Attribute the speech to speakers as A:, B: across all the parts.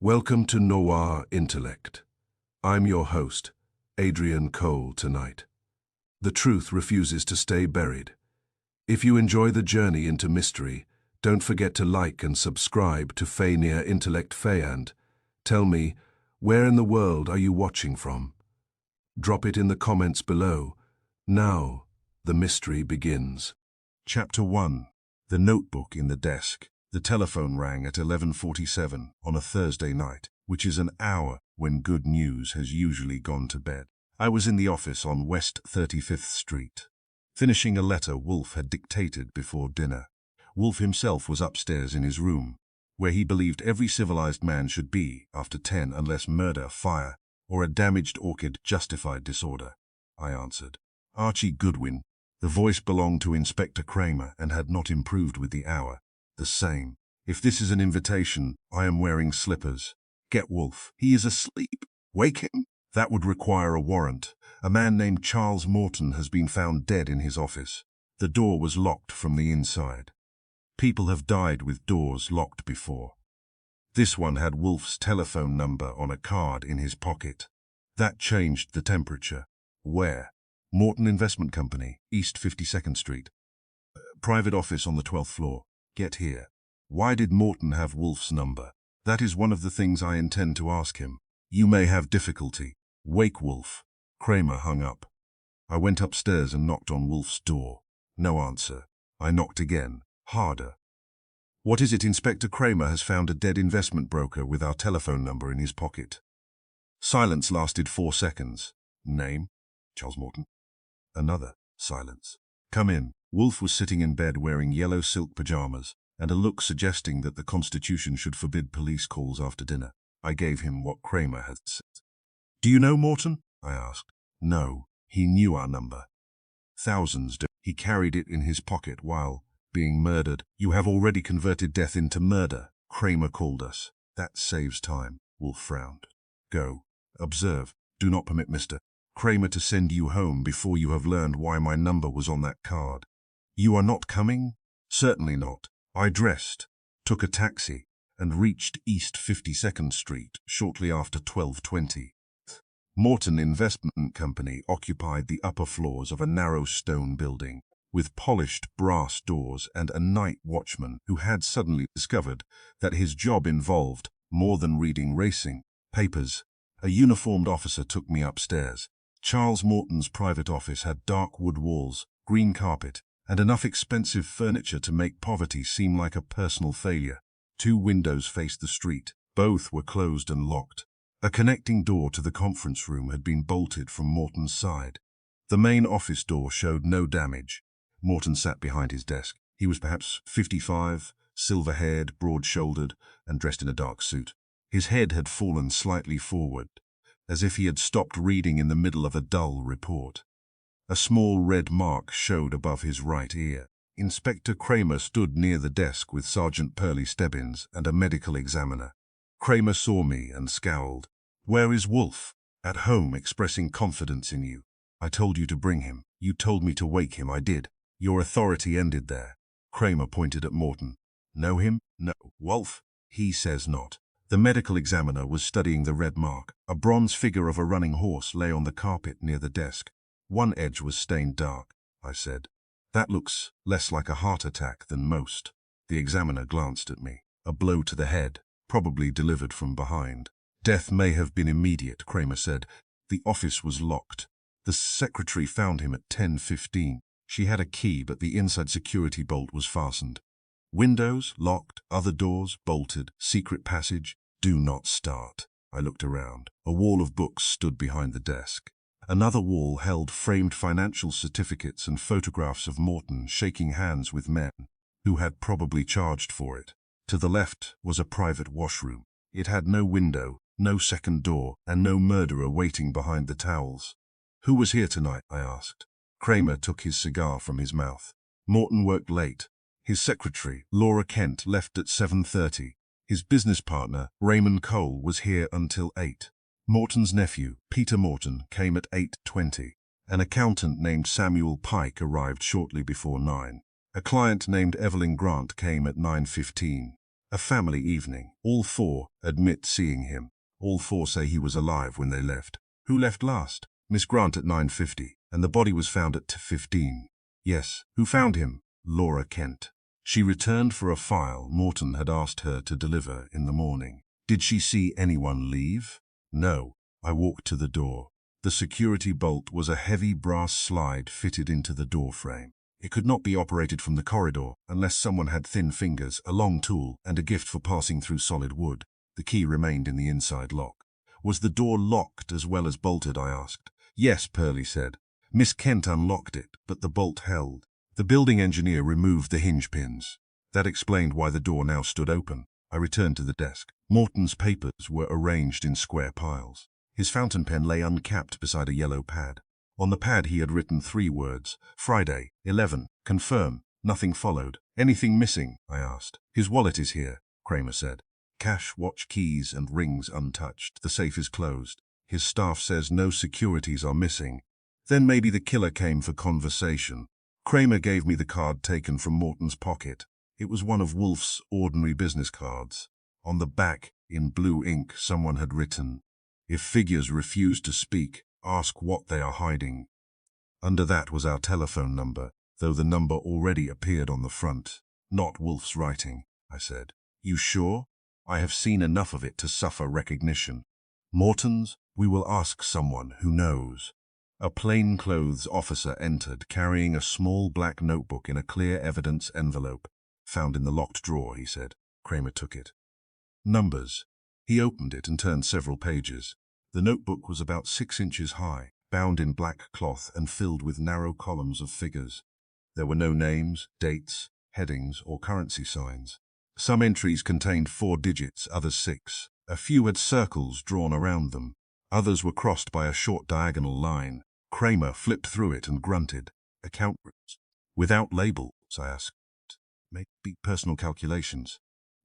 A: Welcome to Noir Intellect. I'm your host, Adrian Cole, tonight. The truth refuses to stay buried. If you enjoy the journey into mystery, don't forget to like and subscribe to Noir Intellect and tell me, where in the world are you watching from? Drop it in the comments below. Now, the mystery begins.
B: Chapter 1. The notebook in the desk. The telephone rang at 11:47 on a Thursday night, which is an hour when good news has usually gone to bed. I was in the office on West 35th Street, finishing a letter Wolfe had dictated before dinner. Wolfe himself was upstairs in his room, where he believed every civilized man should be after 10 unless murder, fire, or a damaged orchid justified disorder. I answered. Archie Goodwin. The voice belonged to Inspector Kramer and had not improved with the hour. The same. If this is an invitation, I am wearing slippers. Get Wolfe. He is asleep. Wake him. That would require a warrant. A man named Charles Morton has been found dead in his office. The door was locked from the inside. People have died with doors locked before. This one had Wolfe's telephone number on a card in his pocket. That changed the temperature. Where? Morton Investment Company, East 52nd Street. Private office on the 12th floor. Get here. Why did Morton have Wolfe's number? That is one of the things I intend to ask him. You may have difficulty. Wake Wolfe. Kramer hung up. I went upstairs and knocked on Wolfe's door. No answer. I knocked again, harder. What is it? Inspector Kramer has found a dead investment broker with our telephone number in his pocket. Silence lasted 4 seconds. Name? Charles Morton. Another silence. Come in. Wolfe was sitting in bed wearing yellow silk pajamas and a look suggesting that the Constitution should forbid police calls after dinner. I gave him what Kramer had said. Do you know Morton? I asked. No, he knew our number. Thousands do. He carried it in his pocket while being murdered. You have already converted death into murder, Kramer called us. That saves time. Wolfe frowned. Go. Observe. Do not permit Mr. Kramer to send you home before you have learned why my number was on that card. You are not coming? Certainly not. I dressed, took a taxi, and reached East 52nd Street shortly after 12:20. Morton Investment Company occupied the upper floors of a narrow stone building with polished brass doors and a night watchman who had suddenly discovered that his job involved more than reading racing papers. A uniformed officer took me upstairs. Charles Morton's private office had dark wood walls, green carpet, and enough expensive furniture to make poverty seem like a personal failure. 2 windows faced the street. Both were closed and locked. A connecting door to the conference room had been bolted from Morton's side. The main office door showed no damage. Morton sat behind his desk. He was perhaps 55, silver-haired, broad-shouldered, and dressed in a dark suit. His head had fallen slightly forward, as if he had stopped reading in the middle of a dull report. A small red mark showed above his right ear. Inspector Kramer stood near the desk with Sergeant Pearlie Stebbins and a medical examiner. Kramer saw me and scowled. Where is Wolfe? At home, expressing confidence in you. I told you to bring him. You told me to wake him. I did. Your authority ended there. Kramer pointed at Morton. Know him? No. Wolfe? He says not. The medical examiner was studying the red mark. A bronze figure of a running horse lay on the carpet near the desk. One edge was stained dark, I said. That looks less like a heart attack than most. The examiner glanced at me. A blow to the head, probably delivered from behind. Death may have been immediate, Kramer said. The office was locked. The secretary found him at 10:15. She had a key, but the inside security bolt was fastened. Windows locked, other doors bolted, secret passage, do not start. I looked around. A wall of books stood behind the desk. Another wall held framed financial certificates and photographs of Morton shaking hands with men who had probably charged for it. To the left was a private washroom. It had no window, no second door, and no murderer waiting behind the towels. Who was here tonight? I asked. Kramer took his cigar from his mouth. Morton worked late. His secretary, Laura Kent, left at 7:30. His business partner, Raymond Cole, was here until 8. Morton's nephew, Peter Morton, came at 8:20. An accountant named Samuel Pike arrived shortly before 9. A client named Evelyn Grant came at 9:15. A family evening. All four admit seeing him. All four say he was alive when they left. Who left last? Miss Grant at 9:50, and the body was found at 10:15. Yes. Who found him? Laura Kent. She returned for a file Morton had asked her to deliver in the morning. Did she see anyone leave? No. I walked to the door. The security bolt was a heavy brass slide fitted into the door frame. It could not be operated from the corridor unless someone had thin fingers, a long tool, and a gift for passing through solid wood. The key remained in the inside lock. Was the door locked as well as bolted? I asked. Yes, Pearlie said. Miss Kent unlocked it, but the bolt held. The building engineer removed the hinge pins. That explained why the door now stood open. I returned to the desk. Morton's papers were arranged in square piles. His fountain pen lay uncapped beside a yellow pad. On the pad he had written 3 words. Friday, 11. Confirm. Nothing followed. Anything missing? I asked. His wallet is here, Kramer said. Cash, watch, keys, and rings untouched. The safe is closed. His staff says no securities are missing. Then maybe the killer came for conversation. Kramer gave me the card taken from Morton's pocket. It was one of Wolfe's ordinary business cards. On the back, in blue ink, someone had written, "If figures refuse to speak, ask what they are hiding." Under that was our telephone number, though the number already appeared on the front. Not Wolfe's writing, I said. You sure? I have seen enough of it to suffer recognition. Morton's? We will ask someone who knows. A plainclothes officer entered, carrying a small black notebook in a clear evidence envelope. Found in the locked drawer, he said. Kramer took it. Numbers. He opened it and turned several pages. The notebook was about 6 inches high, bound in black cloth and filled with narrow columns of figures. There were no names, dates, headings, or currency signs. Some entries contained 4 digits, others 6. A few had circles drawn around them. Others were crossed by a short diagonal line. Kramer flipped through it and grunted. Account rooms. Without labels, I asked. Maybe personal calculations.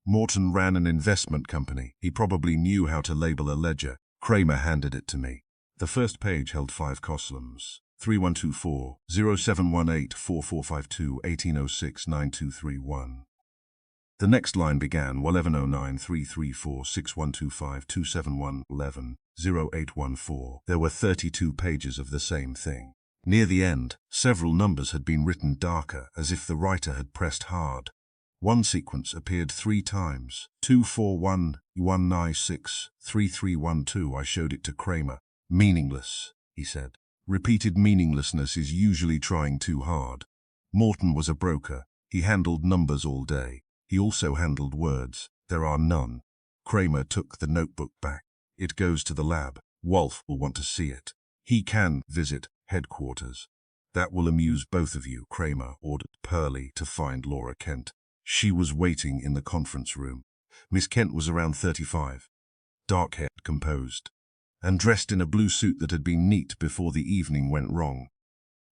B: Morton ran an investment company. He probably knew how to label a ledger. Kramer handed it to me. The first page held 5 columns. 3124, 0718, 4452, 1806, 9231. The next line began 1109, 334, 6125, 271, 11, 0814. There were 32 pages of the same thing. Near the end, several numbers had been written darker, as if the writer had pressed hard. One sequence appeared 3 times. 241, 196, 3312. I showed it to Kramer. Meaningless, he said. Repeated meaninglessness is usually trying too hard. Morton was a broker. He handled numbers all day. He also handled words. There are none. Kramer took the notebook back. It goes to the lab. Wolfe will want to see it. He can visit headquarters. That will amuse both of you, Kramer ordered Pearlie to find Laura Kent. She was waiting in the conference room. Miss Kent was around 35, dark-haired, composed, and dressed in a blue suit that had been neat before the evening went wrong.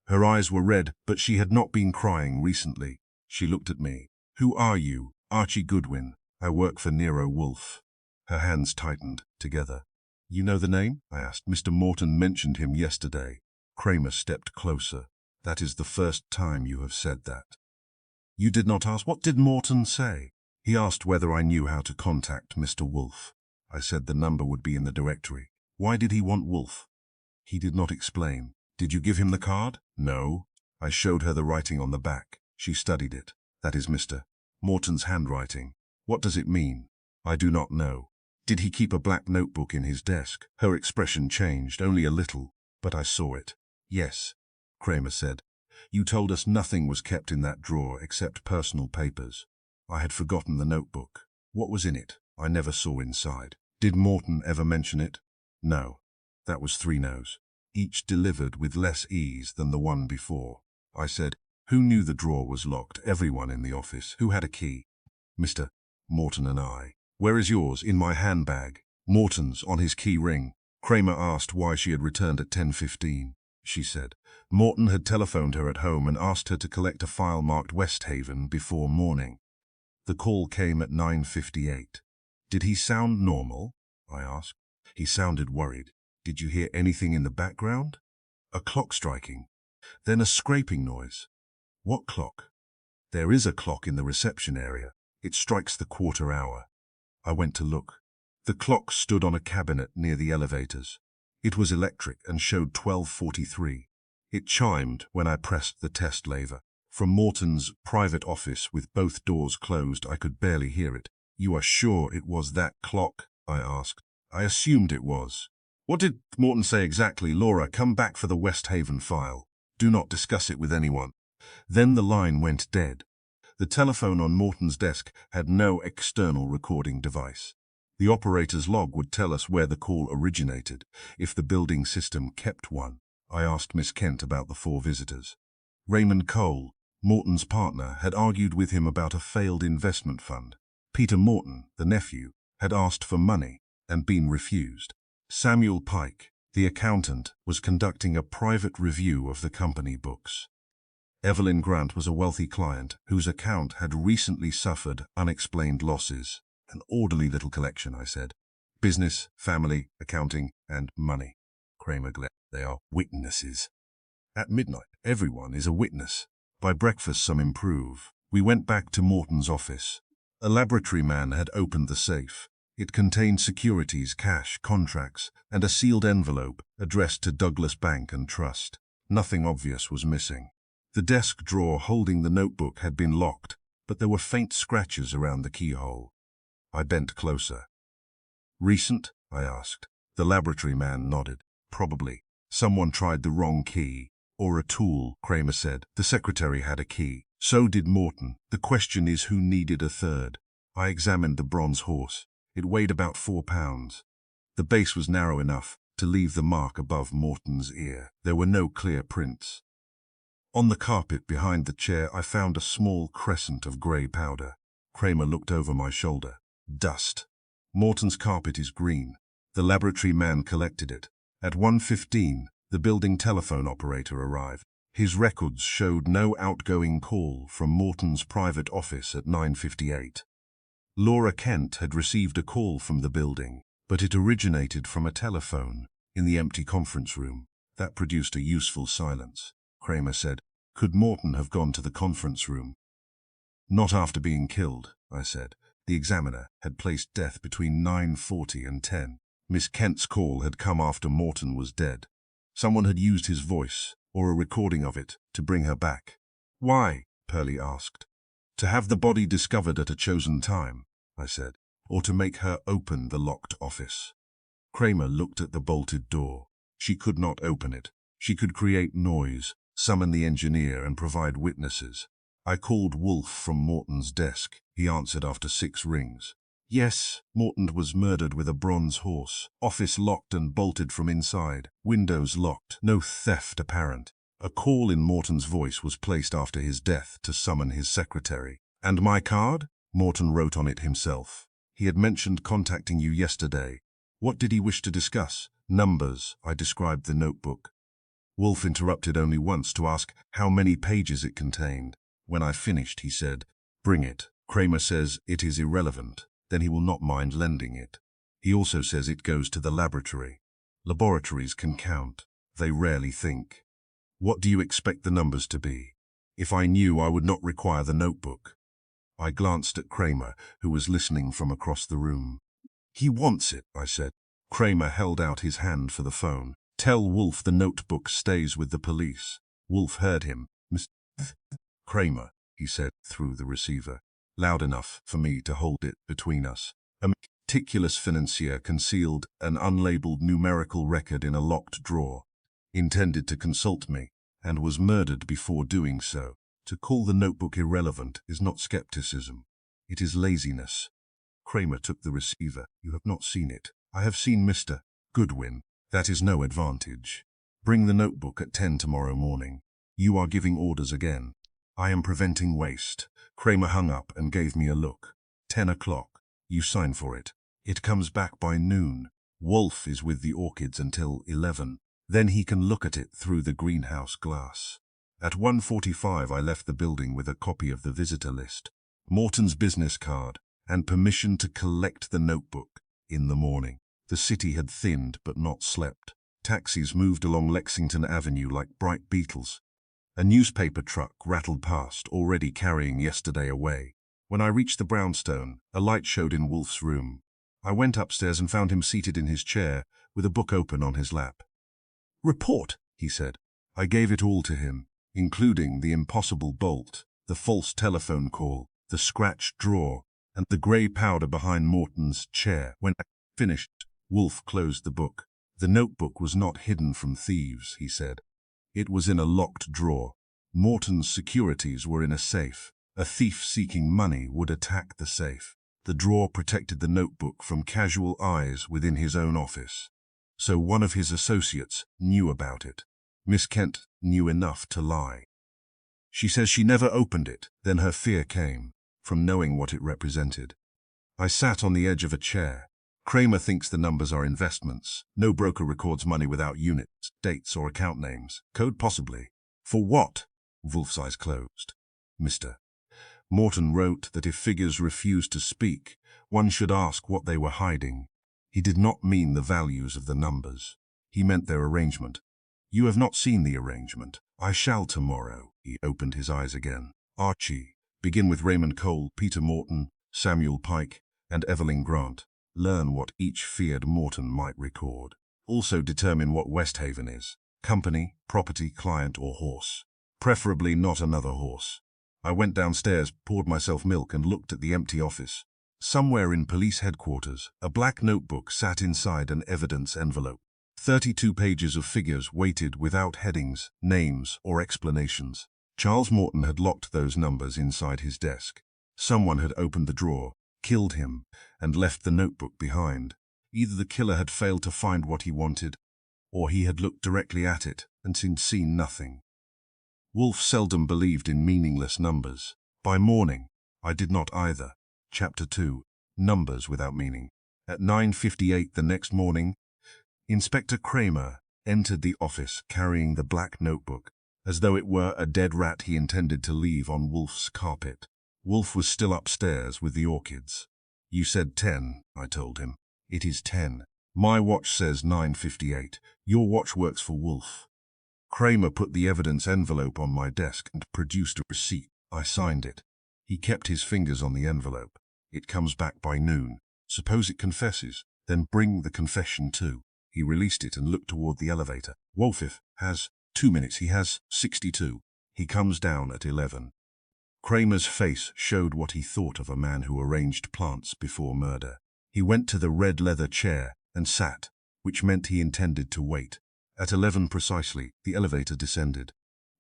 B: Her eyes were red, but she had not been crying recently. She looked at me. Who are you? Archie Goodwin. I work for Nero Wolfe. Her hands tightened together. You know the name? I asked. Mr. Morton mentioned him yesterday. Kramer stepped closer. That is the first time you have said that. You did not ask. What did Morton say? He asked whether I knew how to contact Mr. Wolfe. I said the number would be in the directory. Why did he want Wolfe? He did not explain. Did you give him the card? No. I showed her the writing on the back. She studied it. That is Mr. Morton's handwriting. What does it mean? I do not know. Did he keep a black notebook in his desk? Her expression changed, only a little, but I saw it. Yes, Kramer said. You told us nothing was kept in that drawer except personal papers. I had forgotten the notebook. What was in it? I never saw inside. Did Morton ever mention it? No. That was 3 no's, each delivered with less ease than the one before. I said, who knew the drawer was locked? Everyone in the office. Who had a key? Mr. Morton and I. Where is yours? In my handbag. Morton's on his key ring. Kramer asked why she had returned at 10:15. She said Morton had telephoned her at home and asked her to collect a file marked West Haven before morning. The call came at 9:58. Did he sound normal? I asked. He sounded worried. Did you hear anything in the background? A clock striking. Then a scraping noise. What clock? There is a clock in the reception area. It strikes the quarter hour. I went to look. The clock stood on a cabinet near the elevators. It was electric and showed 12:43. It chimed when I pressed the test lever. From Morton's private office with both doors closed, I could barely hear it. "You are sure it was that clock?" I asked. "I assumed it was." "What did Morton say exactly?" "Laura, come back for the West Haven file. Do not discuss it with anyone." Then the line went dead. The telephone on Morton's desk had no external recording device. The operator's log would tell us where the call originated, if the building system kept one. I asked Miss Kent about the 4 visitors. Raymond Cole, Morton's partner, had argued with him about a failed investment fund. Peter Morton, the nephew, had asked for money and been refused. Samuel Pike, the accountant, was conducting a private review of the company books. Evelyn Grant was a wealthy client whose account had recently suffered unexplained losses. "An orderly little collection," I said. "Business, family, accounting, and money." Kramer glared. "They are witnesses." At midnight, everyone is a witness. By breakfast, some improve. We went back to Morton's office. A laboratory man had opened the safe. It contained securities, cash, contracts, and a sealed envelope addressed to Douglas Bank and Trust. Nothing obvious was missing. The desk drawer holding the notebook had been locked, but there were faint scratches around the keyhole. I bent closer. "Recent?" I asked. The laboratory man nodded. "Probably. Someone tried the wrong key, or a tool," Kramer said. "The secretary had a key. So did Morton. The question is who needed a third." I examined the bronze horse. It weighed about 4 pounds. The base was narrow enough to leave the mark above Morton's ear. There were no clear prints. On the carpet behind the chair, I found a small crescent of grey powder. Kramer looked over my shoulder. "Dust. Morton's carpet is green." The laboratory man collected it. At 1:15, the building telephone operator arrived. His records showed no outgoing call from Morton's private office at 9:58. Laura Kent had received a call from the building, but it originated from a telephone in the empty conference room. That produced a useful silence. Kramer said, "Could Morton have gone to the conference room?" "Not after being killed," I said. The examiner had placed death between 9:40 and 10. Miss Kent's call had come after Morton was dead. Someone had used his voice, or a recording of it, to bring her back. "Why?" Pearlie asked. "To have the body discovered at a chosen time," I said, "or to make her open the locked office." Kramer looked at the bolted door. She could not open it. She could create noise, summon the engineer, and provide witnesses. I called Wolfe from Morton's desk. He answered after 6 rings. "Yes, Morton was murdered with a bronze horse. Office locked and bolted from inside. Windows locked. No theft apparent." A call in Morton's voice was placed after his death to summon his secretary. "And my card?" Morton wrote on it himself. "He had mentioned contacting you yesterday. What did he wish to discuss?" "Numbers." I described the notebook. Wolfe interrupted only once to ask how many pages it contained. When I finished, he said, "Bring it. Kramer says it is irrelevant. Then he will not mind lending it. He also says it goes to the laboratory. Laboratories can count. They rarely think." "What do you expect the numbers to be?" "If I knew, I would not require the notebook." I glanced at Kramer, who was listening from across the room. "He wants it," I said. Kramer held out his hand for the phone. "Tell Wolfe the notebook stays with the police." Wolfe heard him. "Mr. Kramer," he said through the receiver, loud enough for me to hold it between us. "A meticulous financier concealed an unlabeled numerical record in a locked drawer, intended to consult me, and was murdered before doing so. To call the notebook irrelevant is not skepticism. It is laziness." Kramer took the receiver. "You have not seen it." "I have seen Mr. Goodwin. That is no advantage. Bring the notebook at 10 tomorrow morning. You are giving orders again." "I am preventing waste." Kramer hung up and gave me a look. 10 o'clock. You sign for it. It comes back by noon. Wolfe is with the orchids until 11. Then he can look at it through the greenhouse glass. At 1:45 I left the building with a copy of the visitor list, Morton's business card, and permission to collect the notebook in the morning. The city had thinned but not slept. Taxis moved along Lexington Avenue like bright beetles. A newspaper truck rattled past, already carrying yesterday away. When I reached the brownstone, a light showed in Wolfe's room. I went upstairs and found him seated in his chair, with a book open on his lap. "Report," he said. I gave it all to him, including the impossible bolt, the false telephone call, the scratched drawer, and the grey powder behind Morton's chair. When I finished, Wolfe closed the book. The notebook was not hidden from thieves, he said. It was in a locked drawer. Morton's securities were in a safe. A thief seeking money would attack the safe. The drawer protected the notebook from casual eyes within his own office. So one of his associates knew about it. Miss Kent knew enough to lie. She says she never opened it. Then her fear came from knowing what it represented. I sat on the edge of a chair. Kramer thinks the numbers are investments. No broker records money without units, dates, or account names. Code possibly. For what? Wolfe's eyes closed. Mr. Morton wrote that if figures refused to speak, one should ask what they were hiding. He did not mean the values of the numbers. He meant their arrangement. You have not seen the arrangement. I shall tomorrow. He opened his eyes again. Archie. Begin with Raymond Cole, Peter Morton, Samuel Pike, and Evelyn Grant. Learn what each feared Morton might record. Also determine what Westhaven is. Company, property, client, or horse. Preferably not another horse. I went downstairs, poured myself milk, and looked at the empty office. Somewhere in police headquarters, a black notebook sat inside an evidence envelope. 32 pages of figures weighted without headings, names, or explanations. Charles Morton had locked those numbers inside his desk. Someone had opened the drawer, killed him, and left the notebook behind. Either the killer had failed to find what he wanted, or he had looked directly at it and seen nothing. Wolfe seldom believed in meaningless numbers. By morning, I did not either. Chapter 2. Numbers without meaning. At 9:58 the next morning, Inspector Kramer entered the office carrying the black notebook, as though it were a dead rat he intended to leave on Wolfe's carpet. Wolfe was still upstairs with the orchids. You said 10, I told him. It is 10. My watch says 9:58. Your watch works for Wolfe. Kramer put the evidence envelope on my desk and produced a receipt. I signed it. He kept his fingers on the envelope. It comes back by noon. Suppose it confesses, then bring the confession too. He released it and looked toward the elevator. Wolfe has 2 minutes. He has 62. He comes down at 11. Kramer's face showed what he thought of a man who arranged plants before murder. He went to the red leather chair and sat, which meant he intended to wait. At 11 precisely, the elevator descended.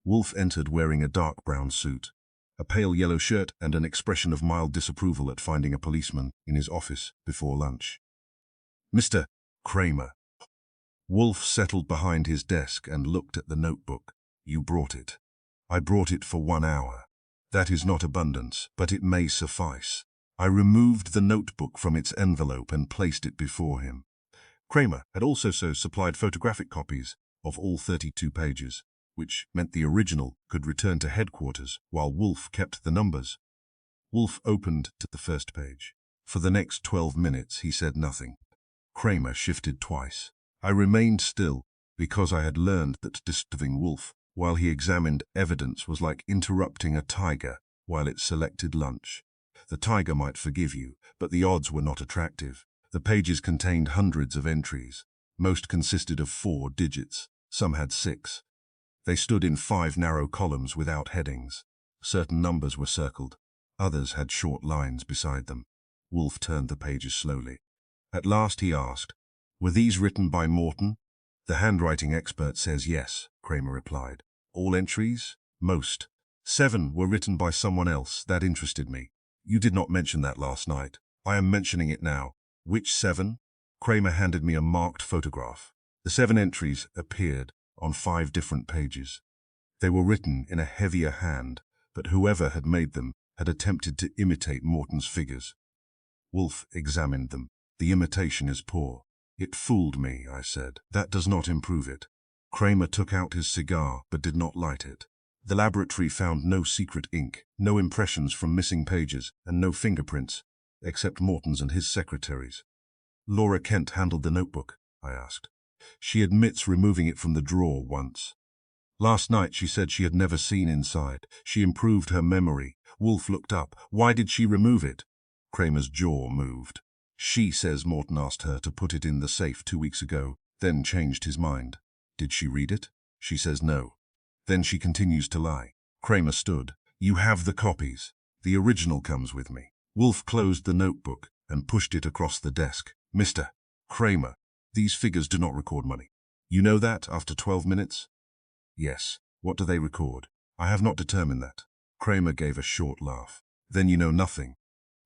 B: Wolfe entered wearing a dark brown suit, a pale yellow shirt, and an expression of mild disapproval at finding a policeman in his office before lunch. Mr. Kramer. Wolfe settled behind his desk and looked at the notebook. You brought it. I brought it for 1 hour. That is not abundance, but it may suffice. I removed the notebook from its envelope and placed it before him. Kramer had also supplied photographic copies of all 32 pages, which meant the original could return to headquarters while Wolfe kept the numbers. Wolfe opened to the first page. For the next 12 minutes he said nothing. Kramer shifted twice. I remained still because I had learned that disturbing Wolfe while he examined evidence was like interrupting a tiger while it selected lunch. The tiger might forgive you, but the odds were not attractive. The pages contained hundreds of entries. Most consisted of 4 digits. Some had 6. They stood in 5 narrow columns without headings. Certain numbers were circled. Others had short lines beside them. Wolfe turned the pages slowly. At last he asked, "Were these written by Morton?" "The handwriting expert says yes," Kramer replied. "All entries?" "Most. 7 were written by someone else. That interested me. You did not mention that last night. I am mentioning it now." "Which 7? Kramer handed me a marked photograph. The 7 entries appeared on 5 different pages. They were written in a heavier hand, but whoever had made them had attempted to imitate Morton's figures. Wolfe examined them. "The imitation is poor." "It fooled me," I said. "That does not improve it." Kramer took out his cigar, but did not light it. "The laboratory found no secret ink, no impressions from missing pages, and no fingerprints, except Morton's and his secretary's." "Laura Kent handled the notebook?" I asked. "She admits removing it from the drawer once. Last night she said she had never seen inside. She improved her memory. Wolfe looked up. Why did she remove it? Kramer's jaw moved. She says Morton asked her to put it in the safe 2 weeks ago, then changed his mind. Did she read it? She says no. Then she continues to lie. Kramer stood. You have the copies. The original comes with me. Wolfe closed the notebook and pushed it across the desk. Mr. Kramer, these figures do not record money. You know that after 12 minutes? Yes. What do they record? I have not determined that. Kramer gave a short laugh. Then you know nothing.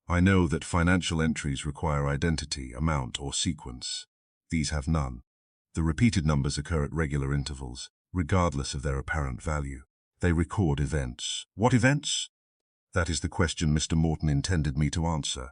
B: I know that financial entries require identity, amount, or sequence. These have none. The repeated numbers occur at regular intervals, regardless of their apparent value. They record events. What events? That is the question Mr. Morton intended me to answer.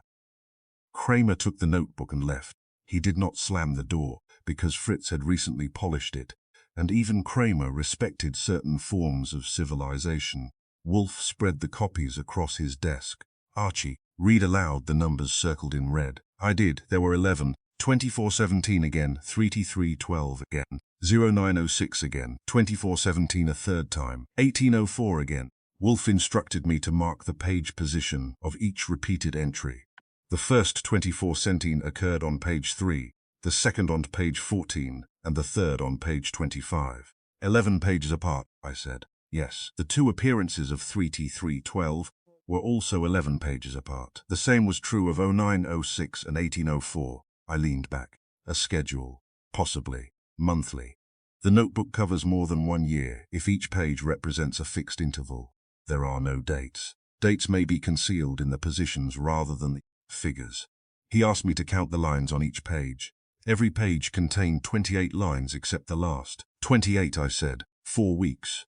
B: Kramer took the notebook and left. He did not slam the door, because Fritz had recently polished it, and even Kramer respected certain forms of civilization. Wolfe spread the copies across his desk. Archie, read aloud the numbers circled in red. I did. There were 11. 2417 again, 3T312 again, 0906 again, 2417 a third time, 1804 again. Wolfe instructed me to mark the page position of each repeated entry. The first 2417 occurred on page 3, the second on page 14, and the third on page 25. 11 pages apart, I said. Yes, the two appearances of 3T312 were also 11 pages apart. The same was true of 0906 and 1804. I leaned back. A schedule, possibly, monthly. The notebook covers more than 1 year if each page represents a fixed interval. There are no dates. Dates may be concealed in the positions rather than the figures. He asked me to count the lines on each page. Every page contained 28 lines except the last. 28, I said. 4 weeks.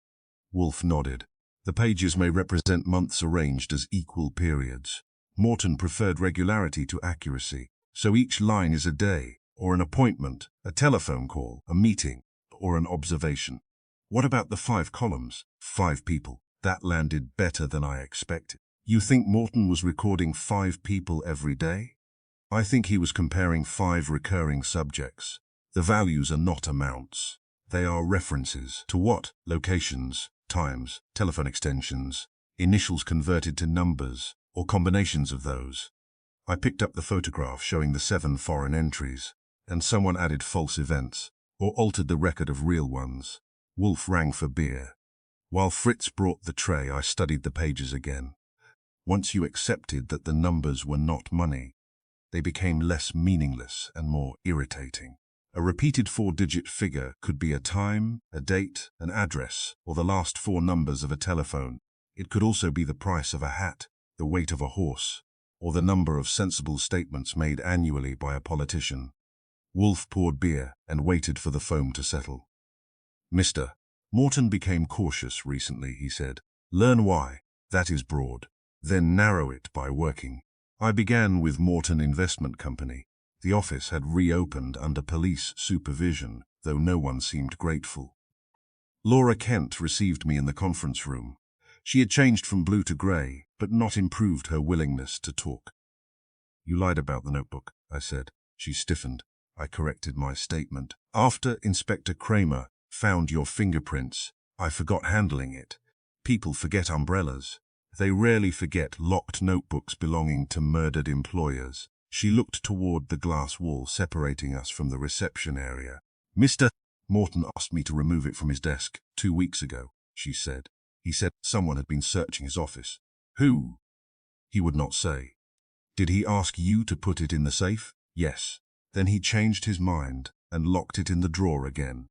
B: Wolfe nodded. The pages may represent months arranged as equal periods. Morton preferred regularity to accuracy, so each line is a day, or an appointment, a telephone call, a meeting, or an observation. What about the 5 columns? 5 people. That landed better than I expected. You think Morton was recording 5 people every day? I think he was comparing 5 recurring subjects. The values are not amounts. They are references to what? Locations, times, telephone extensions, initials converted to numbers, or combinations of those. I picked up the photograph showing the 7 foreign entries, and someone added false events, or altered the record of real ones. Wolfe rang for beer. While Fritz brought the tray, I studied the pages again. Once you accepted that the numbers were not money, they became less meaningless and more irritating. A repeated 4-digit figure could be a time, a date, an address, or the last 4 numbers of a telephone. It could also be the price of a hat, the weight of a horse, or the number of sensible statements made annually by a politician. Wolfe poured beer and waited for the foam to settle. Mr. Morton became cautious recently, he said. Learn why. That is broad. Then narrow it by working. I began with Morton Investment Company. The office had reopened under police supervision, though no one seemed grateful. Laura Kent received me in the conference room. She had changed from blue to grey, but not improved her willingness to talk. You lied about the notebook, I said. She stiffened. I corrected my statement. After Inspector Kramer found your fingerprints, I forgot handling it. People forget umbrellas. They rarely forget locked notebooks belonging to murdered employers. She looked toward the glass wall separating us from the reception area. Mr. Morton asked me to remove it from his desk 2 weeks ago, she said. He said someone had been searching his office. Who? He would not say. Did he ask you to put it in the safe? Yes. Then he changed his mind and locked it in the drawer again.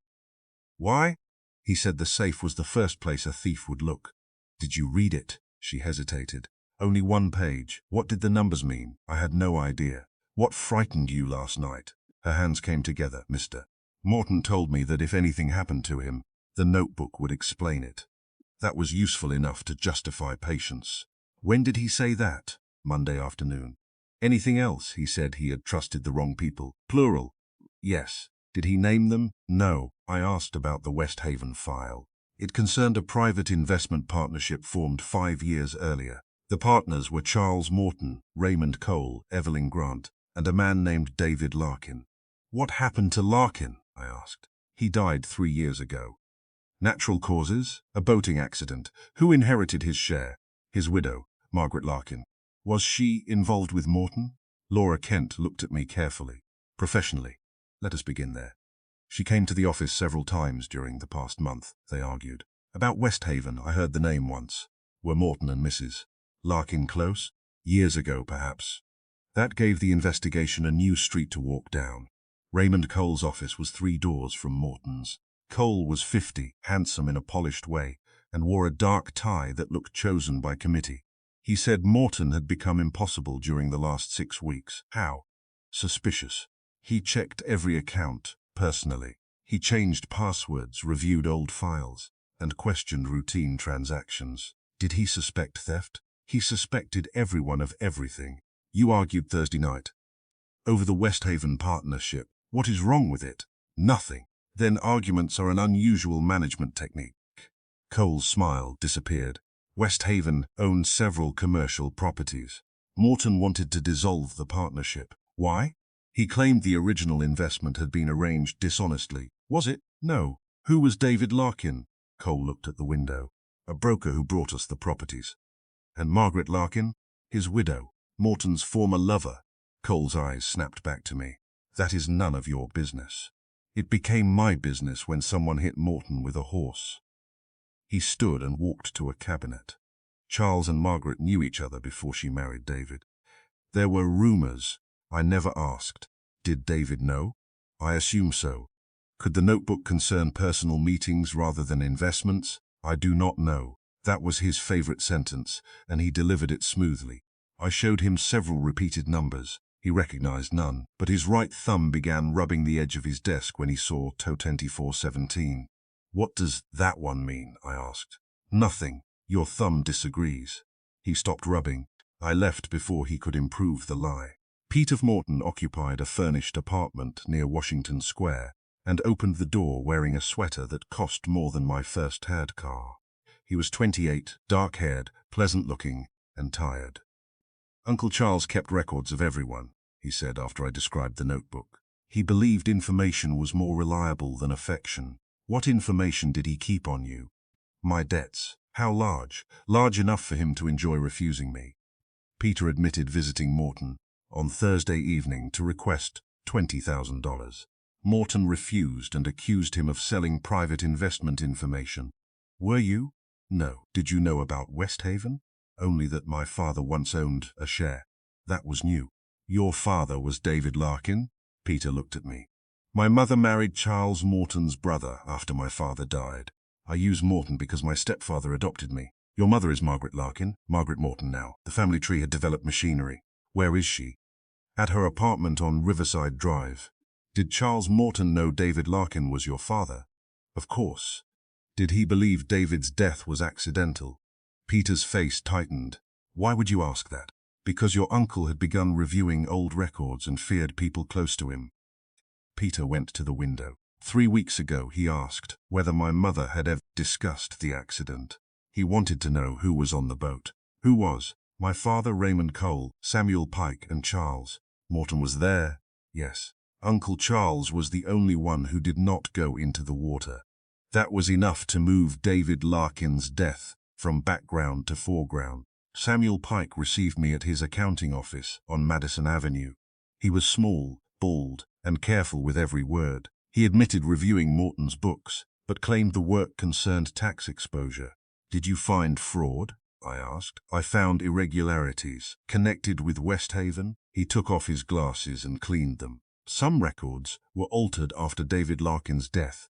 B: Why? He said the safe was the first place a thief would look. Did you read it? She hesitated. Only 1 page. What did the numbers mean? I had no idea. What frightened you last night? Her hands came together. Mr. Morton told me that if anything happened to him, the notebook would explain it. That was useful enough to justify patience. When did he say that? Monday afternoon. Anything else? He said he had trusted the wrong people. Plural. Yes. Did he name them? No. I asked about the West Haven file. It concerned a private investment partnership formed 5 years earlier. The partners were Charles Morton, Raymond Cole, Evelyn Grant, and a man named David Larkin. What happened to Larkin? I asked. He died 3 years ago. Natural causes? A boating accident. Who inherited his share? His widow. Margaret Larkin. Was she involved with Morton? Laura Kent looked at me carefully. Professionally. Let us begin there. She came to the office several times during the past month, they argued. About West Haven, I heard the name once. Were Morton and Mrs. Larkin close? Years ago, perhaps. That gave the investigation a new street to walk down. Raymond Cole's office was 3 doors from Morton's. Cole was 50, handsome in a polished way, and wore a dark tie that looked chosen by committee. He said Morton had become impossible during the last 6 weeks. How? Suspicious. He checked every account, personally. He changed passwords, reviewed old files, and questioned routine transactions. Did he suspect theft? He suspected everyone of everything. You argued Thursday night over the West Haven partnership. What is wrong with it? Nothing. Then arguments are an unusual management technique. Cole's smile disappeared. West Haven owned several commercial properties. Morton wanted to dissolve the partnership. Why? He claimed the original investment had been arranged dishonestly. Was it? No. Who was David Larkin? Cole looked at the window. A broker who brought us the properties. And Margaret Larkin? His widow. Morton's former lover. Cole's eyes snapped back to me. That is none of your business. It became my business when someone hit Morton with a horse. He stood and walked to a cabinet. Charles and Margaret knew each other before she married David. There were rumors. I never asked. Did David know? I assume so. Could the notebook concern personal meetings rather than investments? I do not know. That was his favorite sentence, and he delivered it smoothly. I showed him several repeated numbers. He recognized none, but his right thumb began rubbing the edge of his desk when he saw 2417. What does that one mean? I asked. Nothing. Your thumb disagrees. He stopped rubbing. I left before he could improve the lie. Peter Morton occupied a furnished apartment near Washington Square and opened the door wearing a sweater that cost more than my first-hand car. He was 28, dark-haired, pleasant-looking, and tired. Uncle Charles kept records of everyone, he said after I described the notebook. He believed information was more reliable than affection. What information did he keep on you? My debts. How large? Large enough for him to enjoy refusing me. Peter admitted visiting Morton on Thursday evening to request $20,000. Morton refused and accused him of selling private investment information. Were you? No. Did you know about West Haven? Only that my father once owned a share. That was new. Your father was David Larkin? Peter looked at me. My mother married Charles Morton's brother after my father died. I use Morton because my stepfather adopted me. Your mother is Margaret Larkin, Margaret Morton now. The family tree had developed machinery. Where is she? At her apartment on Riverside Drive. Did Charles Morton know David Larkin was your father? Of course. Did he believe David's death was accidental? Peter's face tightened. Why would you ask that? Because your uncle had begun reviewing old records and feared people close to him. Peter went to the window. 3 weeks ago, he asked whether my mother had ever discussed the accident. He wanted to know who was on the boat. Who was? My father, Raymond Cole, Samuel Pike, and Charles. Morton was there? Yes. Uncle Charles was the only one who did not go into the water. That was enough to move David Larkin's death from background to foreground. Samuel Pike received me at his accounting office on Madison Avenue. He was small, bald, and careful with every word. He admitted reviewing Morton's books, but claimed the work concerned tax exposure. Did you find fraud? I asked. I found irregularities. Connected with West Haven? He took off his glasses and cleaned them. Some records were altered after David Larkin's death.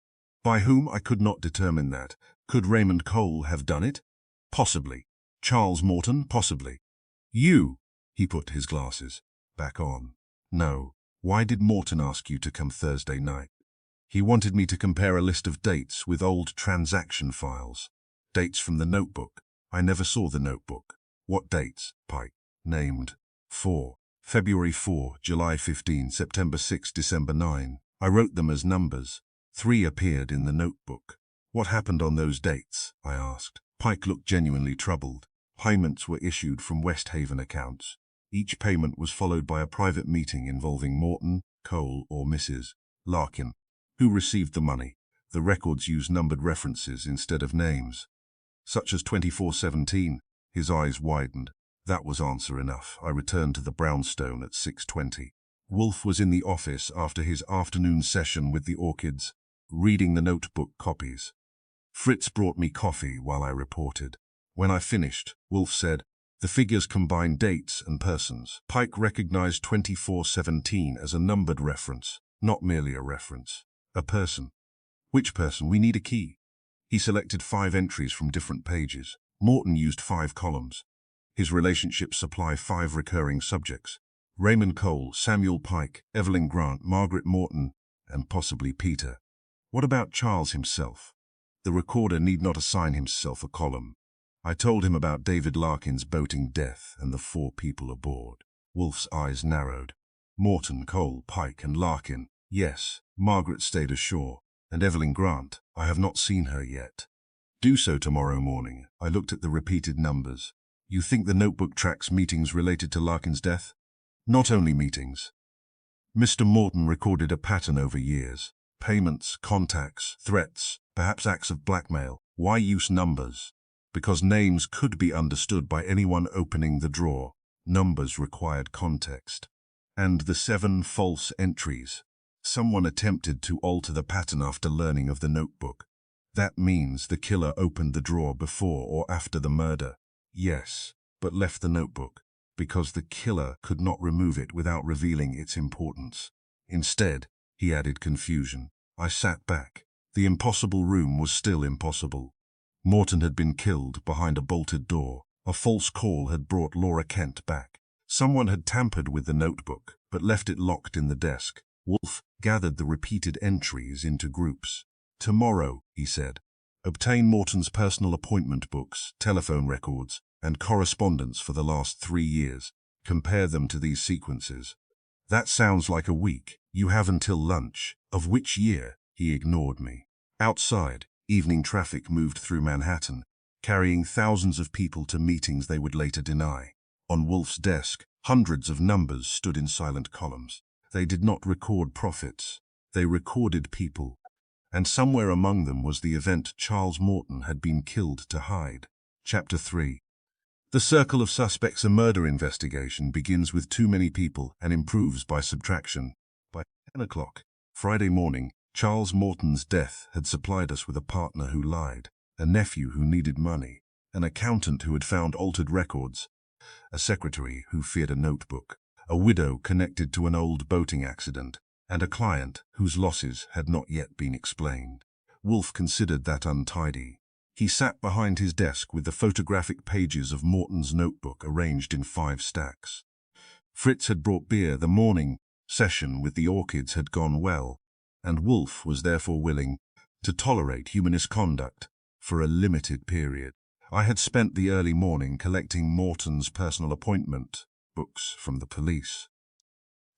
B: By whom? I could not determine that. Could Raymond Cole have done it? Possibly. Charles Morton? Possibly. You? He put his glasses back on. No. Why did Morton ask you to come Thursday night? He wanted me to compare a list of dates with old transaction files. Dates from the notebook. I never saw the notebook. What dates? Pike named. 4. February 4, July 15, September 6, December 9. I wrote them as numbers. 3 appeared in the notebook. What happened on those dates? I asked. Pike looked genuinely troubled. Payments were issued from West Haven accounts. Each payment was followed by a private meeting involving Morton, Cole, or Mrs. Larkin. Who received the money? The records used numbered references instead of names. Such as 2417. His eyes widened. That was answer enough. I returned to the brownstone at 6:20. Wolfe was in the office after his afternoon session with the orchids, reading the notebook copies. Fritz brought me coffee while I reported. When I finished, Wolfe said, "The figures combine dates and persons." Pike recognized 2417 as a numbered reference, not merely a reference. A person. Which person? We need a key. He selected 5 entries from different pages. Morton used 5 columns. His relationships supply 5 recurring subjects. Raymond Cole, Samuel Pike, Evelyn Grant, Margaret Morton, and possibly Peter. What about Charles himself? The recorder need not assign himself a column. I told him about David Larkin's boating death and the 4 people aboard. Wolfe's eyes narrowed. Morton, Cole, Pike, and Larkin. Yes, Margaret stayed ashore. And Evelyn Grant, I have not seen her yet. Do so tomorrow morning. I looked at the repeated numbers. You think the notebook tracks meetings related to Larkin's death? Not only meetings. Mr. Morton recorded a pattern over years. Payments, contacts, threats, perhaps acts of blackmail. Why use numbers? Because names could be understood by anyone opening the drawer. Numbers required context. And the 7 false entries. Someone attempted to alter the pattern after learning of the notebook. That means the killer opened the drawer before or after the murder. Yes, but left the notebook, because the killer could not remove it without revealing its importance. Instead, he added confusion. I sat back. The impossible room was still impossible. Morton had been killed behind a bolted door. A false call had brought Laura Kent back. Someone had tampered with the notebook, but left it locked in the desk. Wolfe gathered the repeated entries into groups. Tomorrow, he said, obtain Morton's personal appointment books, telephone records, and correspondence for the last 3 years. Compare them to these sequences. That sounds like a week. You have until lunch. Of which year? He ignored me. Outside, evening traffic moved through Manhattan, carrying thousands of people to meetings they would later deny. On Wolfe's desk, hundreds of numbers stood in silent columns. They did not record profits. They recorded people. And somewhere among them was the event Charles Morton had been killed to hide. Chapter 3. The circle of suspects. A murder investigation begins with too many people and improves by subtraction. By 10 o'clock, Friday morning, Charles Morton's death had supplied us with a partner who lied, a nephew who needed money, an accountant who had found altered records, a secretary who feared a notebook, a widow connected to an old boating accident, and a client whose losses had not yet been explained. Wolfe considered that untidy. He sat behind his desk with the photographic pages of Morton's notebook arranged in 5 stacks. Fritz had brought beer. The morning session with the orchids had gone well, and Wolfe was therefore willing to tolerate humanist conduct for a limited period. I had spent the early morning collecting Morton's personal appointment books from the police.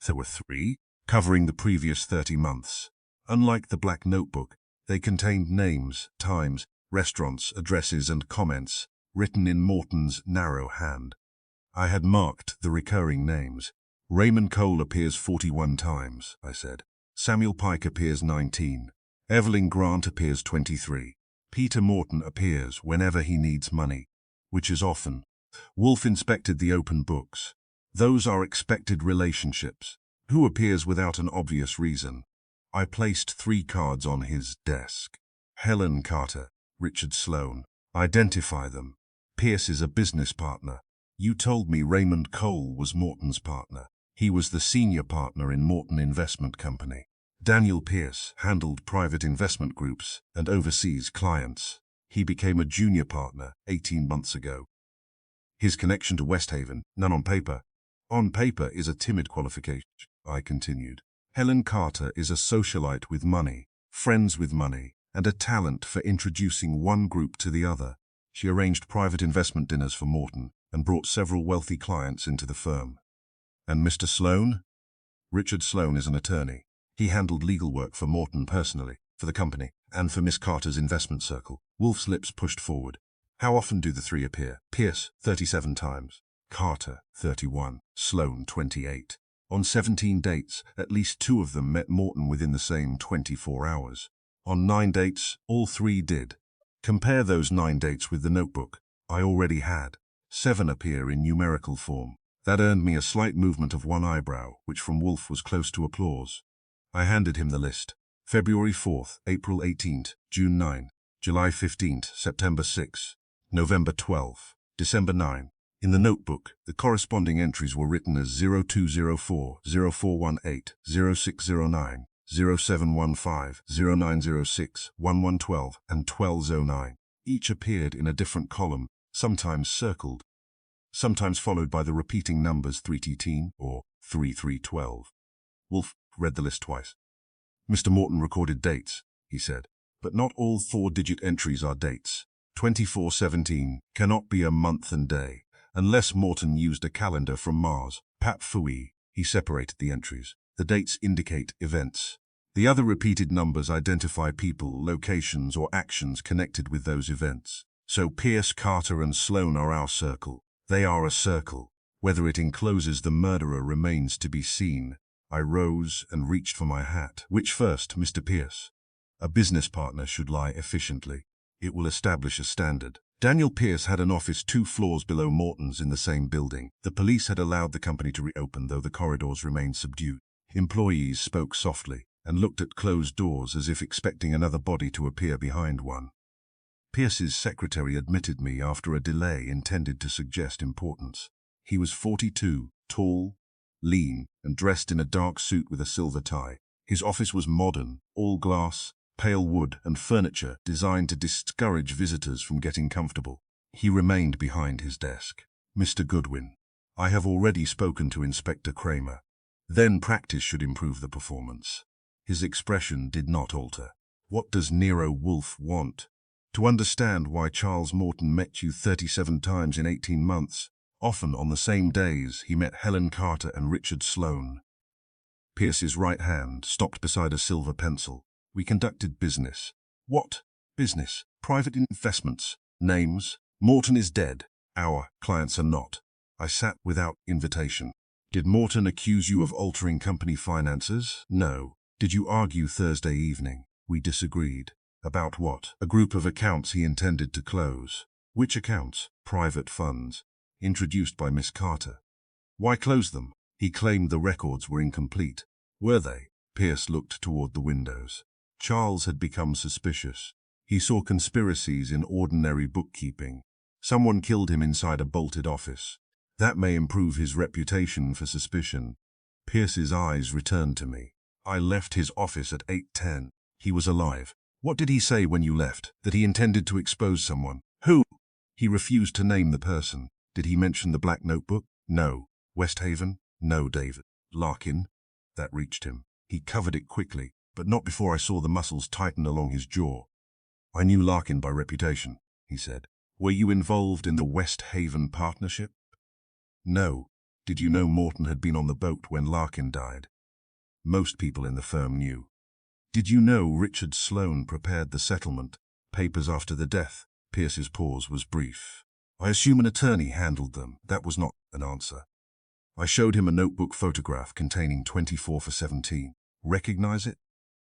B: There were 3, covering the previous 30 months. Unlike the black notebook, they contained names, times, restaurants, addresses, and comments, written in Morton's narrow hand. I had marked the recurring names. Raymond Cole appears 41 times, I said. Samuel Pike appears 19. Evelyn Grant appears 23. Peter Morton appears whenever he needs money, which is often. Wolfe inspected the open books. Those are expected relationships. Who appears without an obvious reason? I placed 3 cards on his desk. Helen Carter, Richard Sloane. Identify them. Pierce is a business partner. You told me Raymond Cole was Morton's partner. He was the senior partner in Morton Investment Company. Daniel Pierce handled private investment groups and overseas clients. He became a junior partner 18 months ago. His connection to West Haven, none on paper. On paper is a timid qualification, I continued. Helen Carter is a socialite with money, friends with money, and a talent for introducing one group to the other. She arranged private investment dinners for Morton and brought several wealthy clients into the firm. And Mr. Sloane? Richard Sloane is an attorney. He handled legal work for Morton personally, for the company, and for Miss Carter's investment circle. Wolfe's lips pushed forward. How often do the 3 appear? Pierce, 37 times. Carter, 31. Sloane, 28. On 17 dates, at least 2 of them met Morton within the same 24 hours. On 9 dates, all 3 did. Compare those 9 dates with the notebook I already had. 7 appear in numerical form. That earned me a slight movement of one eyebrow, which from Wolfe was close to applause. I handed him the list. February 4th, April 18th, June 9, July 15th, September 6, November 12, December 9. In the notebook, the corresponding entries were written as 0204, 0418, 0609, 0715, 0906, 1112, and 1209. Each appeared in a different column, sometimes circled, sometimes followed by the repeating numbers 313 or 3312. Wolfe read the list twice. Mr. Morton recorded dates, he said, but not all 4-digit entries are dates. 2417 cannot be a month and day, unless Morton used a calendar from Mars. Pap Fooey, he separated the entries. The dates indicate events. The other repeated numbers identify people, locations, or actions connected with those events. So Pierce, Carter, and Sloan are our circle. They are a circle. Whether it encloses the murderer remains to be seen. I rose and reached for my hat. Which first, Mr. Pierce? A business partner should lie efficiently. It will establish a standard. Daniel Pierce had an office 2 floors below Morton's in the same building. The police had allowed the company to reopen, though the corridors remained subdued. Employees spoke softly and looked at closed doors as if expecting another body to appear behind one. Pierce's secretary admitted me after a delay intended to suggest importance. He was 42, tall, lean, and dressed in a dark suit with a silver tie. His office was modern, all glass, pale wood, and furniture designed to discourage visitors from getting comfortable. He remained behind his desk. Mr. Goodwin, I have already spoken to Inspector Kramer. Then practice should improve the performance. His expression did not alter. What does Nero Wolfe want? To understand why Charles Morton met you 37 times in 18 months, often on the same days he met Helen Carter and Richard Sloan. Pierce's right hand stopped beside a silver pencil. We conducted business. What business? Private investments. Names. Morton is dead. Our clients are not. I sat without invitation. Did Morton accuse you of altering company finances? No. Did you argue Thursday evening? We disagreed. About what? A group of accounts he intended to close. Which accounts? Private funds. Introduced by Miss Carter. Why close them? He claimed the records were incomplete. Were they? Pierce looked toward the windows. Charles had become suspicious. He saw conspiracies in ordinary bookkeeping. Someone killed him inside a bolted office. That may improve his reputation for suspicion. Pierce's eyes returned to me. I left his office at 8:10. He was alive. What did he say when you left? That he intended to expose someone. Who? He refused to name the person. Did he mention the black notebook? No. West Haven? No, David. Larkin? That reached him. He covered it quickly, but not before I saw the muscles tighten along his jaw. I knew Larkin by reputation, he said. Were you involved in the West Haven partnership? No. Did you know Morton had been on the boat when Larkin died? Most people in the firm knew. Did you know Richard Sloan prepared the settlement papers after the death? Pierce's pause was brief. I assume an attorney handled them. That was not an answer. I showed him a notebook photograph containing 24 for 17. Recognize it?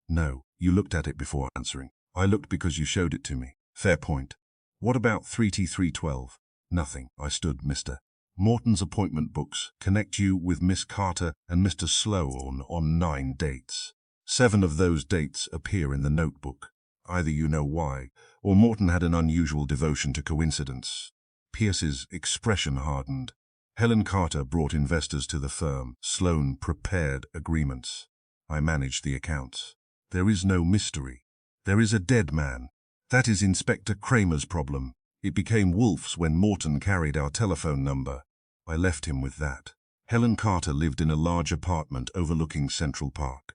B: No. You looked at it before answering. I looked because you showed it to me. Fair point. What about 3T312? Nothing. I stood, Mr. Morton's appointment books connect you with Miss Carter and Mr. Sloan on 9 dates. 7 of those dates appear in the notebook. Either you know why, or Morton had an unusual devotion to coincidence. Pierce's expression hardened. Helen Carter brought investors to the firm. Sloan prepared agreements. I managed the accounts. There is no mystery. There is a dead man. That is Inspector Kramer's problem. It became Wolfe's when Morton carried our telephone number. I left him with that. Helen Carter lived in a large apartment overlooking Central Park.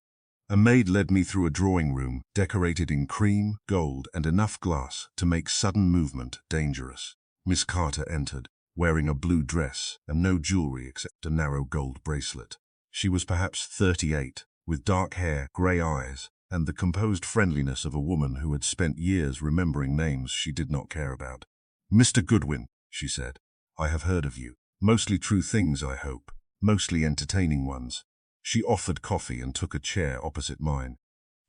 B: A maid led me through a drawing room decorated in cream, gold, and enough glass to make sudden movement dangerous. Miss Carter entered, wearing a blue dress and no jewelry except a narrow gold bracelet. She was perhaps 38, with dark hair, grey eyes, and the composed friendliness of a woman who had spent years remembering names she did not care about. Mr. Goodwin, she said, I have heard of you. Mostly true things, I hope. Mostly entertaining ones. She offered coffee and took a chair opposite mine.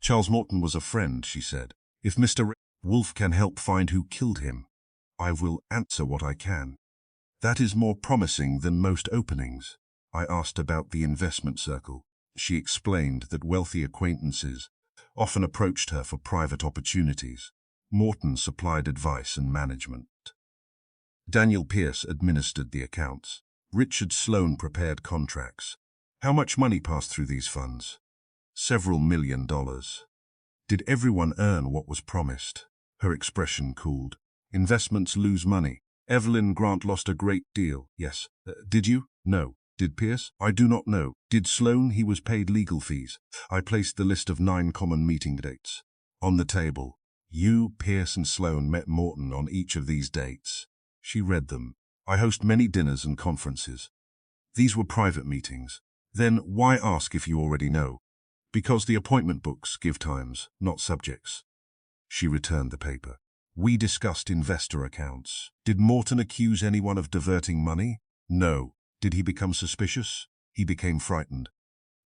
B: Charles Morton was a friend, she said. If Mr. Wolfe can help find who killed him, I will answer what I can. That is more promising than most openings. I asked about the investment circle. She explained that wealthy acquaintances often approached her for private opportunities. Morton supplied advice and management. Daniel Pierce administered the accounts. Richard Sloane prepared contracts. How much money passed through these funds? Several $1 million. Did everyone earn what was promised? Her expression cooled. Investments lose money. Evelyn Grant lost a great deal. Yes. Did you? No. Did Pierce? I do not know. Did Sloane? He was paid legal fees. I placed the list of 9 common meeting dates on the table. You, Pierce, and Sloane met Morton on each of these dates. She read them. I host many dinners and conferences. These were private meetings. Then why ask if you already know? Because the appointment books give times, not subjects. She returned the paper. We discussed investor accounts. Did Morton accuse anyone of diverting money? No. Did he become suspicious? He became frightened.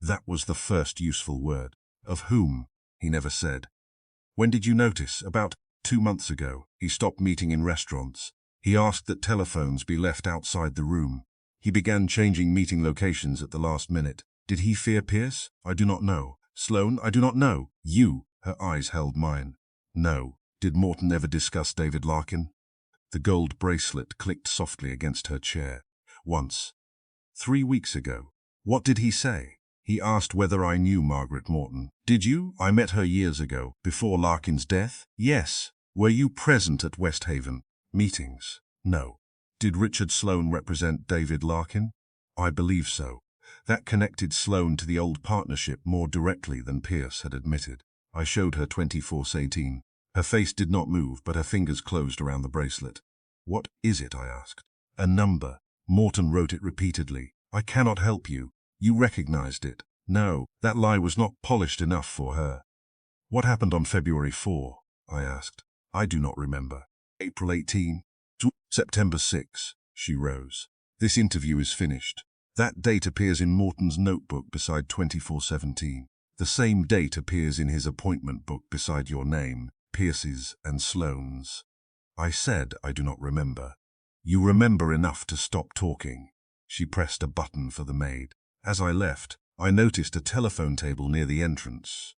B: That was the first useful word. Of whom? He never said. When did you notice? About 2 months ago. He stopped meeting in restaurants. He asked that telephones be left outside the room. He began changing meeting locations at the last minute. Did he fear Pierce? I do not know. Sloane? I do not know. You? Her eyes held mine. No. Did Morton ever discuss David Larkin? The gold bracelet clicked softly against her chair. Once. 3 weeks ago. What did he say? He asked whether I knew Margaret Morton. Did you? I met her years ago, before Larkin's death. Yes. Were you present at West Haven meetings? No. Did Richard Sloane represent David Larkin? I believe so. That connected Sloane to the old partnership more directly than Pierce had admitted. I showed her 24/18. Her face did not move, but her fingers closed around the bracelet. What is it? I asked. A number. Morton wrote it repeatedly. I cannot help you. You recognized it. No, that lie was not polished enough for her. What happened on February 4? I asked. I do not remember. April 18? September 6. She rose. This interview is finished. That date appears in Morton's notebook beside 24/17. The same date appears in his appointment book beside your name, Pierce's and Sloane's. I said I do not remember. You remember enough to stop talking. She pressed a button for the maid. As I left, I noticed a telephone table near the entrance.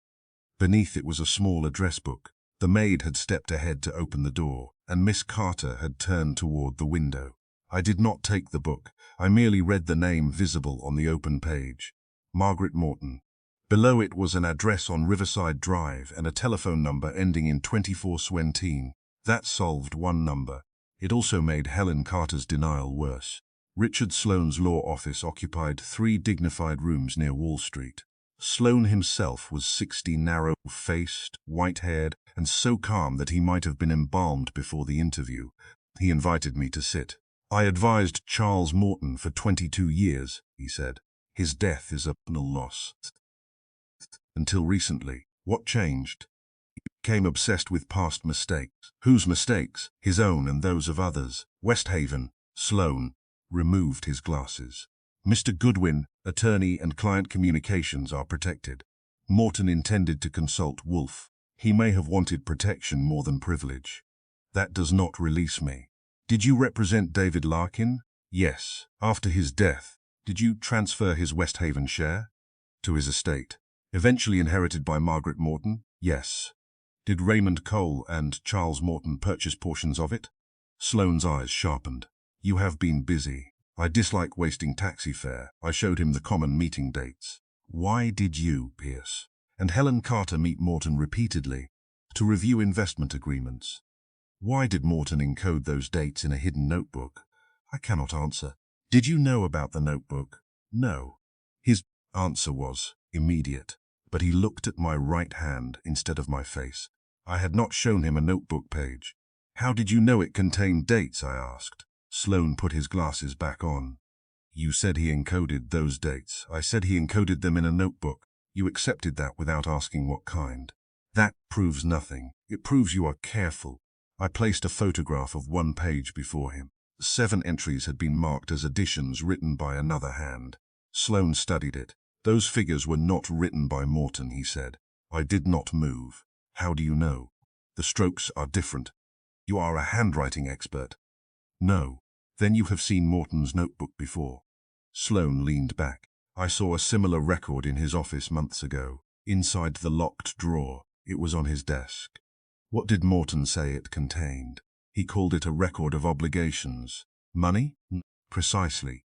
B: Beneath it was a small address book. The maid had stepped ahead to open the door, and Miss Carter had turned toward the window. I did not take the book. I merely read the name visible on the open page. Margaret Morton. Below it was an address on Riverside Drive and a telephone number ending in 24/17. That solved one number. It also made Helen Carter's denial worse. Richard Sloane's law office occupied 3 dignified rooms near Wall Street. Sloane himself was 60, narrow-faced, white-haired, and so calm that he might have been embalmed before the interview. He invited me to sit. I advised Charles Morton for 22 years, he said. His death is a personal loss. Until recently. What changed? He became obsessed with past mistakes. Whose mistakes? His own and those of others. West Haven. Sloane removed his glasses. Mr. Goodwin, attorney and client communications are protected. Morton intended to consult Wolfe. He may have wanted protection more than privilege. That does not release me. Did you represent David Larkin? Yes. After his death, did you transfer his West Haven share to his estate, eventually inherited by Margaret Morton? Yes. Did Raymond Cole and Charles Morton purchase portions of it? Sloane's eyes sharpened. You have been busy. I dislike wasting taxi fare. I showed him the common meeting dates. Why did you, Pierce, and Helen Carter meet Morton repeatedly to review investment agreements? Why did Morton encode those dates in a hidden notebook? I cannot answer. Did you know about the notebook? No. His answer was immediate, but he looked at my right hand instead of my face. I had not shown him a notebook page. How did you know it contained dates? I asked. Sloane put his glasses back on. You said he encoded those dates. I said he encoded them in a notebook. You accepted that without asking what kind. That proves nothing. It proves you are careful. I placed a photograph of one page before him. 7 entries had been marked as additions written by another hand. Sloane studied it. Those figures were not written by Morton, he said. I did not move. How do you know? The strokes are different. You are a handwriting expert. No. Then you have seen Morton's notebook before. Sloane leaned back. I saw a similar record in his office months ago. Inside the locked drawer, it was on his desk. What did Morton say it contained? He called it a record of obligations. Money? Precisely.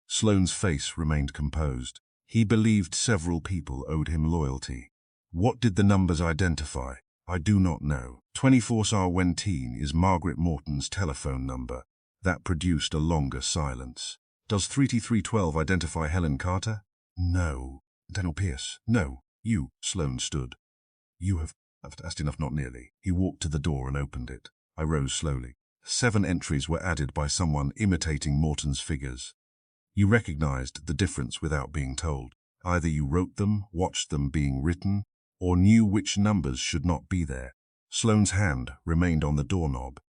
B: Sloane's face remained composed. He believed several people owed him loyalty. What did the numbers identify? I do not know. 24-Sarwentine is Margaret Morton's telephone number. That produced a longer silence. Does 3T312 identify Helen Carter? No. Daniel Pierce? No. You. Sloane stood. You have asked enough, not nearly. He walked to the door and opened it. I rose slowly. 7 entries were added by someone imitating Morton's figures. You recognized the difference without being told. Either you wrote them, watched them being written, or knew which numbers should not be there. Sloane's hand remained on the doorknob.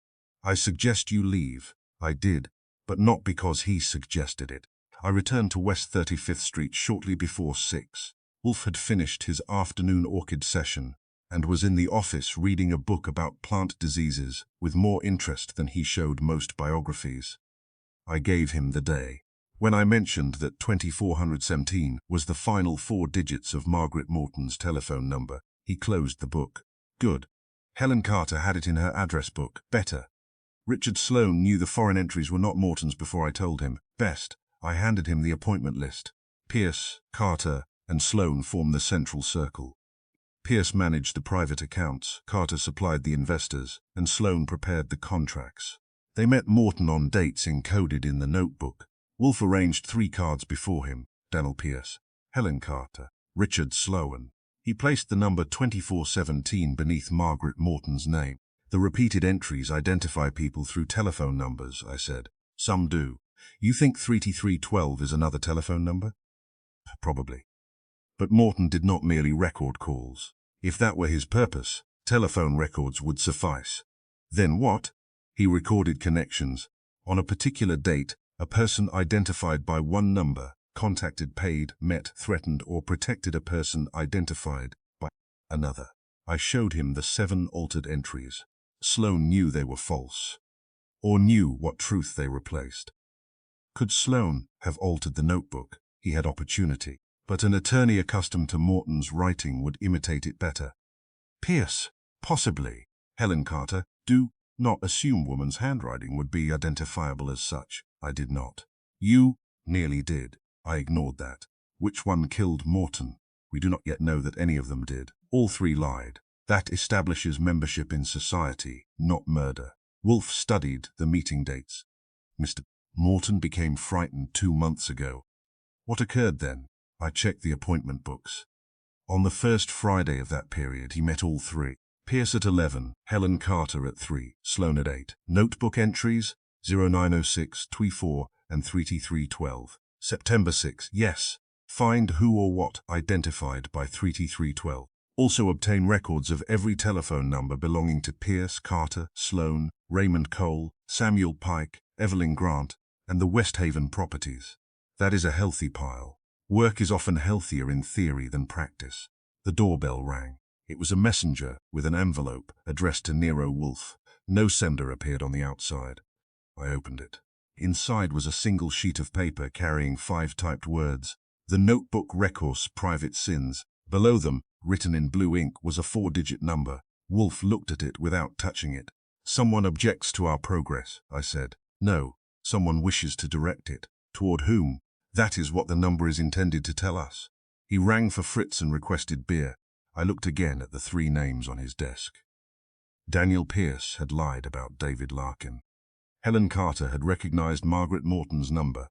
B: I suggest you leave. I did, but not because he suggested it. I returned to West 35th Street shortly before 6. Wolfe had finished his afternoon orchid session and was in the office reading a book about plant diseases with more interest than he showed most biographies. I gave him the day. When I mentioned that 2417 was the final 4 digits of Margaret Morton's telephone number, he closed the book. Good. Helen Carter had it in her address book. Better. Richard Sloane knew the foreign entries were not Morton's before I told him. Best. I handed him the appointment list. Pierce, Carter, and Sloane formed the central circle. Pierce managed the private accounts, Carter supplied the investors, and Sloane prepared the contracts. They met Morton on dates encoded in the notebook. Wolfe arranged 3 cards before him. Daniel Pierce, Helen Carter, Richard Sloane. He placed the number 2417 beneath Margaret Morton's name. The repeated entries identify people through telephone numbers, I said. Some do. You think 3T312 is another telephone number? Probably. But Morton did not merely record calls. If that were his purpose, telephone records would suffice. Then what? He recorded connections. On a particular date, a person identified by one number contacted, paid, met, threatened, or protected a person identified by another. I showed him the 7 altered entries. Sloane knew they were false, or knew what truth they replaced. Could Sloane have altered the notebook? He had opportunity, but an attorney accustomed to Morton's writing would imitate it better. Pierce, possibly. Helen Carter, do not assume woman's handwriting would be identifiable as such. I did not. You nearly did. I ignored that. Which one killed Morton? We do not yet know that any of them did. All 3 lied. That establishes membership in society, not murder. Wolfe studied the meeting dates. Mr. Morton became frightened 2 months ago. What occurred then? I checked the appointment books. On the first Friday of that period, he met all 3. Pierce at 11, Helen Carter at 3, Sloane at 8. Notebook entries, 0906, 24, and 3T312. September 6, yes. Find who or what identified by 3T312. Also obtain records of every telephone number belonging to Pierce, Carter, Sloane, Raymond Cole, Samuel Pike, Evelyn Grant, and the West Haven properties. That is a healthy pile. Work is often healthier in theory than practice. The doorbell rang. It was a messenger with an envelope addressed to Nero Wolfe. No sender appeared on the outside. I opened it. Inside was a single sheet of paper carrying 5 typed words. The notebook records private sins. Below them, written in blue ink, was a 4-digit number. Wolfe looked at it without touching it. Someone objects to our progress, I said. No, someone wishes to direct it. Toward whom? That is what the number is intended to tell us. He rang for Fritz and requested beer. I looked again at the 3 names on his desk. Daniel Pierce had lied about David Larkin. Helen Carter had recognized Margaret Morton's number.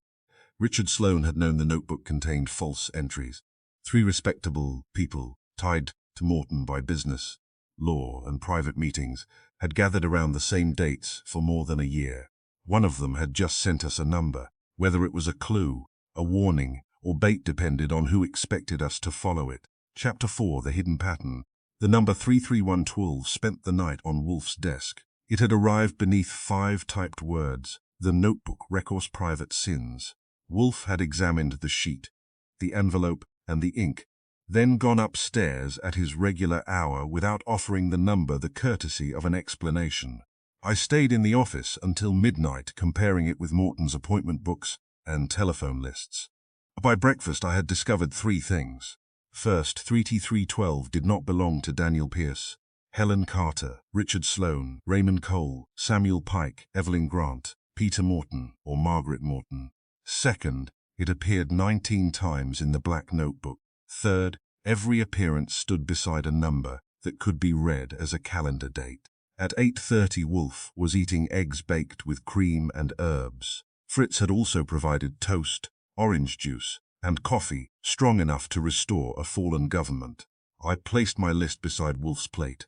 B: Richard Sloane had known the notebook contained false entries. 3 respectable people, tied to Morton by business, law, and private meetings, had gathered around the same dates for more than a year. One of them had just sent us a number. Whether it was a clue, a warning, or bait depended on who expected us to follow it. Chapter 4, The Hidden Pattern. The number 33112 spent the night on Wolfe's desk. It had arrived beneath 5 typed words. The notebook records private sins. Wolfe had examined the sheet, the envelope, and the ink, then gone upstairs at his regular hour without offering the number the courtesy of an explanation. I stayed in the office until midnight, comparing it with Morton's appointment books and telephone lists. By breakfast, I had discovered three things. First, 3T312 did not belong to Daniel Pierce. Helen Carter, Richard Sloane, Raymond Cole, Samuel Pike, Evelyn Grant, Peter Morton, or Margaret Morton. Second, it appeared 19 times in the black notebook. Third, every appearance stood beside a number that could be read as a calendar date. At 8:30, Wolfe was eating eggs baked with cream and herbs. Fritz had also provided toast, orange juice, and coffee, strong enough to restore a fallen government. I placed my list beside Wolfe's plate.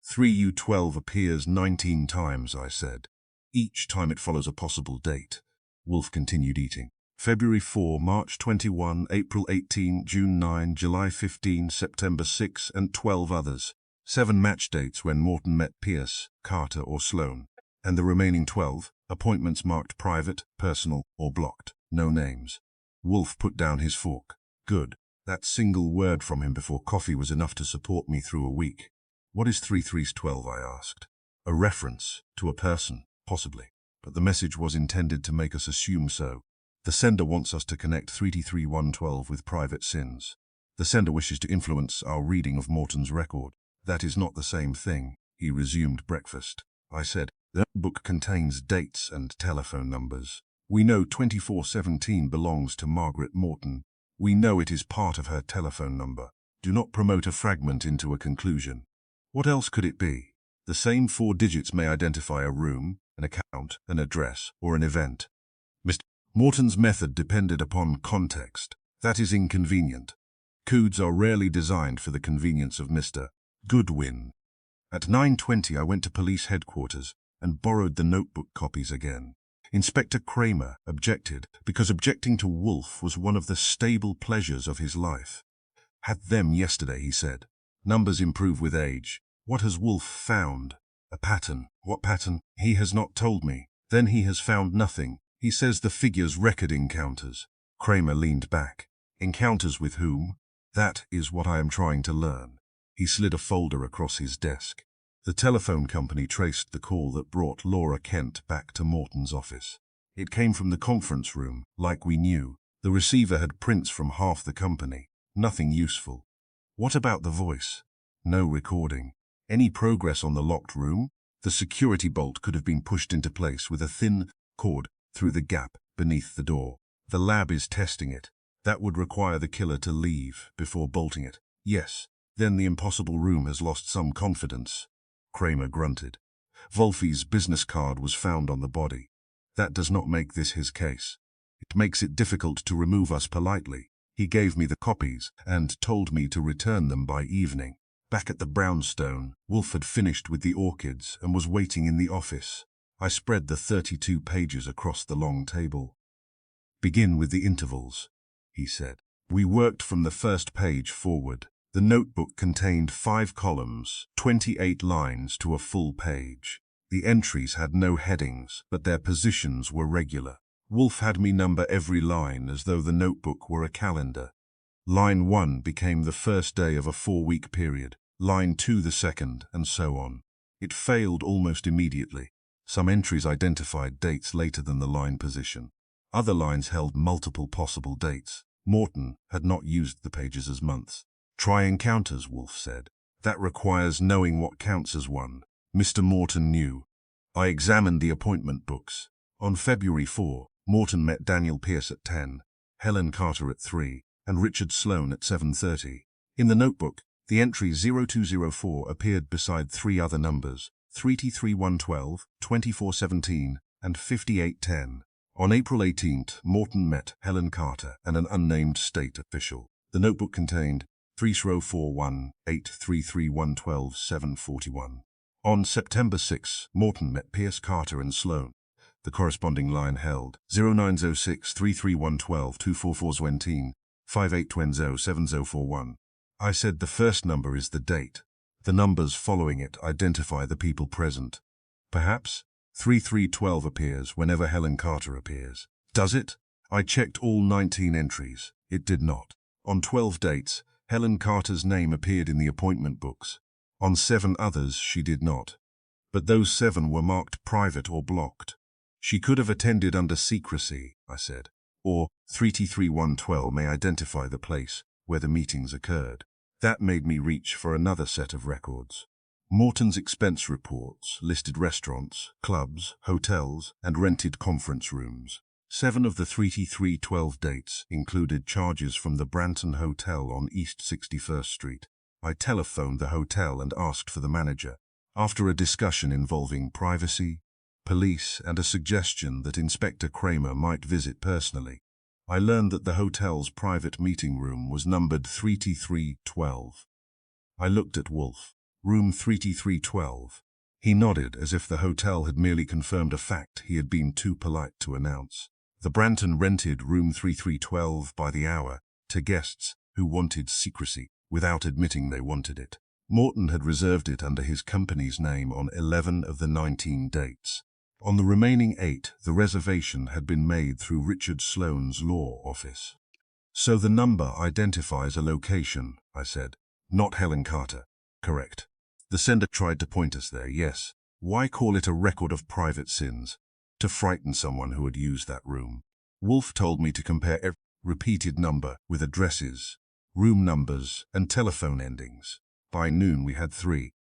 B: 3U12 appears 19 times, I said. Each time it follows a possible date. Wolfe continued eating. February 4, March 21, April 18, June 9, July 15, September 6, and 12 others. 7 match dates when Morton met Pierce, Carter, or Sloane. And the remaining 12, appointments marked private, personal, or blocked. No names. Wolfe put down his fork. Good. That single word from him before coffee was enough to support me through a week. What is 3-3-12, I asked. A reference to a person, possibly. But the message was intended to make us assume so. The sender wants us to connect 3T3-112 with private sins. The sender wishes to influence our reading of Morton's record. That is not the same thing. He resumed breakfast. I said, the book contains dates and telephone numbers. We know 2417 belongs to Margaret Morton. We know it is part of her telephone number. Do not promote a fragment into a conclusion. What else could it be? The same 4 digits may identify a room, an account, an address, or an event. Mr. Morton's method depended upon context. That is inconvenient. Codes are rarely designed for the convenience of Mr. Goodwin. At 9:20 I went to police headquarters and borrowed the notebook copies again. Inspector Kramer objected because objecting to Wolfe was one of the stable pleasures of his life. Had them yesterday, he said. Numbers improve with age. What has Wolfe found? A pattern. What pattern? He has not told me. Then he has found nothing. He says the figures record encounters. Kramer leaned back. Encounters with whom? That is what I am trying to learn. He slid a folder across his desk. The telephone company traced the call that brought Laura Kent back to Morton's office. It came from the conference room, like we knew. The receiver had prints from half the company. Nothing useful. What about the voice? No recording. Any progress on the locked room? The security bolt could have been pushed into place with a thin cord through the gap beneath the door. The lab is testing it. That would require the killer to leave before bolting it. Yes. Then the impossible room has lost some confidence. Kramer grunted. Wolfe's business card was found on the body. That does not make this his case. It makes it difficult to remove us politely. He gave me the copies and told me to return them by evening. Back at the brownstone, Wolfe had finished with the orchids and was waiting in the office. I spread the 32 pages across the long table. Begin with the intervals, he said. We worked from the first page forward. The notebook contained 5 columns, 28 lines to a full page. The entries had no headings, but their positions were regular. Wolfe had me number every line as though the notebook were a calendar. Line 1 became the first day of a 4-week period, line 2 the second, and so on. It failed almost immediately. Some entries identified dates later than the line position. Other lines held multiple possible dates. Morton had not used the pages as months. Try encounters, Wolfe said. That requires knowing what counts as one. Mr. Morton knew. I examined the appointment books. On February 4, Morton met Daniel Pierce at 10, Helen Carter at 3, and Richard Sloane at 7:30. In the notebook, the entry 0204 appeared beside 3 other numbers, 3T3112, 2417, and 5810. On April 18, Morton met Helen Carter and an unnamed state official. The notebook contained 3041, 833-112, 741. On September 6, Morton met Pierce, Carter, and Sloane. The corresponding line held 0906 33112 24417 5820 7041. I said the first number is the date. The numbers following it identify the people present. Perhaps 3312 appears whenever Helen Carter appears. Does it? I checked all 19 entries. It did not. On 12 dates, Helen Carter's name appeared in the appointment books. On 7 others, she did not. but those 7 were marked private or blocked. She could have attended under secrecy, I said. Or 3T3112 may identify the place where the meetings occurred. That made me reach for another set of records. Morton's expense reports listed restaurants, clubs, hotels, and rented conference rooms. 7 of the 3T312 dates included charges from the Branton Hotel on East 61st Street. I telephoned the hotel and asked for the manager. After a discussion involving privacy, police, and a suggestion that Inspector Kramer might visit personally, I learned that the hotel's private meeting room was numbered 3T312. I looked at Wolfe. Room 3T312. He nodded as if the hotel had merely confirmed a fact he had been too polite to announce. The Branton rented room 3312 by the hour to guests who wanted secrecy without admitting they wanted it. Morton had reserved it under his company's name on 11 of the 19 dates. On the remaining 8, the reservation had been made through Richard Sloane's law office. So the number identifies a location, I said. Not Helen Carter. Correct. The sender tried to point us there, yes. Why call it a record of private sins? To frighten someone who had used that room. Wolfe told me to compare every repeated number with addresses, room numbers, and telephone endings. By noon we had 3.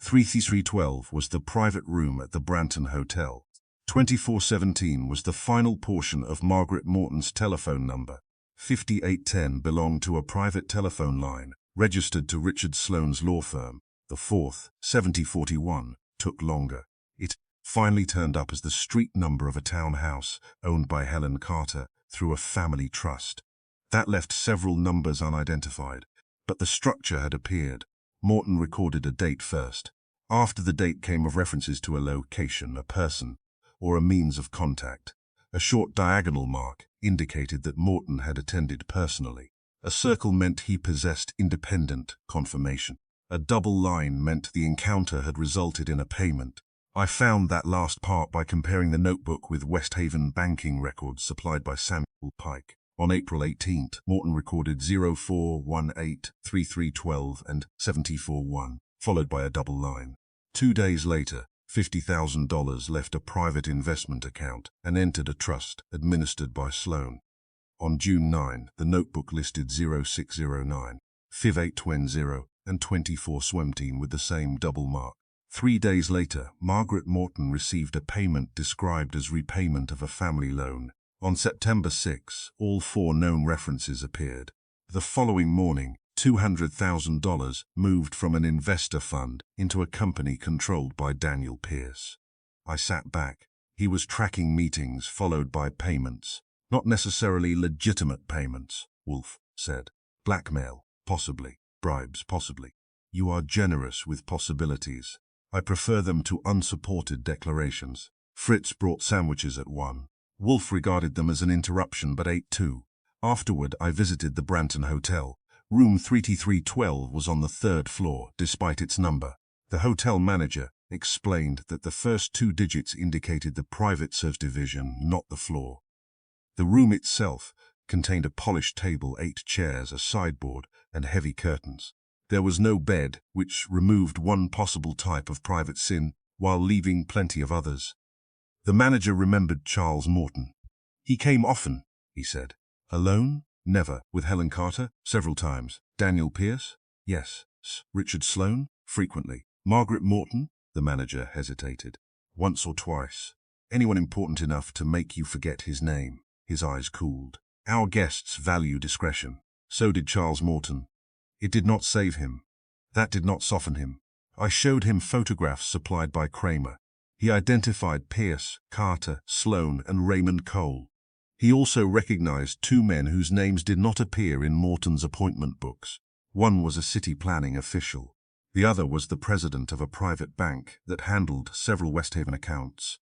B: 3T312 was the private room at the Branton Hotel. 2417 was the final portion of Margaret Morton's telephone number. 5810 belonged to a private telephone line registered to Richard Sloane's law firm. The 4th, 7041, took longer. It finally turned up as the street number of a townhouse owned by Helen Carter through a family trust. That left several numbers unidentified, but the structure had appeared. Morton recorded a date first. After the date came of references to a location, a person, or a means of contact. A short diagonal mark indicated that Morton had attended personally. A circle meant he possessed independent confirmation. A double line meant the encounter had resulted in a payment. I found that last part by comparing the notebook with West Haven banking records supplied by Samuel Pike. On April 18th, Morton recorded 0418 3312 and 741, followed by a double line. 2 days later, $50,000 left a private investment account and entered a trust administered by Sloane. On June 9, the notebook listed 0609, 5820, and 2417 with the same double mark. 3 days later, Margaret Morton received a payment described as repayment of a family loan. On September 6, all 4 known references appeared. The following morning, $200,000 moved from an investor fund into a company controlled by Daniel Pierce. I sat back. He was tracking meetings followed by payments. Not necessarily legitimate payments, Wolfe said. Blackmail, possibly. Bribes, possibly. You are generous with possibilities. I prefer them to unsupported declarations. Fritz brought sandwiches at 1. Wolfe regarded them as an interruption but ate 2. Afterward, I visited the Branton Hotel. Room 3T312 was on the 3rd floor, despite its number. The hotel manager explained that the first 2 digits indicated the private service division, not the floor. The room itself contained a polished table, 8 chairs, a sideboard, and heavy curtains. There was no bed, which removed one possible type of private sin, while leaving plenty of others. The manager remembered Charles Morton. He came often, he said. Alone? Never. With Helen Carter? Several times. Daniel Pierce? Yes. Richard Sloane? Frequently. Margaret Morton? The manager hesitated. Once or twice. Anyone important enough to make you forget his name. His eyes cooled. Our guests value discretion. So did Charles Morton. It did not save him. That did not soften him. I showed him photographs supplied by Kramer. He identified Pierce, Carter, Sloane, and Raymond Cole. He also recognized 2 men whose names did not appear in Morton's appointment books. One was a city planning official. The other was the president of a private bank that handled several West Haven accounts.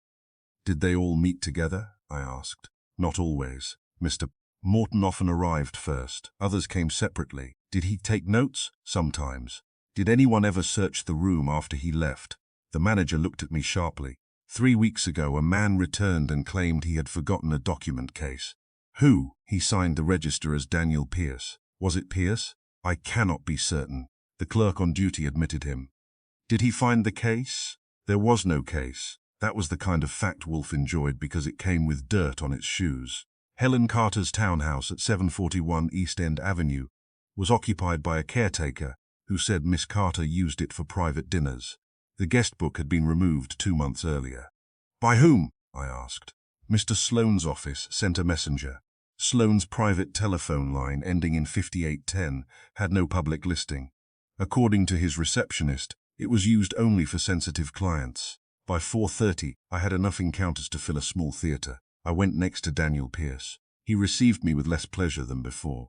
B: Did they all meet together? I asked. Not always. Mr. Morton often arrived first. Others came separately. Did he take notes? Sometimes. Did anyone ever search the room after he left? The manager looked at me sharply. 3 weeks ago, a man returned and claimed he had forgotten a document case. Who? He signed the register as Daniel Pierce. Was it Pierce? I cannot be certain. The clerk on duty admitted him. Did he find the case? There was no case. That was the kind of fact Wolfe enjoyed because it came with dirt on its shoes. Helen Carter's townhouse at 741 East End Avenue was occupied by a caretaker who said Miss Carter used it for private dinners. The guest book had been removed 2 months earlier. By whom? I asked. Mr. Sloane's office sent a messenger. Sloane's private telephone line ending in 5810 had no public listing. According to his receptionist, it was used only for sensitive clients. By 4:30, I had enough encounters to fill a small theatre. I went next to Daniel Pierce. He received me with less pleasure than before.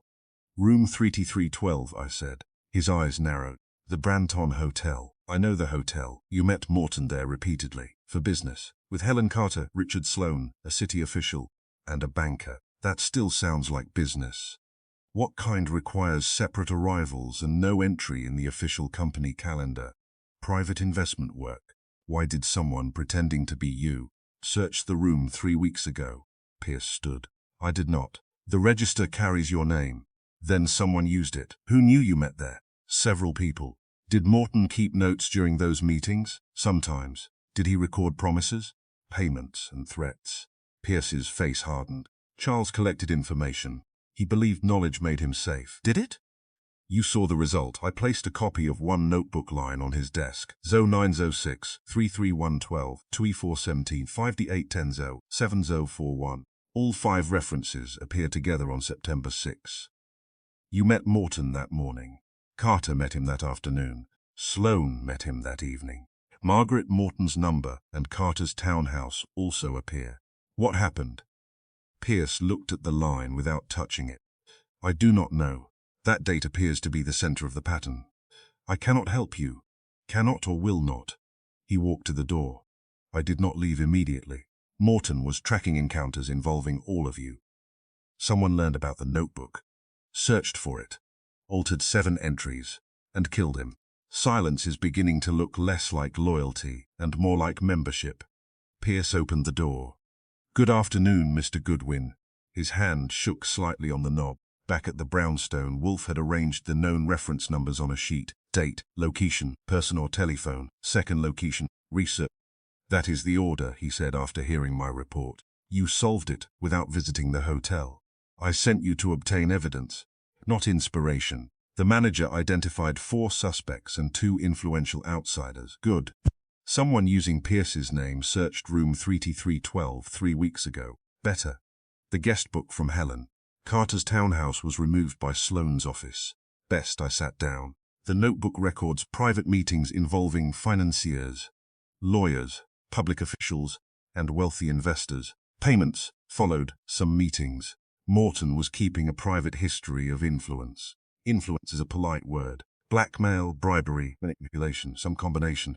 B: Room 3312, I said. His eyes narrowed. The Branton Hotel. I know the hotel. You met Morton there repeatedly. For business. With Helen Carter, Richard Sloane, a city official, and a banker. That still sounds like business. What kind requires separate arrivals and no entry in the official company calendar? Private investment work. Why did someone pretending to be you search the room 3 weeks ago? Pierce stood. I did not. The register carries your name. Then someone used it. Who knew you met there? Several people. Did Morton keep notes during those meetings? Sometimes. Did he record promises, payments, and threats? Pierce's face hardened. Charles collected information. He believed knowledge made him safe. Did it? You saw the result. I placed a copy of one notebook line on his desk. 0906 33112 2417 5D810 7041. All 5 references appear together on September 6. You met Morton that morning. Carter met him that afternoon. Sloane met him that evening. Margaret Morton's number and Carter's townhouse also appear. What happened? Pierce looked at the line without touching it. I do not know. That date appears to be the center of the pattern. I cannot help you. Cannot or will not. He walked to the door. I did not leave immediately. Morton was tracking encounters involving all of you. Someone learned about the notebook, searched for it, altered 7 entries, and killed him. Silence is beginning to look less like loyalty and more like membership. Pierce opened the door. Good afternoon, Mr. Goodwin. His hand shook slightly on the knob. Back at the brownstone, Wolfe had arranged the known reference numbers on a sheet. Date, location, person or telephone, second location, research. That is the order, he said after hearing my report. You solved it without visiting the hotel. I sent you to obtain evidence, not inspiration. The manager identified 4 suspects and 2 influential outsiders. Good. Someone using Pierce's name searched room 3312 3 weeks ago. Better. The guest book from Helen. Carter's townhouse was removed by Sloane's office. Best. I sat down. The notebook records private meetings involving financiers, lawyers, public officials, and wealthy investors. Payments followed some meetings. Morton was keeping a private history of influence. Influence is a polite word. Blackmail, bribery, manipulation, some combination.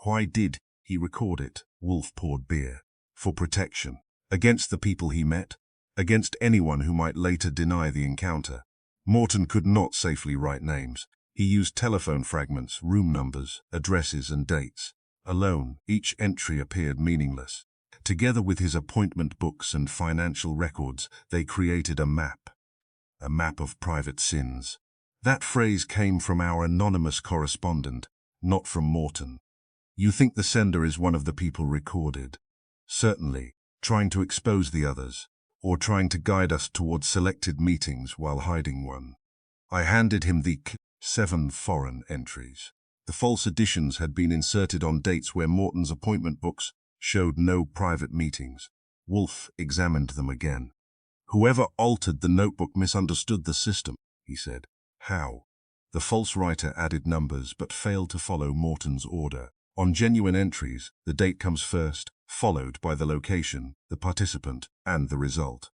B: Why did he record it? Wolfe poured beer. For protection. Against the people he met. Against anyone who might later deny the encounter. Morton could not safely write names. He used telephone fragments, room numbers, addresses, and dates. Alone, each entry appeared meaningless. Together with his appointment books and financial records, they created a map. A map of private sins. That phrase came from our anonymous correspondent, not from Morton. You think the sender is one of the people recorded? Certainly, trying to expose the others, or trying to guide us towards selected meetings while hiding one. I handed him the 7 foreign entries. The false additions had been inserted on dates where Morton's appointment books showed no private meetings. Wolfe examined them again. Whoever altered the notebook misunderstood the system, he said. How? The false writer added numbers but failed to follow Morton's order. On genuine entries, the date comes first, followed by the location, the participant, and the result.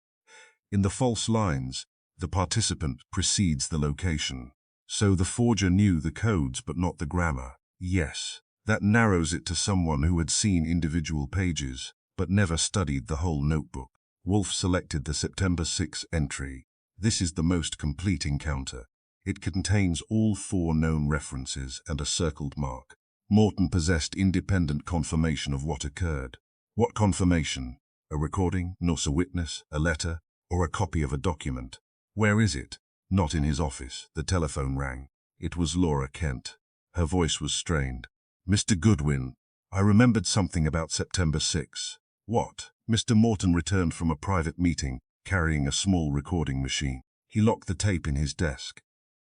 B: In the false lines, the participant precedes the location. So the forger knew the codes but not the grammar. Yes, that narrows it to someone who had seen individual pages, but never studied the whole notebook. Wolfe selected the September 6 entry. This is the most complete encounter. It contains all 4 known references and a circled mark. Morton possessed independent confirmation of what occurred. What confirmation? A recording, not a witness, a letter, or a copy of a document? Where is it? Not in his office. The telephone rang. It was Laura Kent. Her voice was strained. Mr. Goodwin, I remembered something about September 6. What? Mr. Morton returned from a private meeting, carrying a small recording machine. He locked the tape in his desk.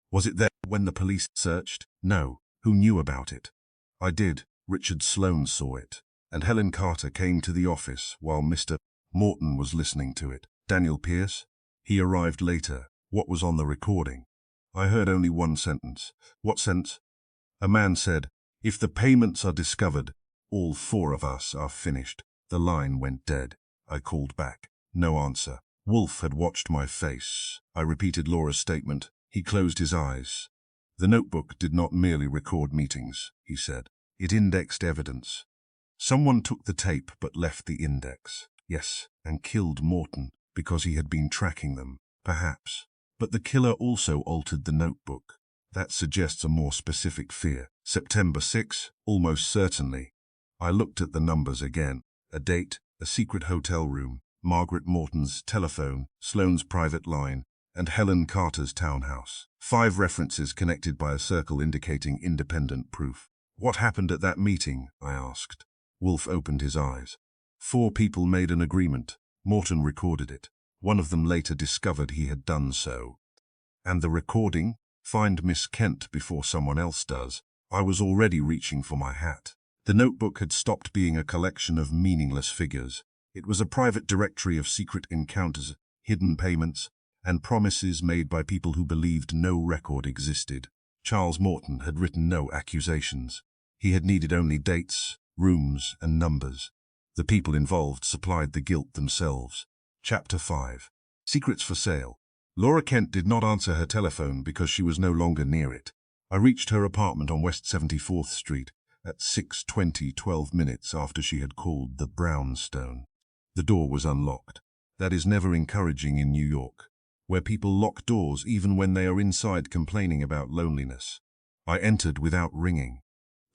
B: Was it there when the police searched? No. Who knew about it? I did. Richard Sloane saw it. And Helen Carter came to the office while Mr. Morton was listening to it. Daniel Pierce? He arrived later. What was on the recording? I heard only one sentence. What sentence? A man said, "If the payments are discovered, all 4 of us are finished." The line went dead. I called back. No answer. Wolfe had watched my face. I repeated Laura's statement. He closed his eyes. The notebook did not merely record meetings, he said. It indexed evidence. Someone took the tape but left the index. Yes, and killed Morton because he had been tracking them, perhaps. But the killer also altered the notebook. That suggests a more specific fear. September 6, almost certainly. I looked at the numbers again. A date, a secret hotel room, Margaret Morton's telephone, Sloane's private line, and Helen Carter's townhouse. 5 references connected by a circle indicating independent proof. What happened at that meeting? I asked. Wolfe opened his eyes. 4 people made an agreement. Morton recorded it. One of them later discovered he had done so. And the recording? Find Miss Kent before someone else does. I was already reaching for my hat. The notebook had stopped being a collection of meaningless figures. It was a private directory of secret encounters, hidden payments, and promises made by people who believed no record existed. Charles Morton had written no accusations. He had needed only dates, rooms, and numbers. The people involved supplied the guilt themselves. Chapter 5. Secrets for Sale. Laura Kent did not answer her telephone because she was no longer near it. I reached her apartment on West 74th Street at 6:20, 12 minutes after she had called the brownstone. The door was unlocked. That is never encouraging in New York, where people lock doors even when they are inside complaining about loneliness. I entered without ringing.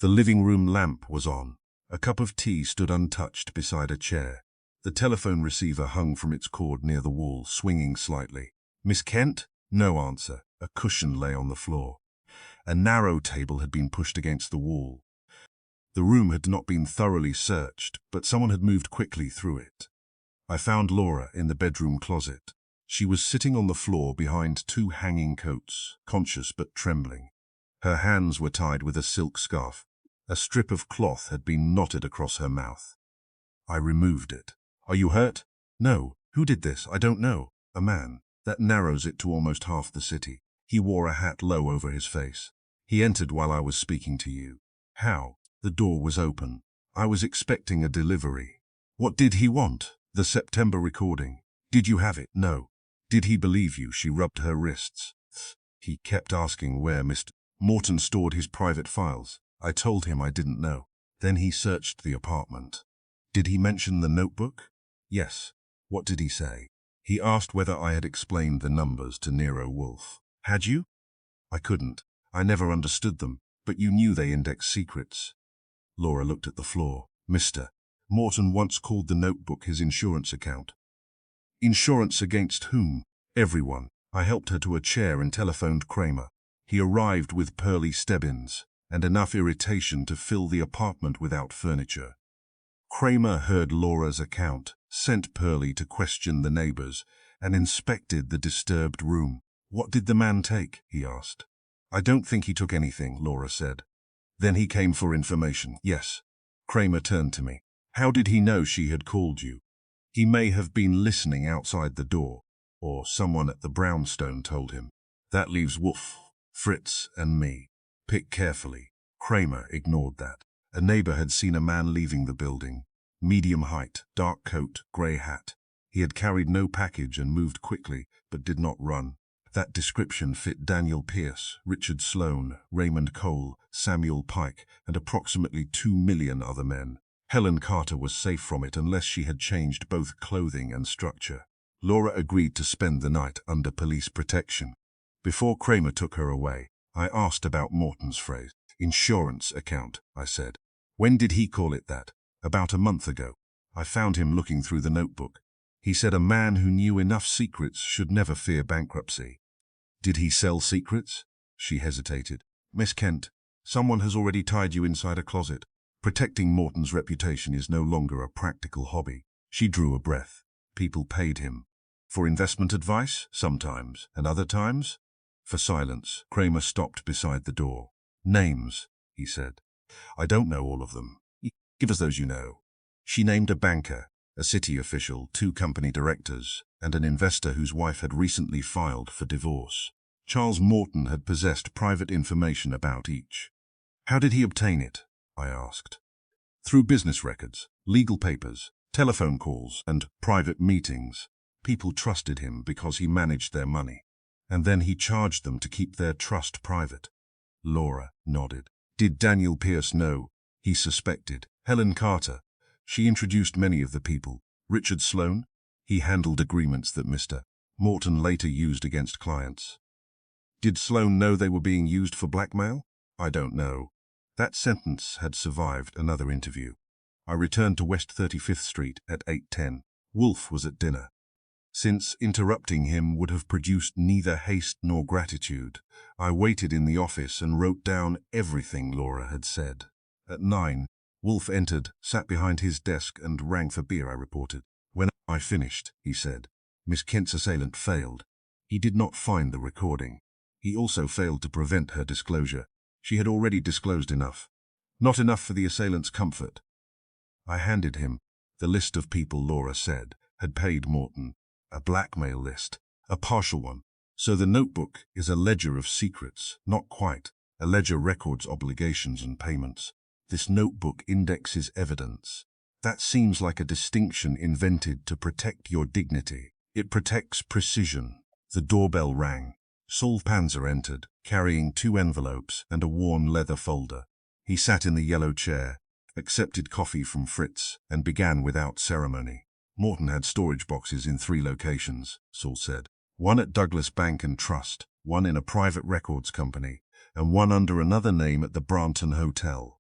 B: The living room lamp was on. A cup of tea stood untouched beside a chair. The telephone receiver hung from its cord near the wall, swinging slightly. Miss Kent? No answer. A cushion lay on the floor. A narrow table had been pushed against the wall. The room had not been thoroughly searched, but someone had moved quickly through it. I found Laura in the bedroom closet. She was sitting on the floor behind 2 hanging coats, conscious but trembling. Her hands were tied with a silk scarf. A strip of cloth had been knotted across her mouth. I removed it. Are you hurt? No. Who did this? I don't know. A man. That narrows it to almost half the city. He wore a hat low over his face. He entered while I was speaking to you. How? The door was open. I was expecting a delivery. What did he want? The September recording. Did you have it? No. Did he believe you? She rubbed her wrists. He kept asking where Mr. Morton stored his private files. I told him I didn't know. Then he searched the apartment. Did he mention the notebook? Yes. What did he say? He asked whether I had explained the numbers to Nero Wolfe. Had you? I couldn't. I never understood them, but you knew they index secrets. Laura looked at the floor. Mr. Morton once called the notebook his insurance account. Insurance against whom? Everyone. I helped her to a chair and telephoned Kramer. He arrived with pearly Stebbins and enough irritation to fill the apartment without furniture. Kramer heard Laura's account, sent Pearlie to question the neighbors, and inspected the disturbed room. What did the man take? He asked. I don't think he took anything, Laura said. Then he came for information. Yes. Kramer turned to me. How did he know she had called you? He may have been listening outside the door, or someone at the brownstone told him. That leaves Wolfe, Fritz, and me. Pick carefully. Kramer ignored that. A neighbor had seen a man leaving the building. Medium height, dark coat, grey hat. He had carried no package and moved quickly, but did not run. That description fit Daniel Pierce, Richard Sloane, Raymond Cole, Samuel Pike, and approximately 2 million other men. Helen Carter was safe from it unless she had changed both clothing and structure. Laura agreed to spend the night under police protection. Before Kramer took her away, I asked about Morton's phrase. Insurance account, I said. When did he call it that? About a month ago. I found him looking through the notebook. He said a man who knew enough secrets should never fear bankruptcy. Did he sell secrets? She hesitated. Miss Kent, someone has already tied you inside a closet. Protecting Morton's reputation is no longer a practical hobby. She drew a breath. People paid him. For investment advice, sometimes, and other times? For silence, Kramer stopped beside the door. Names, he said. I don't know all of them. Give us those you know. She named a banker, a city official, 2 company directors, and an investor whose wife had recently filed for divorce. Charles Morton had possessed private information about each. How did he obtain it? I asked. Through business records, legal papers, telephone calls, and private meetings. People trusted him because he managed their money. And then he charged them to keep their trust private. Laura nodded. Did Daniel Pierce know? He suspected. Helen Carter. She introduced many of the people. Richard Sloan? He handled agreements that Mr. Morton later used against clients. Did Sloan know they were being used for blackmail? I don't know. That sentence had survived another interview. I returned to West 35th Street at 8:10. Wolfe was at dinner. Since interrupting him would have produced neither haste nor gratitude, I waited in the office and wrote down everything Laura had said. At 9, Wolfe entered, sat behind his desk and rang for beer, I reported. When I finished, he said, Miss Kent's assailant failed. He did not find the recording. He also failed to prevent her disclosure. She had already disclosed enough. Not enough for the assailant's comfort. I handed him the list of people Laura said had paid Morton. A blackmail list, a partial one. So the notebook is a ledger of secrets, not quite. A ledger records obligations and payments. This notebook indexes evidence. That seems like a distinction invented to protect your dignity. It protects precision. The doorbell rang. Saul Panzer entered, carrying 2 envelopes and a worn leather folder. He sat in the yellow chair, accepted coffee from Fritz, and began without ceremony. Morton had storage boxes in 3 locations, Saul said. One at Douglas Bank and Trust, one in a private records company, and one under another name at the Branton Hotel.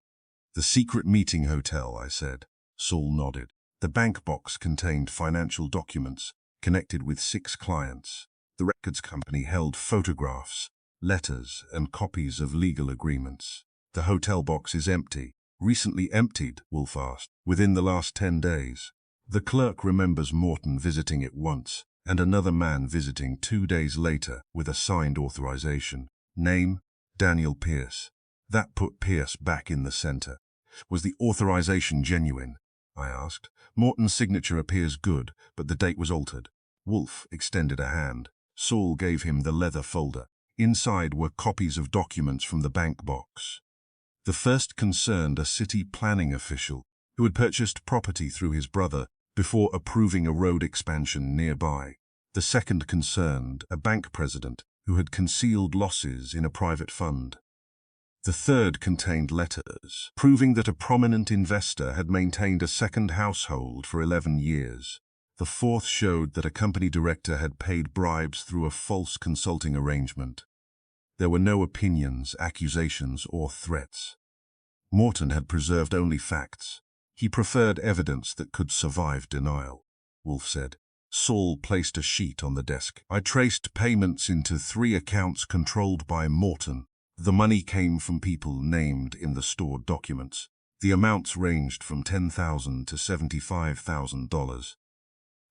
B: The secret meeting hotel, I said. Saul nodded. The bank box contained financial documents connected with 6 clients. The records company held photographs, letters, and copies of legal agreements. The hotel box is empty. Recently emptied, Wolfe asked. Within the last 10 days. The clerk remembers Morton visiting it once, and another man visiting 2 days later with a signed authorization. Name, Daniel Pierce. That put Pierce back in the center. Was the authorization genuine? I asked. Morton's signature appears good, but the date was altered. Wolfe extended a hand. Saul gave him the leather folder. Inside were copies of documents from the bank box. The first concerned a city planning official who had purchased property through his brother before approving a road expansion nearby. The second concerned a bank president who had concealed losses in a private fund. The third contained letters proving that a prominent investor had maintained a second household for 11 years. The fourth showed that a company director had paid bribes through a false consulting arrangement. There were no opinions, accusations, or threats. Morton had preserved only facts. He preferred evidence that could survive denial, Wolfe said. Saul placed a sheet on the desk. I traced payments into 3 accounts controlled by Morton. The money came from people named in the stored documents. The amounts ranged from $10,000 to $75,000.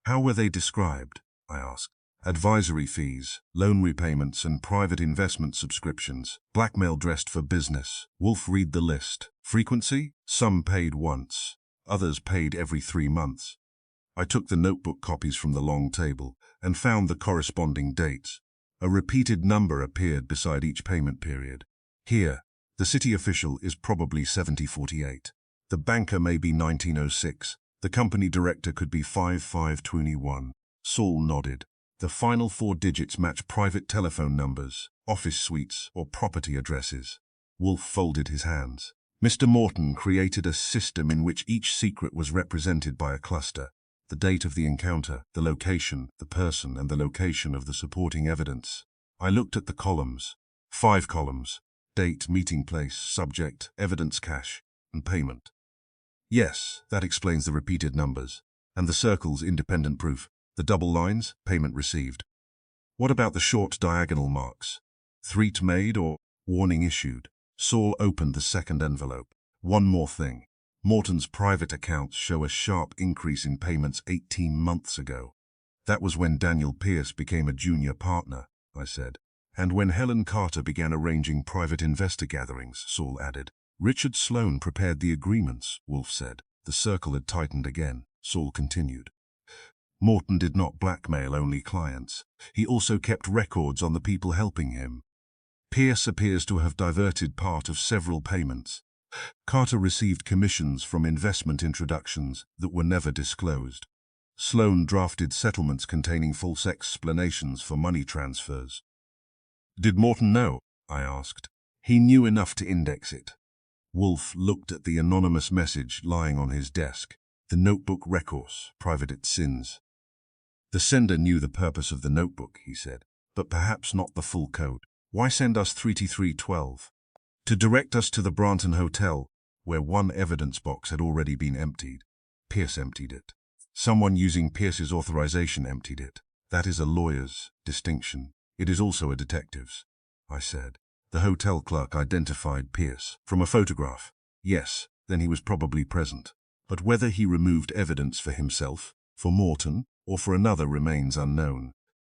B: How were they described? I asked. Advisory fees, loan repayments, and private investment subscriptions. Blackmail dressed for business. Wolfe read the list. Frequency? Some paid once. Others paid every 3 months. I took the notebook copies from the long table and found the corresponding dates. A repeated number appeared beside each payment period. Here, the city official is probably 7048. The banker may be 1906. The company director could be 5521. Saul nodded. The final 4 digits match private telephone numbers, office suites, or property addresses. Wolfe folded his hands. Mr. Morton created a system in which each secret was represented by a cluster. The date of the encounter, the location, the person, and the location of the supporting evidence. I looked at the columns. 5 columns. Date, meeting place, subject, evidence cache, and payment. Yes, that explains the repeated numbers. And the circles, independent proof. The double lines, payment received. What about the short diagonal marks? Threat made or warning issued? Saul opened the second envelope. One more thing. Morton's private accounts show a sharp increase in payments 18 months ago. That was when Daniel Pierce became a junior partner, I said. And when Helen Carter began arranging private investor gatherings, Saul added. Richard Sloane prepared the agreements, Wolfe said. The circle had tightened again, Saul continued. Morton did not blackmail only clients. He also kept records on the people helping him. Pierce appears to have diverted part of several payments. Carter received commissions from investment introductions that were never disclosed. Sloane drafted settlements containing false explanations for money transfers. Did Morton know? I asked. He knew enough to index it. Wolfe looked at the anonymous message lying on his desk. The notebook records, private it sins. The sender knew the purpose of the notebook, he said, but perhaps not the full code. Why send us 3312? To direct us to the Branton Hotel, where one evidence box had already been emptied. Pierce emptied it. Someone using Pierce's authorization emptied it. That is a lawyer's distinction. It is also a detective's, I said. The hotel clerk identified Pierce from a photograph. Yes, then he was probably present. But whether he removed evidence for himself, for Morton, or for another remains unknown.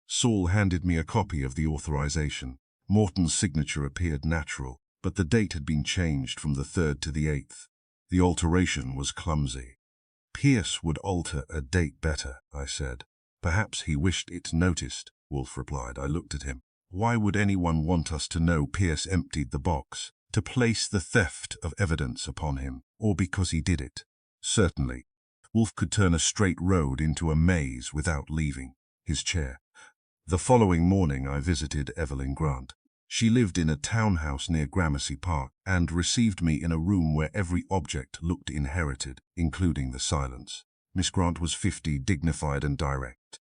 B: Saul handed me a copy of the authorization. Morton's signature appeared natural, but the date had been changed from the 3rd to the 8th. The alteration was clumsy. Pierce would alter a date better, I said. Perhaps he wished it noticed, Wolfe replied. I looked at him. Why would anyone want us to know Pierce emptied the box? To place the theft of evidence upon him, or because he did it? Certainly. Wolfe could turn a straight road into a maze without leaving his chair. The following morning I visited Evelyn Grant. She lived in a townhouse near Gramercy Park and received me in a room where every object looked inherited, including the silence. Miss Grant was 50, dignified and direct.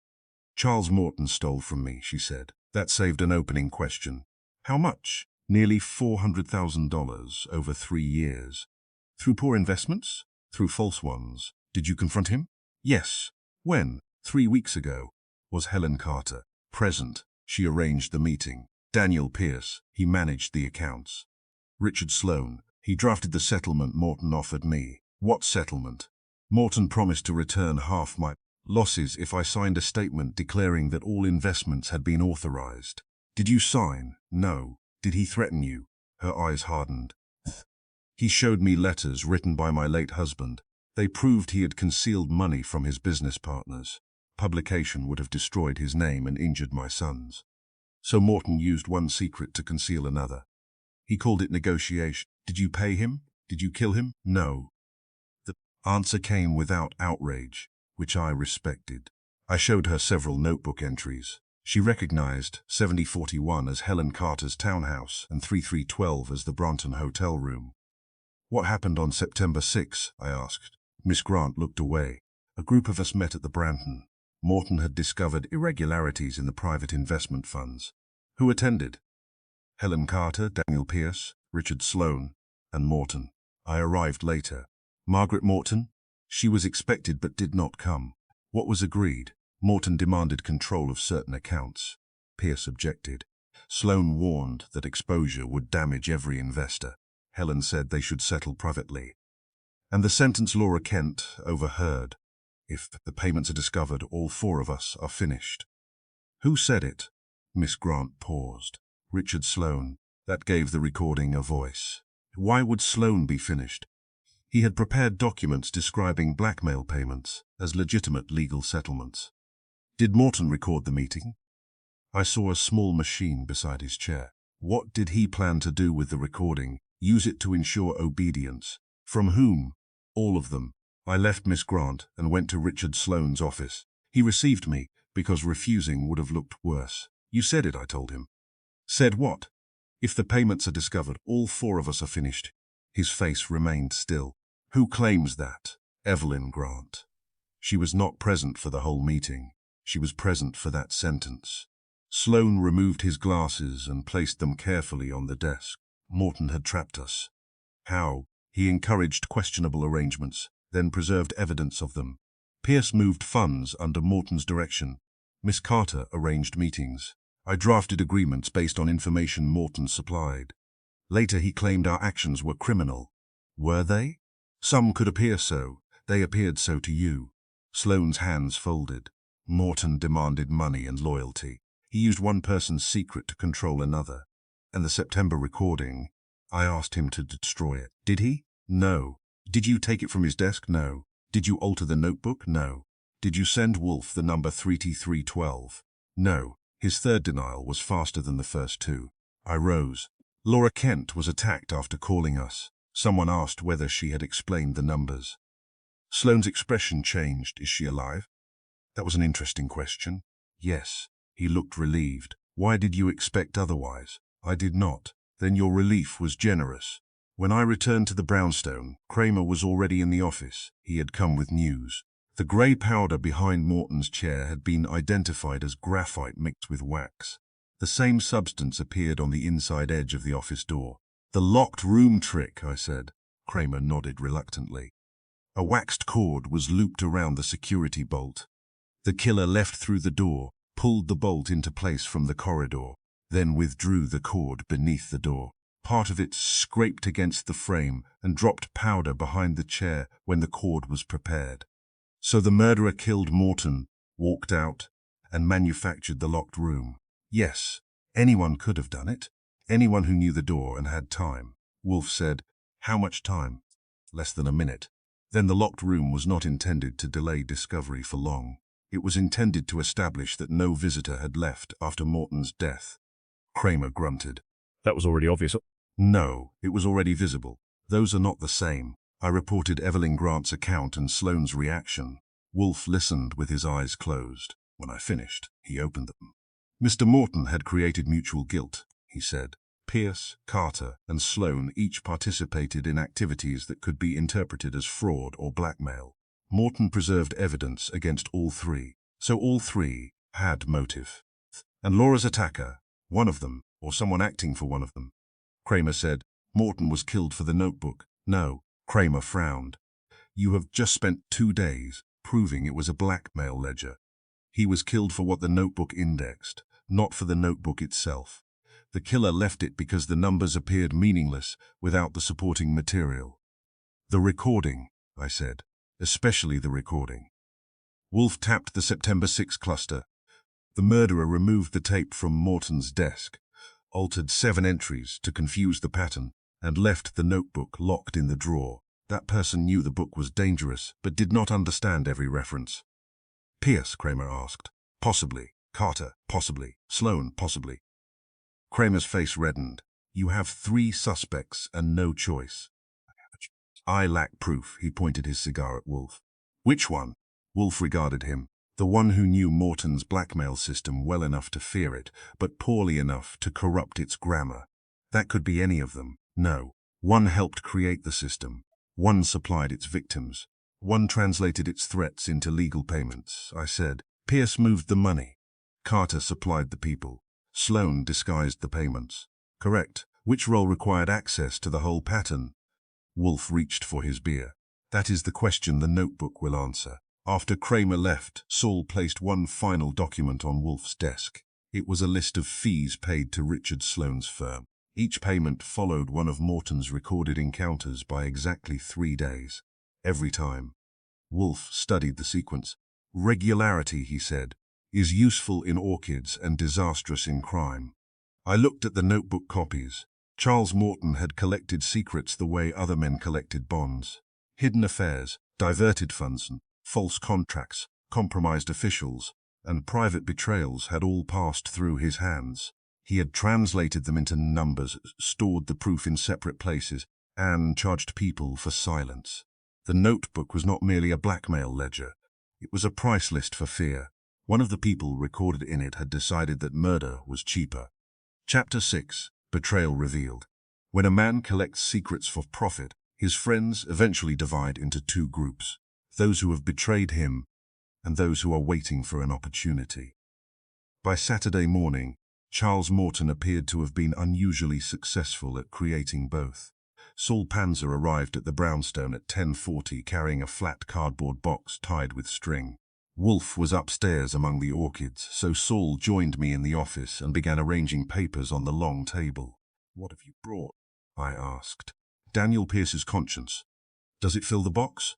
B: Charles Morton stole from me, she said. That saved an opening question. How much? Nearly $400,000 over 3 years. Through poor investments? Through false ones. Did you confront him? Yes. When? 3 weeks ago. Was Helen Carter present? She arranged the meeting. Daniel Pierce, he managed the accounts. Richard Sloane, he drafted the settlement Morton offered me. What settlement? Morton promised to return half my losses if I signed a statement declaring that all investments had been authorized. Did you sign? No. Did he threaten you? Her eyes hardened. He showed me letters written by my late husband. They proved he had concealed money from his business partners. Publication would have destroyed his name and injured my sons. So Morton used one secret to conceal another. He called it negotiation. Did you pay him? Did you kill him? No. The answer came without outrage, which I respected. I showed her several notebook entries. She recognized 7041 as Helen Carter's townhouse and 3312 as the Branton Hotel room. What happened on September 6? I asked. Miss Grant looked away. A group of us met at the Branton. Morton had discovered irregularities in the private investment funds. Who attended? Helen Carter, Daniel Pierce, Richard Sloane, and Morton. I arrived later. Margaret Morton? She was expected but did not come. What was agreed? Morton demanded control of certain accounts. Pierce objected. Sloane warned that exposure would damage every investor. Helen said they should settle privately. And the sentence Laura Kent overheard. If the payments are discovered, all 4 of us are finished. Who said it? Miss Grant paused. Richard Sloane. That gave the recording a voice. Why would Sloane be finished? He had prepared documents describing blackmail payments as legitimate legal settlements. Did Morton record the meeting? I saw a small machine beside his chair. What did he plan to do with the recording? Use it to ensure obedience. From whom? All of them. I left Miss Grant and went to Richard Sloane's office. He received me because refusing would have looked worse. You said it, I told him. Said what? If the payments are discovered, all 4 of us are finished. His face remained still. Who claims that? Evelyn Grant. She was not present for the whole meeting. She was present for that sentence. Sloane removed his glasses and placed them carefully on the desk. Morton had trapped us. How? He encouraged questionable arrangements, then preserved evidence of them. Pierce moved funds under Morton's direction. Miss Carter arranged meetings. I drafted agreements based on information Morton supplied. Later he claimed our actions were criminal. Were they? Some could appear so. They appeared so to you. Sloane's hands folded. Morton demanded money and loyalty. He used one person's secret to control another. And the September recording, I asked him to destroy it. Did he? No. Did you take it from his desk? No. Did you alter the notebook? No. Did you send Wolfe the number 3T312? No. His third denial was faster than the first two. I rose. Laura Kent was attacked after calling us. Someone asked whether she had explained the numbers. Sloane's expression changed. Is she alive? That was an interesting question. Yes. He looked relieved. Why did you expect otherwise? I did not. Then your relief was generous. When I returned to the brownstone, Kramer was already in the office. He had come with news. The grey powder behind Morton's chair had been identified as graphite mixed with wax. The same substance appeared on the inside edge of the office door. The locked room trick, I said. Kramer nodded reluctantly. A waxed cord was looped around the security bolt. The killer left through the door, pulled the bolt into place from the corridor, then withdrew the cord beneath the door. Part of it scraped against the frame and dropped powder behind the chair when the cord was prepared. So the murderer killed Morton, walked out, and manufactured the locked room. Yes, anyone could have done it. Anyone who knew the door and had time. Wolfe said, How much time? Less than a minute. Then the locked room was not intended to delay discovery for long. It was intended to establish that no visitor had left after Morton's death. Kramer grunted.
C: That was already obvious.
B: No, it was already visible. Those are not the same. I reported Evelyn Grant's account and Sloane's reaction. Wolfe listened with his eyes closed. When I finished, he opened them. Mr. Morton had created mutual guilt, he said. Pierce, Carter, and Sloane each participated in activities that could be interpreted as fraud or blackmail. Morton preserved evidence against all three, so all three had motive. And Laura's attacker, one of them, or someone acting for one of them. Kramer said, Morton was killed for the notebook. No, Kramer frowned. You have just spent 2 days proving it was a blackmail ledger. He was killed for what the notebook indexed, not for the notebook itself. The killer left it because the numbers appeared meaningless without the supporting material. The recording, I said, especially the recording. Wolfe tapped the September 6 cluster. The murderer removed the tape from Morton's desk, altered 7 entries to confuse the pattern, and left the notebook locked in the drawer. That person knew the book was dangerous, but did not understand every reference. Pierce, Kramer asked. Possibly. Carter, possibly. Sloane, possibly. Kramer's face reddened. You have 3 suspects and no choice. I lack proof, he pointed his cigar at Wolfe. Which one? Wolfe regarded him. The one who knew Morton's blackmail system well enough to fear it, but poorly enough to corrupt its grammar. That could be any of them. No. One helped create the system. One supplied its victims. One translated its threats into legal payments, I said. Pierce moved the money. Carter supplied the people. Sloane disguised the payments. Correct. Which role required access to the whole pattern? Wolfe reached for his beer. That is the question the notebook will answer. After Kramer left, Saul placed one final document on Wolfe's desk. It was a list of fees paid to Richard Sloane's firm. Each payment followed one of Morton's recorded encounters by exactly 3 days. Every time. Wolfe studied the sequence. Regularity, he said, is useful in orchids and disastrous in crime. I looked at the notebook copies. Charles Morton had collected secrets the way other men collected bonds. Hidden affairs, diverted funds, false contracts, compromised officials, and private betrayals had all passed through his hands. He had translated them into numbers, stored the proof in separate places, and charged people for silence. The notebook was not merely a blackmail ledger. It was a price list for fear. One of the people recorded in it had decided that murder was cheaper. Chapter 6. Betrayal Revealed. When a man collects secrets for profit, his friends eventually divide into 2 groups. Those who have betrayed him, and those who are waiting for an opportunity. By Saturday morning, Charles Morton appeared to have been unusually successful at creating both. Saul Panzer arrived at the brownstone at 10:40 carrying a flat cardboard box tied with string. Wolfe was upstairs among the orchids, so Saul joined me in the office and began arranging papers on the long table. What have you brought? I asked. Daniel Pierce's conscience. Does it fill the box?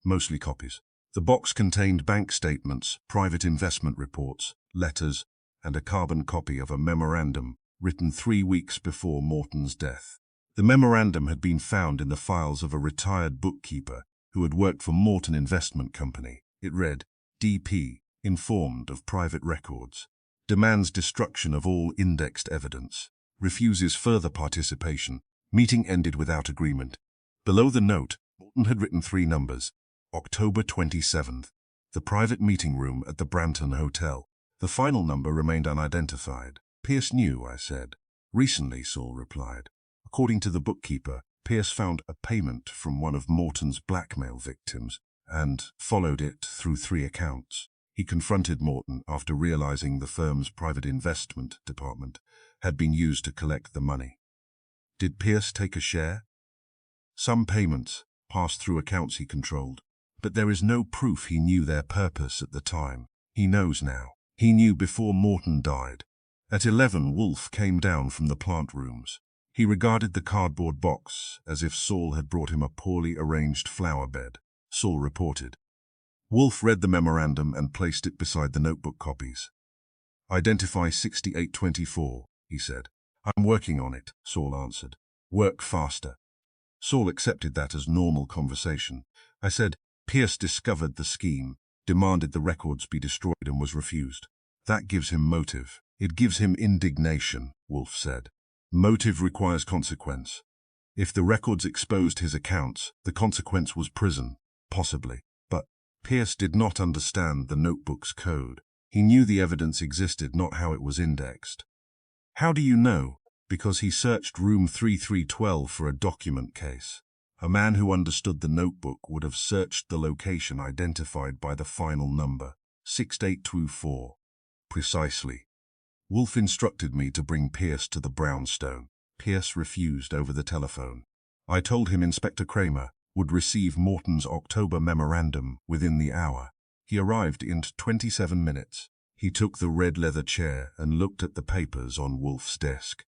B: Mostly copies. The box contained bank statements, private investment reports, letters, and a carbon copy of a memorandum written 3 weeks before Morton's death. The memorandum had been found in the files of a retired bookkeeper who had worked for Morton Investment Company. It read, DP, informed of private records, demands destruction of all indexed evidence, refuses further participation, meeting ended without agreement. Below the note, Morton had written 3 numbers. October 27th, the private meeting room at the Brampton Hotel. The final number remained unidentified. Pierce knew, I said. Recently, Saul replied. According to the bookkeeper, Pierce found a payment from one of Morton's blackmail victims and followed it through 3 accounts. He confronted Morton after realizing the firm's private investment department had been used to collect the money. Did Pierce take a share? Some payments passed through accounts he controlled, but there is no proof he knew their purpose at the time. He knows now. He knew before Morton died. At 11, Wolfe came down from the plant rooms. He regarded the cardboard box as if Saul had brought him a poorly arranged flower bed. Saul reported. Wolfe read the memorandum and placed it beside the notebook copies. Identify 6824, he said. I'm working on it, Saul answered. Work faster. Saul accepted that as normal conversation. I said, Pierce discovered the scheme, demanded the records be destroyed and was refused. That gives him motive. It gives him indignation, Wolfe said. Motive requires consequence. If the records exposed his accounts, the consequence was prison, possibly. But Pierce did not understand the notebook's code. He knew the evidence existed, not how it was indexed. How do you know? Because he searched room 3312 for a document case. A man who understood the notebook would have searched the location identified by the final number, 6824. Precisely. Wolfe instructed me to bring Pierce to the brownstone. Pierce refused over the telephone. I told him Inspector Kramer would receive Morton's October memorandum within the hour. He arrived in 27 minutes. He took the red leather chair and looked at the papers on Wolfe's desk.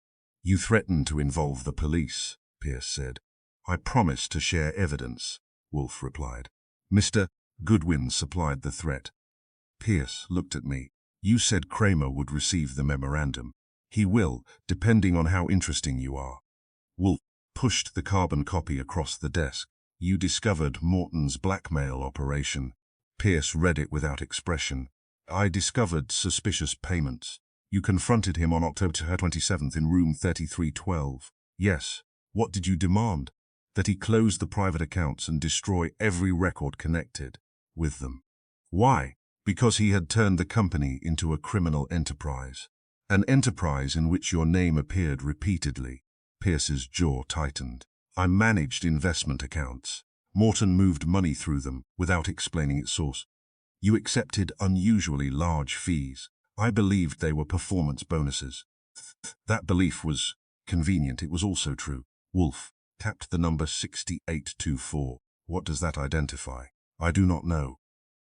B: You threatened to involve the police, Pierce said. I promised to share evidence, Wolfe replied. Mr. Goodwin supplied the threat. Pierce looked at me. You said Kramer would receive the memorandum. He will, depending on how interesting you are. Wolfe pushed the carbon copy across the desk. You discovered Morton's blackmail operation. Pierce read it without expression. I discovered suspicious payments. You confronted him on October 27th in room 3312. Yes. What did you demand? That he close the private accounts and destroy every record connected with them. Why? Because he had turned the company into a criminal enterprise. An enterprise in which your name appeared repeatedly. Pierce's jaw tightened. I managed investment accounts. Morton moved money through them without explaining its source. You accepted unusually large fees. I believed they were performance bonuses. That belief was convenient. It was also true. Wolfe tapped the number 6824. What does that identify? I do not know.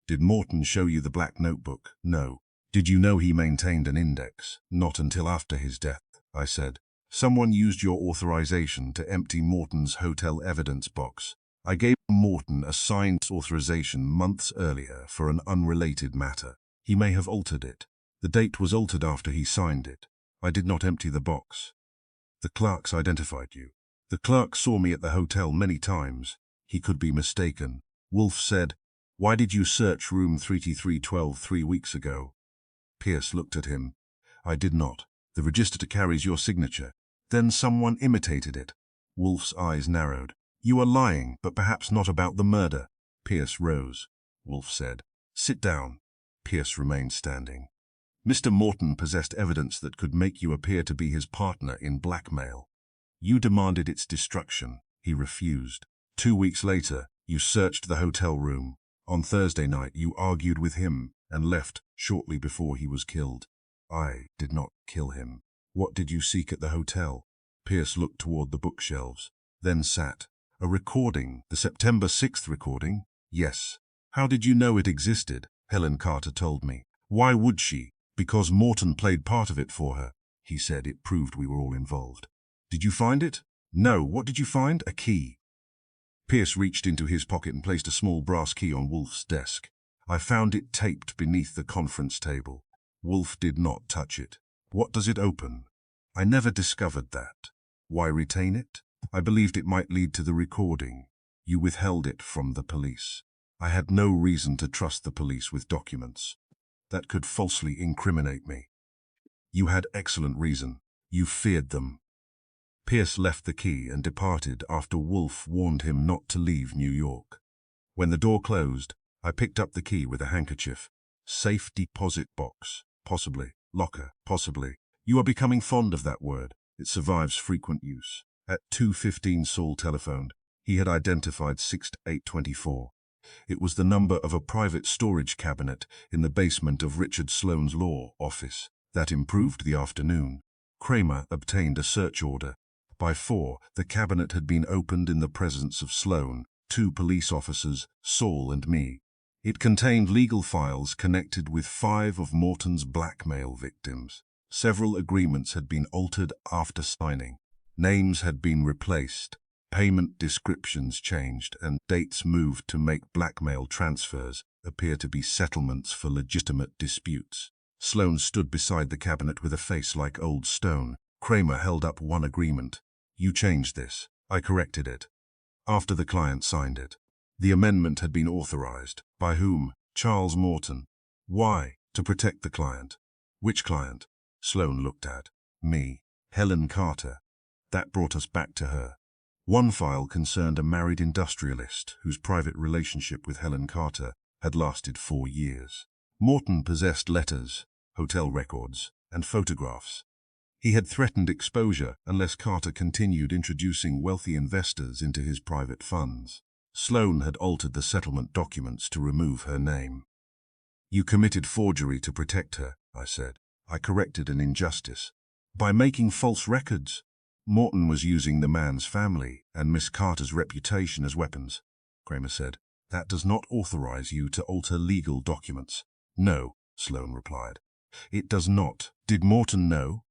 B: Did Morton show you the black notebook? No. Did you know he maintained an index? Not until after his death, I said. Someone used your authorization to empty Morton's hotel evidence box. I gave Morton a signed authorization months earlier for an unrelated matter. He may have altered it. The date was altered after he signed it. I did not empty the box. The clerks identified you. The clerk saw me at the hotel many times. He could be mistaken. Wolfe said, Why did you search room 3312 3 weeks ago? Pierce looked at him. I did not. The register carries your signature. Then someone imitated it. Wolfe's eyes narrowed. You are lying, but perhaps not about the murder. Pierce rose. Wolfe said, Sit down. Pierce remained standing. Mr. Morton possessed evidence that could make you appear to be his partner in blackmail. You demanded its destruction. He refused. 2 weeks later, you searched the hotel room. On Thursday night, you argued with him and left shortly before he was killed. I did not kill him. What did you seek at the hotel? Pierce looked toward the bookshelves, then sat. A recording, the September 6th recording? Yes. How did you know it existed? Helen Carter told me. Why would she? Because Morton played part of it for her. He said it proved we were all involved. Did you find it? No. What did you find? A key. Pierce reached into his pocket and placed a small brass key on Wolfe's desk. I found it taped beneath the conference table. Wolfe did not touch it. What does it open? I never discovered that. Why retain it? I believed it might lead to the recording. You withheld it from the police. I had no reason to trust the police with documents that could falsely incriminate me. You had excellent reason. You feared them. Pierce left the key and departed after Wolfe warned him not to leave New York. When the door closed, I picked up the key with a handkerchief. Safe deposit box. Possibly. Locker. Possibly. You are becoming fond of that word. It survives frequent use. At 2:15 Saul telephoned. He had identified 6824. It was the number of a private storage cabinet in the basement of Richard Sloane's law office. That improved the afternoon. Kramer obtained a search order. By 4, the cabinet had been opened in the presence of Sloane, 2 police officers, Saul and me. It contained legal files connected with 5 of Morton's blackmail victims. Several agreements had been altered after signing. Names had been replaced, payment descriptions changed, and dates moved to make blackmail transfers appear to be settlements for legitimate disputes. Sloane stood beside the cabinet with a face like old stone. Kramer held up one agreement. You changed this. I corrected it. After the client signed it. The amendment had been authorized. By whom? Charles Morton. Why? To protect the client. Which client? Sloane looked at me. Helen Carter. That brought us back to her. One file concerned a married industrialist whose private relationship with Helen Carter had lasted 4 years. Morton possessed letters, hotel records, and photographs. He had threatened exposure unless Carter continued introducing wealthy investors into his private funds. Sloane had altered the settlement documents to remove her name. You committed forgery to protect her, I said. I corrected an injustice. By making false records, Morton was using the man's family and Miss Carter's reputation as weapons, Kramer said. That does not authorize you to alter legal documents. No, Sloane replied. It does not. Did Morton know?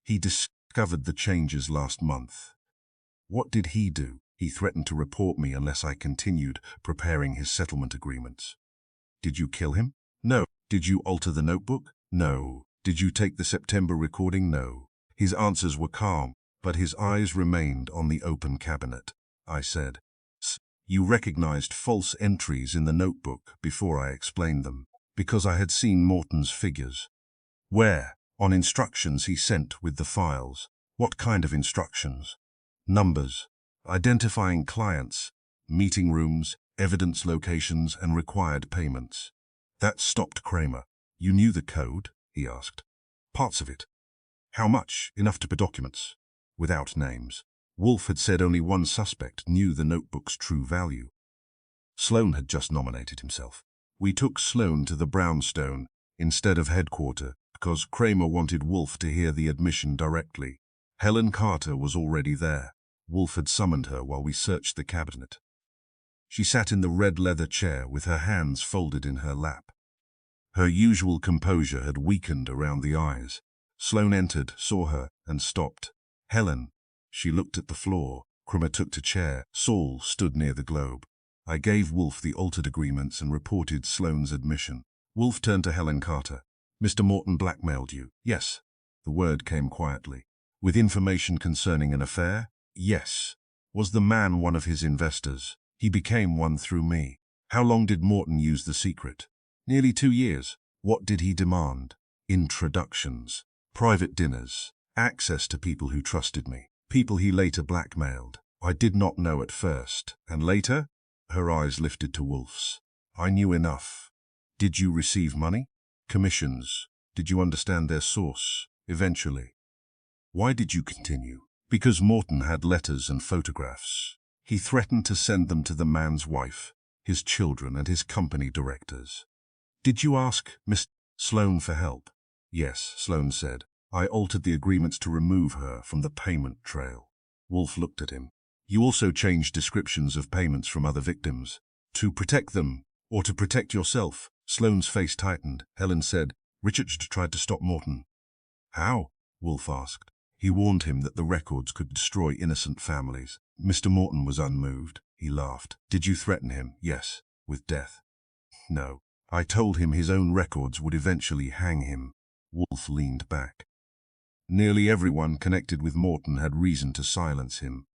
B: He discovered the changes last month. What did he do? He threatened to report me unless I continued preparing his settlement agreements. Did you kill him? No. Did you alter the notebook? No. Did you take the September recording? No. His answers were calm, but his eyes remained on the open cabinet. I said, You recognized false entries in the notebook before I explained them, because I had seen Morton's figures. Where? On instructions he sent with the files. What kind of instructions? Numbers, identifying clients, meeting rooms, evidence locations, and required payments. That stopped Kramer. You knew the code? He asked. Parts of it. How much? Enough to put documents. Without names. Wolfe had said only one suspect knew the notebook's true value. Sloane had just nominated himself. We took Sloane to the brownstone instead of headquarters because Kramer wanted Wolfe to hear the admission directly. Helen Carter was already there. Wolfe had summoned her while we searched the cabinet. She sat in the red leather chair with her hands folded in her lap. Her usual composure had weakened around the eyes. Sloane entered, saw her, and stopped. Helen. She looked at the floor. Kramer took to chair. Saul stood near the globe. I gave Wolfe the altered agreements and reported Sloane's admission. Wolfe turned to Helen Carter. Mr. Morton blackmailed you? Yes. The word came quietly. With information concerning an affair? Yes. Was the man one of his investors? He became one through me. How long did Morton use the secret? Nearly 2 years. What did he demand? Introductions. Private dinners. Access to people who trusted me. People he later blackmailed. I did not know at first. And later? Her eyes lifted to Wolfe's. I knew enough. Did you receive money? Commissions. Did you understand their source? Eventually. Why did you continue? Because Morton had letters and photographs. He threatened to send them to the man's wife, his children, and his company directors. Did you ask Miss Sloane for help? Yes, Sloane said. I altered the agreements to remove her from the payment trail. Wolfe looked at him. You also changed descriptions of payments from other victims. To protect them, or to protect yourself? Sloane's face tightened. Helen said, Richard tried to stop Morton. How? Wolfe asked. He warned him that the records could destroy innocent families. Mr. Morton was unmoved. He laughed. Did you threaten him? Yes. With death? No. I told him his own records would eventually hang him. Wolfe leaned back. Nearly everyone connected with Morton had reason to silence him.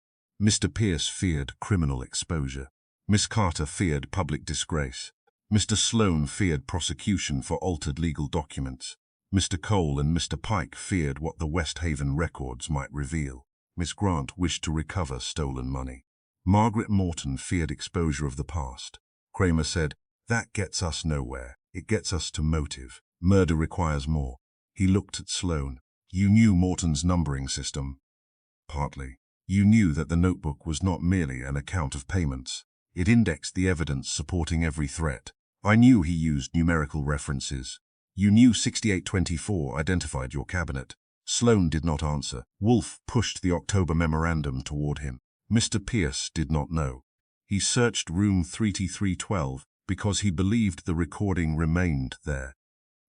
B: Mr. Pierce feared criminal exposure. Miss Carter feared public disgrace. Mr. Sloane feared prosecution for altered legal documents. Mr. Cole and Mr. Pike feared what the West Haven records might reveal. Miss Grant wished to recover stolen money. Margaret Morton feared exposure of the past. Kramer said, "That gets us nowhere. It gets us to motive. Murder requires more." He looked at Sloane. "You knew Morton's numbering system?" "Partly. You knew that the notebook was not merely an account of payments. It indexed the evidence supporting every threat. I knew he used numerical references. You knew 6824 identified your cabinet." Sloane did not answer. Wolfe pushed the October memorandum toward him. Mr. Pierce did not know. He searched room 3312 because he believed the recording remained there.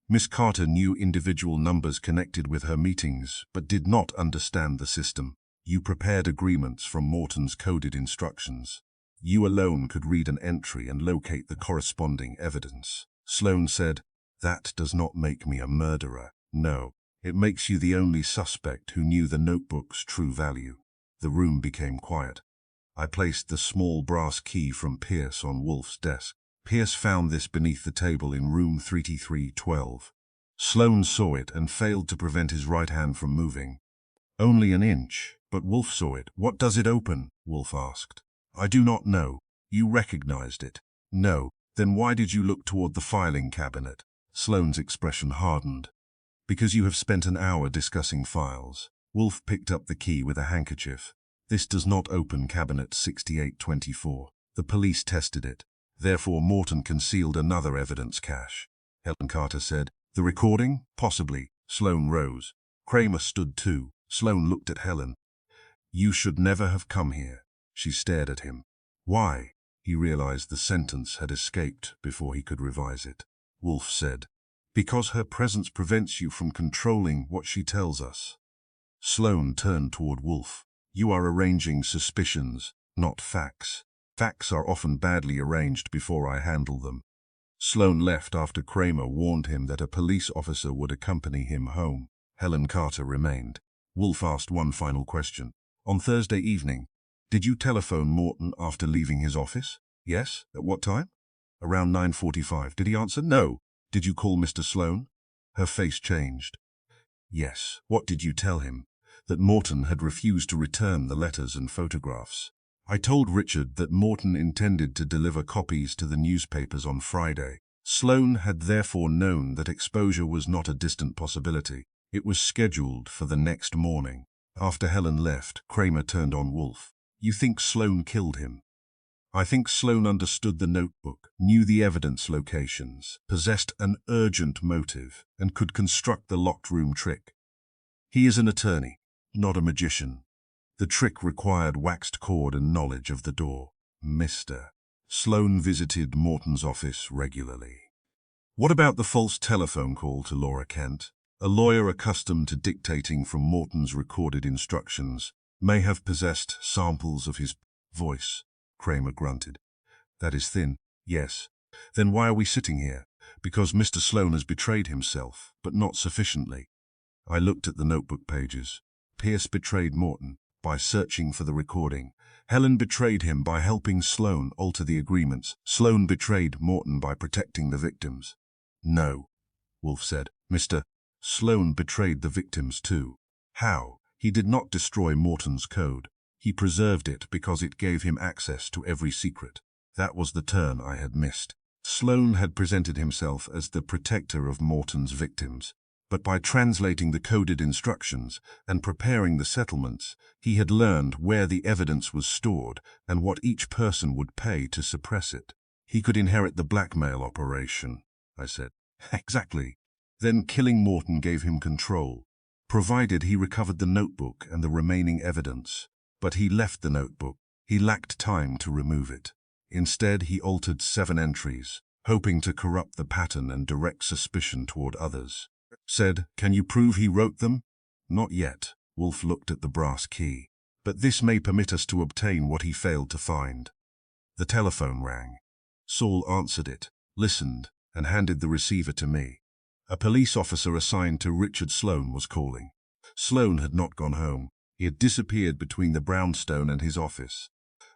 B: Miss Carter knew individual numbers connected with her meetings, but did not understand the system. You prepared agreements from Morton's coded instructions. You alone could read an entry and locate the corresponding evidence. Sloane said, "That does not make me a murderer. No, it makes you the only suspect who knew the notebook's true value." The room became quiet. I placed the small brass key from Pierce on Wolfe's desk. Pierce found this beneath the table in room 3312. Sloane saw it and failed to prevent his right hand from moving. Only an inch, but Wolfe saw it. "What does it open?" Wolfe asked. "I do not know." "You recognized it?" "No." "Then why did you look toward the filing cabinet?" Sloane's expression hardened. "Because you have spent an hour discussing files." Wolfe picked up the key with a handkerchief. "This does not open cabinet 6824. The police tested it. Therefore, Morton concealed another evidence cache." Helen Carter said, "The recording? Possibly." Sloane rose. Kramer stood too. Sloane looked at Helen. "You should never have come here." She stared at him. "Why?" He realized the sentence had escaped before he could revise it. Wolfe said, "Because her presence prevents you from controlling what she tells us." Sloane turned toward Wolfe. "You are arranging suspicions, not facts. Facts are often badly arranged before I handle them." Sloane left after Kramer warned him that a police officer would accompany him home. Helen Carter remained. Wolfe asked one final question. "On Thursday evening, did you telephone Morton after leaving his office?" "Yes." "At what time?" "Around 9:45. Did he answer?" "No." "Did you call Mr. Sloane?" Her face changed. "Yes." "What did you tell him?" "That Morton had refused to return the letters and photographs." "I told Richard that Morton intended to deliver copies to the newspapers on Friday." Sloane had therefore known that exposure was not a distant possibility. It was scheduled for the next morning. After Helen left, Kramer turned on Wolfe. "You think Sloane killed him?" "I think Sloane understood the notebook, knew the evidence locations, possessed an urgent motive, and could construct the locked room trick. He is an attorney, not a magician. The trick required waxed cord and knowledge of the door. Mr. Sloane visited Morton's office regularly." "What about the false telephone call to Laura Kent?" "A lawyer accustomed to dictating from Morton's recorded instructions may have possessed samples of his voice." Kramer grunted. "That is thin." "Yes." "Then why are we sitting here?" "Because Mr. Sloane has betrayed himself, but not sufficiently." I looked at the notebook pages. Pierce betrayed Morton by searching for the recording. Helen betrayed him by helping Sloane alter the agreements. Sloane betrayed Morton by protecting the victims. "No," Wolfe said. "Mr. Sloane betrayed the victims too." "How?" "He did not destroy Morton's code. He preserved it because it gave him access to every secret." That was the turn I had missed. Sloane had presented himself as the protector of Morton's victims, but by translating the coded instructions and preparing the settlements, he had learned where the evidence was stored and what each person would pay to suppress it. "He could inherit the blackmail operation," I said. "Exactly. Then killing Morton gave him control, provided he recovered the notebook and the remaining evidence. But he left the notebook. He lacked time to remove it. Instead, he altered 7 entries, hoping to corrupt the pattern and direct suspicion toward others." Said, "Can you prove he wrote them?" "Not yet." Wolfe looked at the brass key. "But this may permit us to obtain what he failed to find." The telephone rang. Saul answered it, listened, and handed the receiver to me. A police officer assigned to Richard Sloane was calling. Sloane had not gone home. He had disappeared between the brownstone and his office.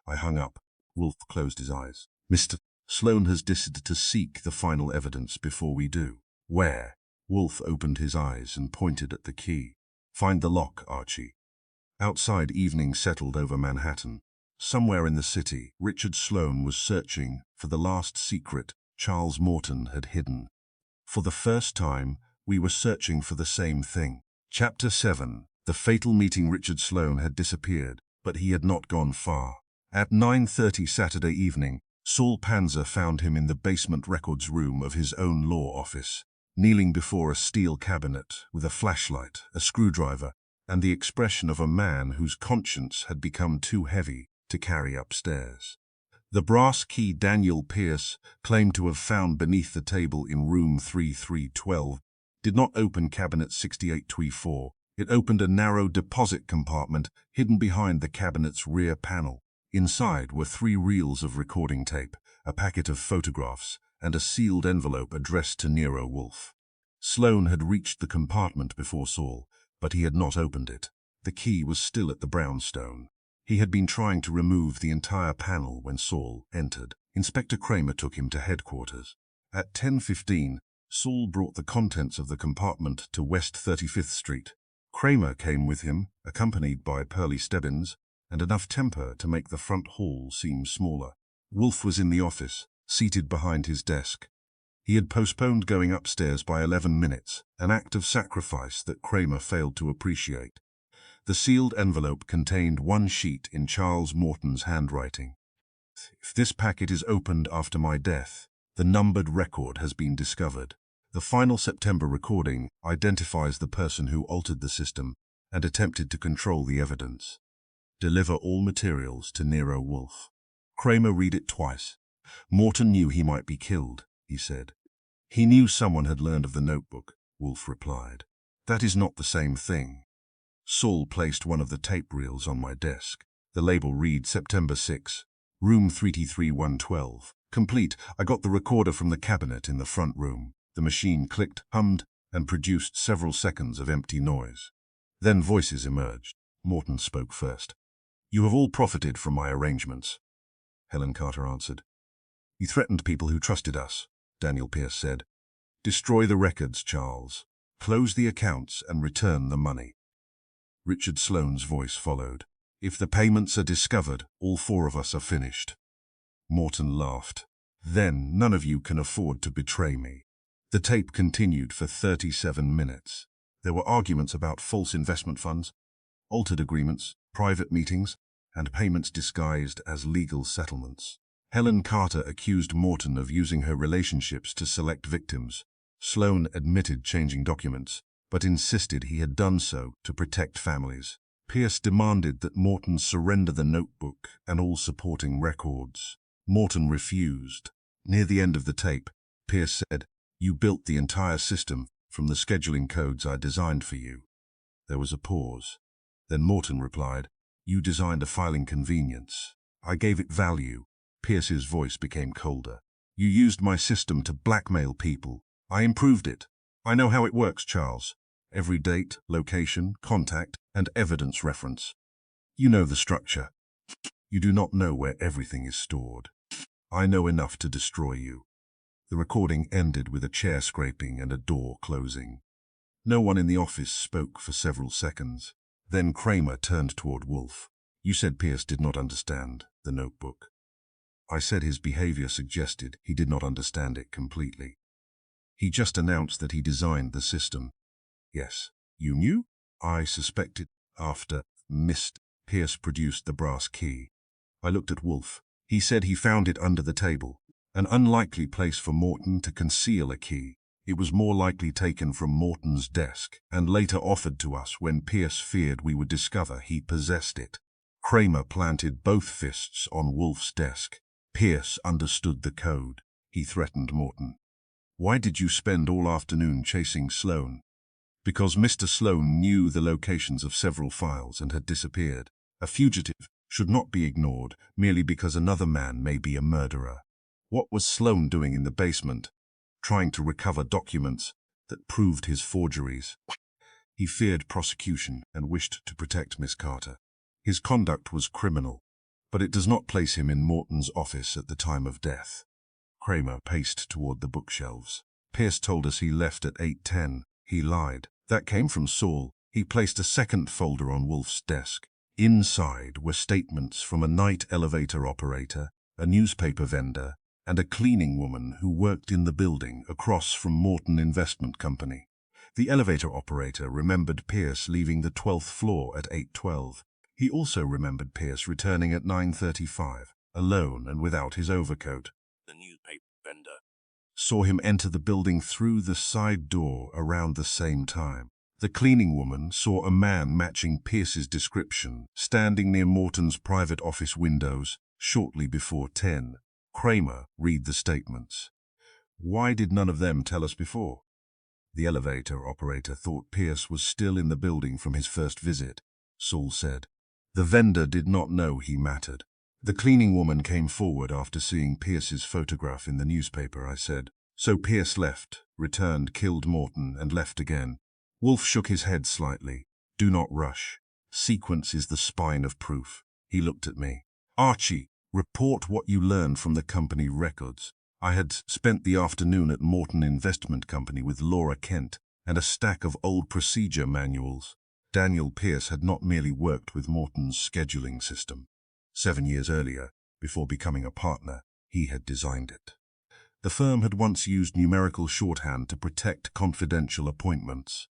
B: I hung up. Wolfe closed his eyes. Mr. Sloane has decided to seek the final evidence before we do. Where? Wolfe opened his eyes and pointed at the key. Find the lock, Archie. Outside evening settled over Manhattan. Somewhere in the city, Richard Sloane was searching for the last secret Charles Morton had hidden. For the first time, we were searching for the same thing. Chapter 7. The fatal meeting. Richard Sloane had disappeared, but he had not gone far. At 9:30 Saturday evening, Saul Panzer found him in the basement records room of his own law office, kneeling before a steel cabinet with a flashlight, a screwdriver, and the expression of a man whose conscience had become too heavy to carry upstairs. The brass key Daniel Pierce claimed to have found beneath the table in room 3312 did not open cabinet 6824. It opened a narrow deposit compartment hidden behind the cabinet's rear panel. Inside were 3 reels of recording tape, a packet of photographs, and a sealed envelope addressed to Nero Wolfe. Sloane had reached the compartment before Saul, but he had not opened it. The key was still at the brownstone. He had been trying to remove the entire panel when Saul entered. Inspector Kramer took him to headquarters. At 10:15, Saul brought the contents of the compartment to West 35th Street. Kramer came with him, accompanied by Pearlie Stebbins, and enough temper to make the front hall seem smaller. Wolfe was in the office, seated behind his desk. He had postponed going upstairs by 11 minutes, an act of sacrifice that Kramer failed to appreciate. The sealed envelope contained 1 sheet in Charles Morton's handwriting. If this packet is opened after my death, the numbered record has been discovered. The final September recording identifies the person who altered the system and attempted to control the evidence. Deliver all materials to Nero Wolfe. Kramer read it twice. Morton knew he might be killed, he said. He knew someone had learned of the notebook, Wolfe replied. That is not the same thing. Saul placed one of the tape reels on my desk. The label read September 6, room 33112. Complete. I got the recorder from the cabinet in the front room. The machine clicked, hummed, and produced several seconds of empty noise. Then voices emerged. Morton spoke first. You have all profited from my arrangements, Helen Carter answered. You threatened people who trusted us, Daniel Pierce said. Destroy the records, Charles. Close the accounts and return the money. Richard Sloane's voice followed. If the payments are discovered, all 4 of us are finished. Morton laughed. Then none of you can afford to betray me. The tape continued for 37 minutes. There were arguments about false investment funds, altered agreements, private meetings, and payments disguised as legal settlements. Helen Carter accused Morton of using her relationships to select victims. Sloane admitted changing documents, but insisted he had done so to protect families. Pierce demanded that Morton surrender the notebook and all supporting records. Morton refused. Near the end of the tape, Pierce said, You built the entire system from the scheduling codes I designed for you. There was a pause. Then Morton replied, You designed a filing convenience. I gave it value. Pierce's voice became colder. You used my system to blackmail people. I improved it. I know how it works, Charles. Every date, location, contact, and evidence reference. You know the structure. You do not know where everything is stored. I know enough to destroy you. The recording ended with a chair scraping and a door closing. No one in the office spoke for several seconds. Then Kramer turned toward Wolfe. You said Pierce did not understand the notebook. I said his behavior suggested he did not understand it completely. He just announced that he designed the system. Yes, you knew? I suspected. After Mr. Pierce produced the brass key. I looked at Wolfe. He said he found it under the table, an unlikely place for Morton to conceal a key. It was more likely taken from Morton's desk and later offered to us when Pierce feared we would discover he possessed it. Kramer planted both fists on Wolfe's desk. Pierce understood the code. He threatened Morton. Why did you spend all afternoon chasing Sloane? Because Mr. Sloane knew the locations of several files and had disappeared. A fugitive, should not be ignored merely because another man may be a murderer. What was Sloan doing in the basement, trying to recover documents that proved his forgeries? He feared prosecution and wished to protect Miss Carter. His conduct was criminal, but it does not place him in Morton's office at the time of death. Kramer paced toward the bookshelves. Pierce told us he left at 8:10. He lied. That came from Saul. He placed a second folder on Wolfe's desk. Inside were statements from a night elevator operator, a newspaper vendor, and a cleaning woman who worked in the building across from Morton Investment Company. The elevator operator remembered Pierce leaving the 12th floor at 8:12. He also remembered Pierce returning at 9:35, alone and without his overcoat. The newspaper vendor saw him enter the building through the side door around the same time. The cleaning woman saw a man matching Pierce's description standing near Morton's private office windows shortly before 10. Kramer read the statements. Why did none of them tell us before? The elevator operator thought Pierce was still in the building from his first visit, Saul said. The vendor did not know he mattered. The cleaning woman came forward after seeing Pierce's photograph in the newspaper, I said. So Pierce left, returned, killed Morton, and left again. Wolfe shook his head slightly. Do not rush. Sequence is the spine of proof. He looked at me. Archie, report what you learned from the company records. I had spent the afternoon at Morton Investment Company with Laura Kent and a stack of old procedure manuals. Daniel Pierce had not merely worked with Morton's scheduling system. 7 years earlier, before becoming a partner, he had designed it. The firm had once used numerical shorthand to protect confidential appointments.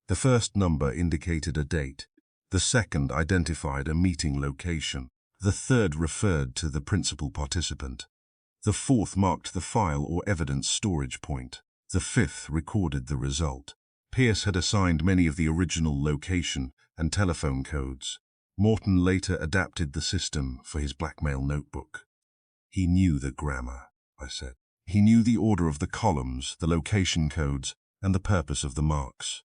B: The first number indicated a date. The second identified a meeting location. The third referred to the principal participant. The fourth marked the file or evidence storage point. The fifth recorded the result. Pierce had assigned many of the original location and telephone codes. Morton later adapted the system for his blackmail notebook. He knew the grammar, I said. He knew the order of the columns, the location codes, and the purpose of the marks.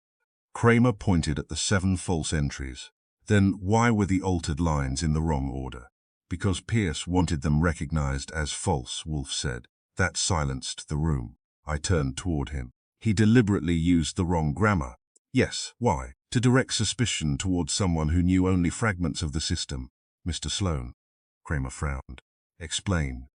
B: Kramer pointed at the 7 false entries. Then why were the altered lines in the wrong order? Because Pierce wanted them recognized as false, Wolfe said. That silenced the room. I turned toward him. He deliberately used the wrong grammar. Yes, why? To direct suspicion towards someone who knew only fragments of the system. Mr. Sloan. Kramer frowned. Explain.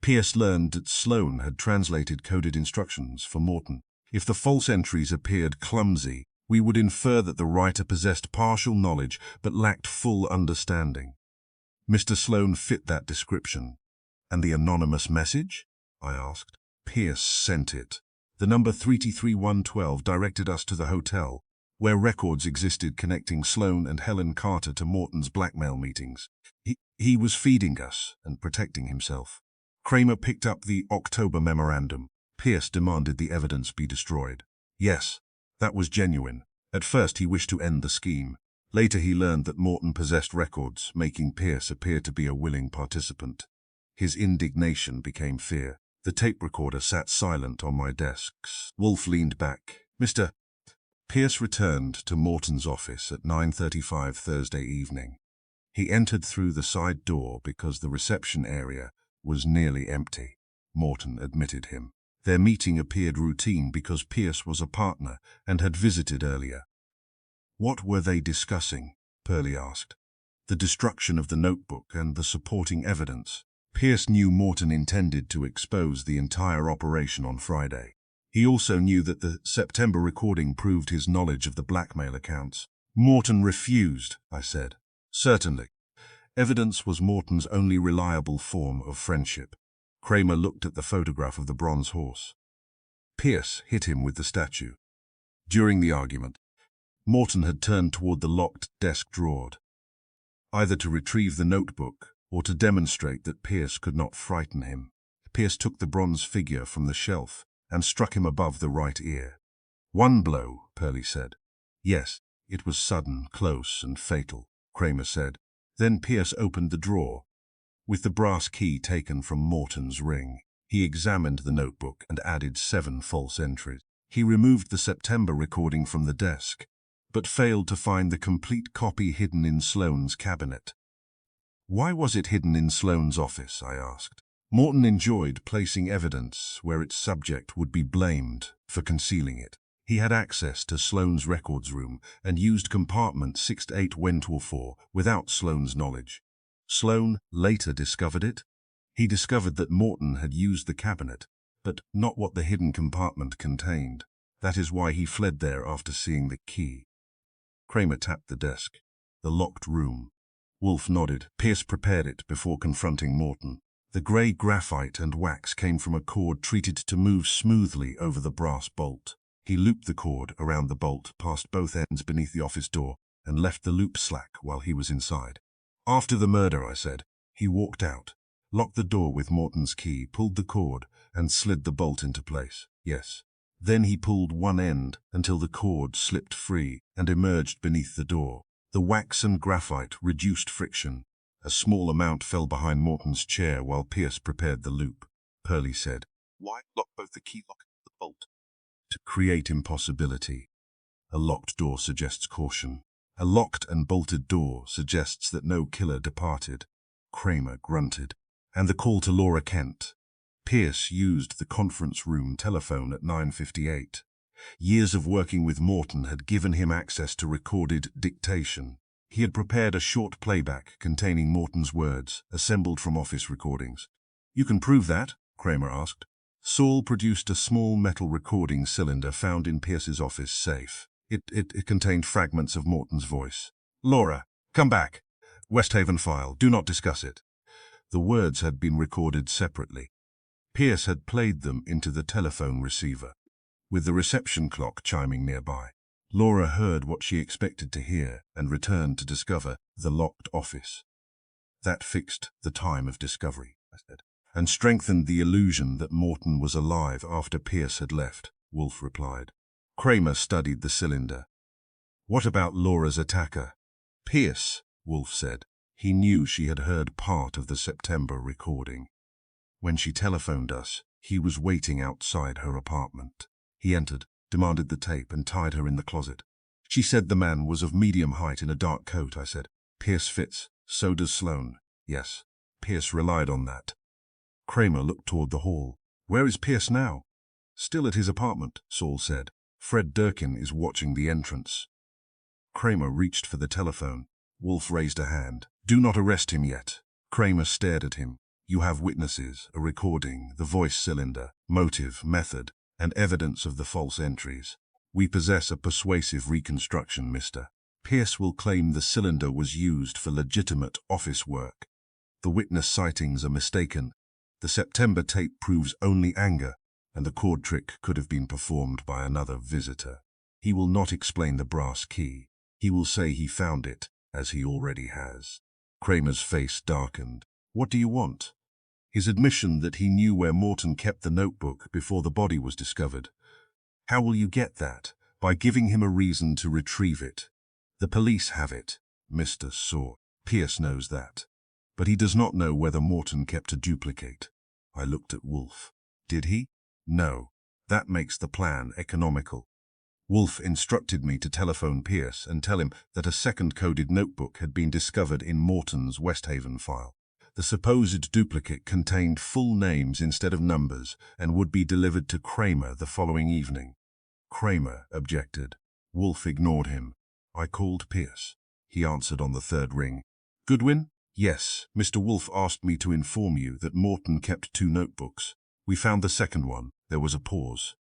B: Pierce learned that Sloan had translated coded instructions for Morton. If the false entries appeared clumsy, we would infer that the writer possessed partial knowledge but lacked full understanding. Mr. Sloan fit that description. And the anonymous message? I asked. Pierce sent it. The number 33112 directed us to the hotel, where records existed connecting Sloan and Helen Carter to Morton's blackmail meetings. He was feeding us and protecting himself. Kramer picked up the October memorandum. Pierce demanded the evidence be destroyed. Yes, that was genuine. At first he wished to end the scheme. Later he learned that Morton possessed records, making Pierce appear to be a willing participant. His indignation became fear. The tape recorder sat silent on my desk. Wolfe leaned back. Mr. Pierce returned to Morton's office at 9:35 Thursday evening. He entered through the side door because the reception area was nearly empty. Morton admitted him. Their meeting appeared routine because Pierce was a partner and had visited earlier. What were they discussing? Pearlie asked. The destruction of the notebook and the supporting evidence. Pierce knew Morton intended to expose the entire operation on Friday. He also knew that the September recording proved his knowledge of the blackmail accounts. Morton refused, I said. Certainly. Evidence was Morton's only reliable form of friendship. Kramer looked at the photograph of the bronze horse. Pierce hit him with the statue. During the argument, Morton had turned toward the locked desk drawer, either to retrieve the notebook or to demonstrate that Pierce could not frighten him. Pierce took the bronze figure from the shelf and struck him above the right ear. One blow, Pearlie said. Yes, it was sudden, close, and fatal, Kramer said. Then Pierce opened the drawer. With the brass key taken from Morton's ring, he examined the notebook and added 7 false entries. He removed the September recording from the desk, but failed to find the complete copy hidden in Sloan's cabinet. Why was it hidden in Sloane's office, I asked. Morton enjoyed placing evidence where its subject would be blamed for concealing it. He had access to Sloane's records room and used compartment 68-124 without Sloane's knowledge. Sloane later discovered it. He discovered that Morton had used the cabinet, but not what the hidden compartment contained. That is why he fled there after seeing the key. Kramer tapped the desk. The locked room. Wolfe nodded. Pierce prepared it before confronting Morton. The grey graphite and wax came from a cord treated to move smoothly over the brass bolt. He looped the cord around the bolt past both ends beneath the office door and left the loop slack while he was inside. After the murder, I said. He walked out, locked the door with Morton's key, pulled the cord, and slid the bolt into place. Yes. Then he pulled one end until the cord slipped free and emerged beneath the door. The wax and graphite reduced friction. A small amount fell behind Morton's chair while Pierce prepared the loop. Pearlie said, "Why lock both the key lock and the bolt?" "To create impossibility. A locked door suggests caution. A locked and bolted door suggests that no killer departed." Kramer grunted. "And the call to Laura Kent." Pierce used the conference room telephone at 9:58. Years of working with Morton had given him access to recorded dictation. He had prepared a short playback containing Morton's words, assembled from office recordings. "You can prove that?" Kramer asked. Saul produced a small metal recording cylinder found in Pierce's office safe. It contained fragments of Morton's voice. "Laura, come back. Westhaven file. Do not discuss it." The words had been recorded separately. Pierce had played them into the telephone receiver, with the reception clock chiming nearby. Laura heard what she expected to hear and returned to discover the locked office. "That fixed the time of discovery," I said, "and strengthened the illusion that Morton was alive after Pierce had left," Wolfe replied. Kramer studied the cylinder. "What about Laura's attacker?" "Pierce," Wolfe said. He knew she had heard part of the September recording. "When she telephoned us, he was waiting outside her apartment. He entered, demanded the tape, and tied her in the closet. She said the man was of medium height in a dark coat," I said. "Pierce fits. So does Sloane." "Yes. Pierce relied on that." Kramer looked toward the hall. "Where is Pierce now?" "Still at his apartment," Saul said. "Fred Durkin is watching the entrance." Kramer reached for the telephone. Wolfe raised a hand. "Do not arrest him yet." Kramer stared at him. "You have witnesses, a recording, the voice cylinder, motive, method, and evidence of the false entries. We possess a persuasive reconstruction, mister. Pierce will claim the cylinder was used for legitimate office work. The witness sightings are mistaken. The September tape proves only anger, and the cord trick could have been performed by another visitor. He will not explain the brass key. He will say he found it, as he already has." Kramer's face darkened. "What do you want?" "His admission that he knew where Morton kept the notebook before the body was discovered." "How will you get that?" "By giving him a reason to retrieve it. The police have it, Mr. Saw. Pierce knows that. But he does not know whether Morton kept a duplicate." I looked at Wolfe. "Did he?" "No. That makes the plan economical. Wolfe instructed me to telephone Pierce and tell him that a second coded notebook had been discovered in Morton's Westhaven file. The supposed duplicate contained full names instead of numbers and would be delivered to Kramer the following evening." Kramer objected. Wolfe ignored him. "I called Pierce. He answered on the third ring." "Goodwin?" "Yes. Mr. Wolfe asked me to inform you that Morton kept 2 notebooks. We found the second one." There was a pause.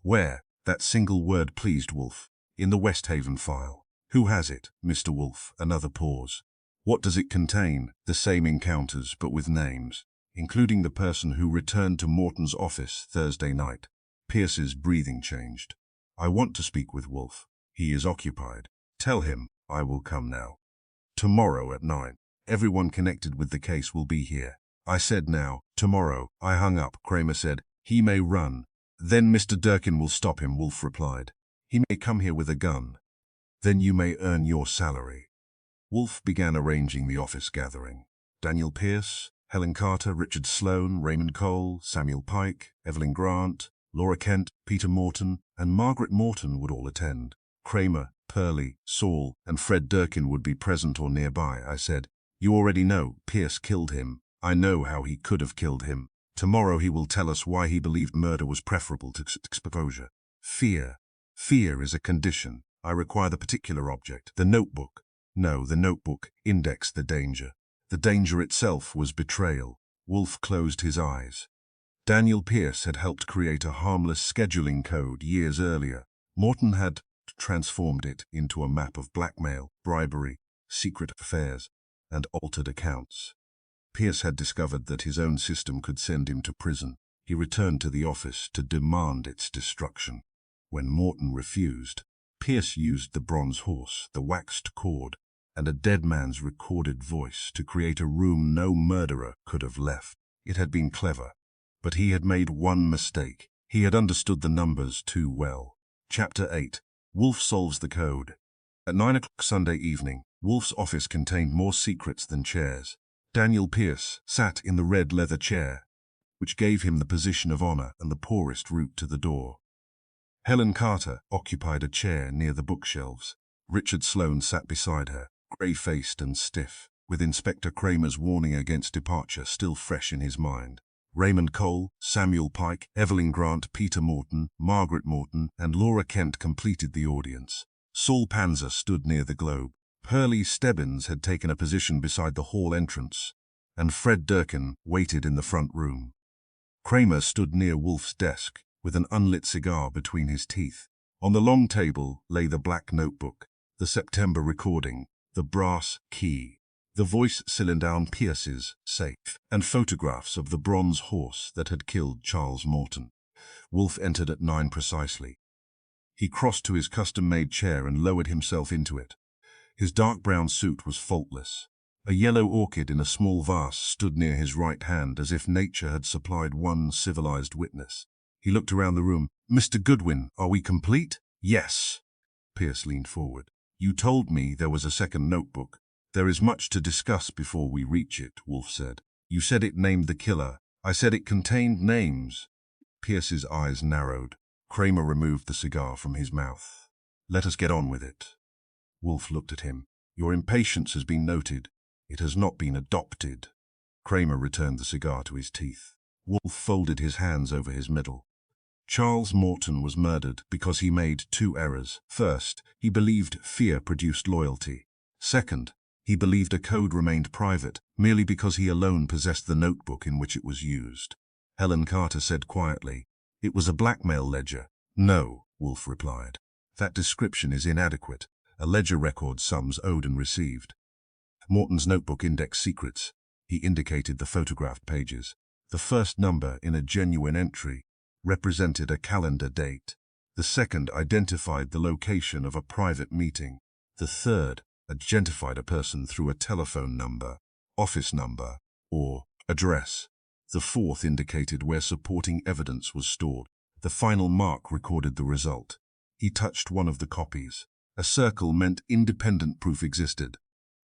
B: "Where?" That single word pleased Wolfe. "In the Westhaven file." "Who has it?" "Mr. Wolfe." Another pause. "What does it contain?" "The same encounters, but with names, including the person who returned to Morton's office Thursday night." Pierce's breathing changed. "I want to speak with Wolfe. He is occupied." "Tell him I will come now. Tomorrow at 9. Everyone connected with the case will be here." I said now. "Tomorrow." I hung up. Kramer said, "He may run. Then Mr. Durkin will stop him," Wolfe replied. "He may come here with a gun. Then you may earn your salary." Wolfe began arranging the office gathering. Daniel Pierce, Helen Carter, Richard Sloane, Raymond Cole, Samuel Pike, Evelyn Grant, Laura Kent, Peter Morton, and Margaret Morton would all attend. Kramer, Pearlie, Saul, and Fred Durkin would be present or nearby, I said. You already know Pierce killed him. I know how he could have killed him. Tomorrow he will tell us why he believed murder was preferable to exposure. Fear. Fear is a condition. I require the particular object. The notebook. No, the notebook indexed the danger. The danger itself was betrayal. Wolfe closed his eyes. Daniel Pierce had helped create a harmless scheduling code years earlier. Morton had transformed it into a map of blackmail, bribery, secret affairs, and altered accounts. Pierce had discovered that his own system could send him to prison. He returned to the office to demand its destruction. When Morton refused, Pierce used the bronze horse, the waxed cord, and a dead man's recorded voice to create a room no murderer could have left. It had been clever, but he had made one mistake. He had understood the numbers too well. Chapter 8. Wolfe solves the code. At 9 o'clock Sunday evening, Wolfe's office contained more secrets than chairs. Daniel Pierce sat in the red leather chair, which gave him the position of honor and the poorest route to the door. Helen Carter occupied a chair near the bookshelves. Richard Sloane sat beside her, grey-faced and stiff, with Inspector Kramer's warning against departure still fresh in his mind. Raymond Cole, Samuel Pike, Evelyn Grant, Peter Morton, Margaret Morton, and Laura Kent completed the audience. Saul Panzer stood near the globe. Pearlie Stebbins had taken a position beside the hall entrance, and Fred Durkin waited in the front room. Kramer stood near Wolfe's desk, with an unlit cigar between his teeth. On the long table lay the black notebook, the September recording, the brass key, the voice cylinder on Pierce's safe, and photographs of the bronze horse that had killed Charles Morton. Wolfe entered at 9 precisely. He crossed to his custom-made chair and lowered himself into it. His dark brown suit was faultless. A yellow orchid in a small vase stood near his right hand as if nature had supplied one civilized witness. He looked around the room. "Mr. Goodwin, are we complete?" "Yes." Pierce leaned forward. "You told me there was a second notebook. There is much to discuss before we reach it," Wolfe said. "You said it named the killer. I said it contained names." Pierce's eyes narrowed. Kramer removed the cigar from his mouth. "Let us get on with it." Wolfe looked at him. "Your impatience has been noted. It has not been adopted." Kramer returned the cigar to his teeth. Wolfe folded his hands over his middle. Charles Morton was murdered because he made two errors. First, he believed fear produced loyalty. Second, he believed a code remained private merely because he alone possessed the notebook in which it was used. Helen Carter said quietly, "It was a blackmail ledger." "No," Wolfe replied. "That description is inadequate. A ledger records sums owed and received." Morton's notebook indexed secrets. He indicated the photographed pages. The first number in a genuine entry represented a calendar date. The second identified the location of a private meeting. The third identified a person through a telephone number, office number, or address. The fourth indicated where supporting evidence was stored. The final mark recorded the result. He touched one of the copies. A circle meant independent proof existed.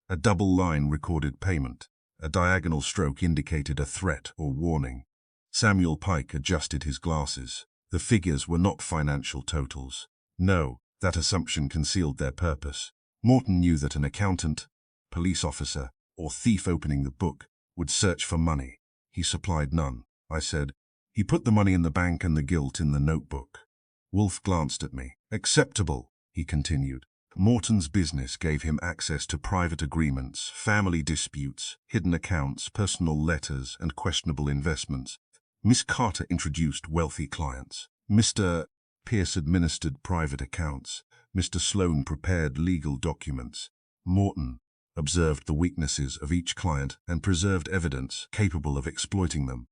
B: A double line recorded payment. A diagonal stroke indicated a threat or warning. Samuel Pike adjusted his glasses. The figures were not financial totals. No, that assumption concealed their purpose. Morton knew that an accountant, police officer, or thief opening the book would search for money. He supplied none. I said, "He put the money in the bank and the guilt in the notebook." Wolfe glanced at me. "Acceptable," he continued. "Morton's business gave him access to private agreements, family disputes, hidden accounts, personal letters, and questionable investments. Miss Carter introduced wealthy clients. Mr. Pierce administered private accounts. Mr. Sloane prepared legal documents. Morton observed the weaknesses of each client and preserved evidence capable of exploiting them."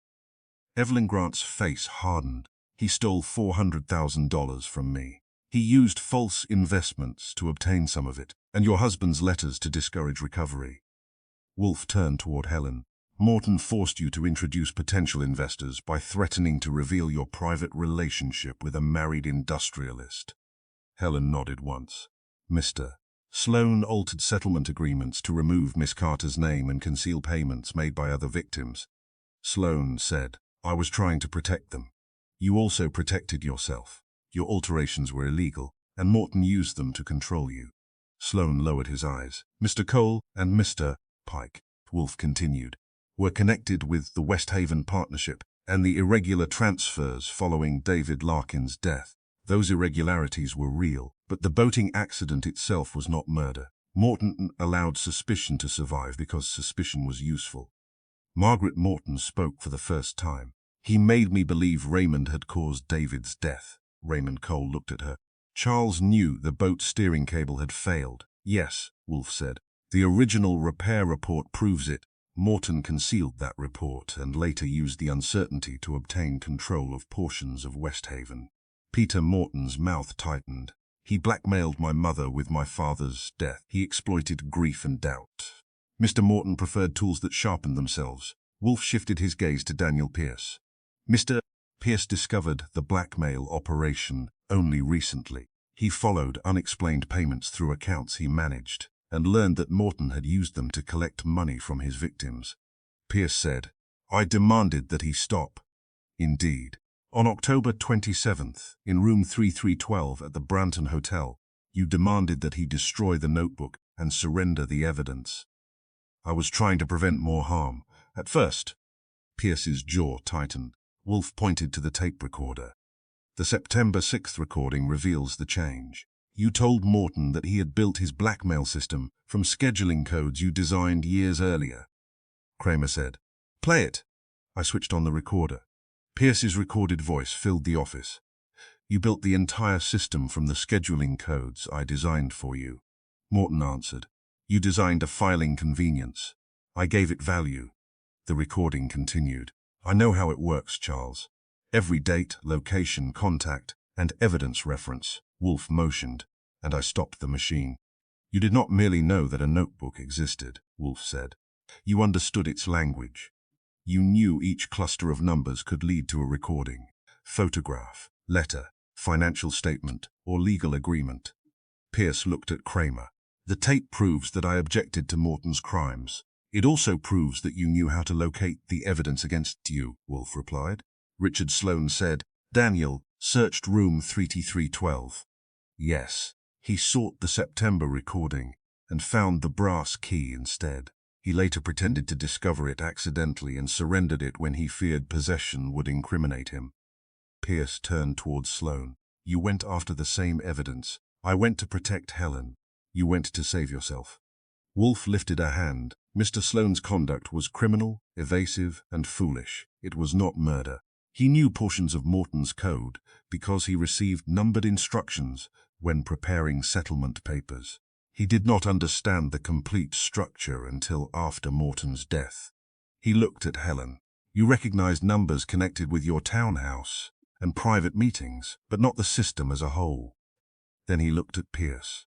B: Evelyn Grant's face hardened. "He stole $400,000 from me. He used false investments to obtain some of it, and your husband's letters to discourage recovery." Wolfe turned toward Helen. "Morton forced you to introduce potential investors by threatening to reveal your private relationship with a married industrialist." Helen nodded once. "Mr. Sloane altered settlement agreements to remove Miss Carter's name and conceal payments made by other victims." Sloane said, "I was trying to protect them. You also protected yourself. Your alterations were illegal, and Morton used them to control you." Sloane lowered his eyes. "Mr. Cole and Mr. Pike, Wolfe continued, were connected with the West Haven partnership and the irregular transfers following David Larkin's death. Those irregularities were real, but the boating accident itself was not murder. Morton allowed suspicion to survive because suspicion was useful. Margaret Morton spoke for the first time. He made me believe Raymond had caused David's death. Raymond Cole looked at her. Charles knew the boat's steering cable had failed. Yes, Wolfe said. The original repair report proves it. Morton concealed that report and later used the uncertainty to obtain control of portions of West Haven. Peter Morton's mouth tightened. He blackmailed my mother with my father's death. He exploited grief and doubt. Mr. Morton preferred tools that sharpened themselves. Wolfe shifted his gaze to Daniel Pierce. Mr. Pierce discovered the blackmail operation only recently. He followed unexplained payments through accounts he managed and learned that Morton had used them to collect money from his victims. Pierce said, "I demanded that he stop." Indeed. On October 27th, in room 3312 at the Branton Hotel, you demanded that he destroy the notebook and surrender the evidence. I was trying to prevent more harm. At first, Pierce's jaw tightened. Wolfe pointed to the tape recorder. The September 6th recording reveals the change. You told Morton that he had built his blackmail system from scheduling codes you designed years earlier. Kramer said, "Play it." I switched on the recorder. Pierce's recorded voice filled the office. "You built the entire system from the scheduling codes I designed for you." Morton answered, "You designed a filing convenience. I gave it value." The recording continued. "I know how it works, Charles. Every date, location, contact, and evidence reference." Wolfe motioned, and I stopped the machine. "You did not merely know that a notebook existed," Wolfe said. "You understood its language. You knew each cluster of numbers could lead to a recording, photograph, letter, financial statement, or legal agreement." Pierce looked at Kramer. "The tape proves that I objected to Morton's crimes. It also proves that you knew how to locate the evidence against you," Wolfe replied. Richard Sloane said, "Daniel searched room 3312. Yes, he sought the September recording and found the brass key instead. He later pretended to discover it accidentally and surrendered it when he feared possession would incriminate him." Pierce turned towards Sloane. "You went after the same evidence. I went to protect Helen. You went to save yourself." Wolfe lifted a hand. Mr. Sloane's conduct was criminal, evasive, and foolish. It was not murder. He knew portions of Morton's code because he received numbered instructions when preparing settlement papers. He did not understand the complete structure until after Morton's death. He looked at Helen. "You recognized numbers connected with your townhouse and private meetings, but not the system as a whole." Then he looked at Pierce.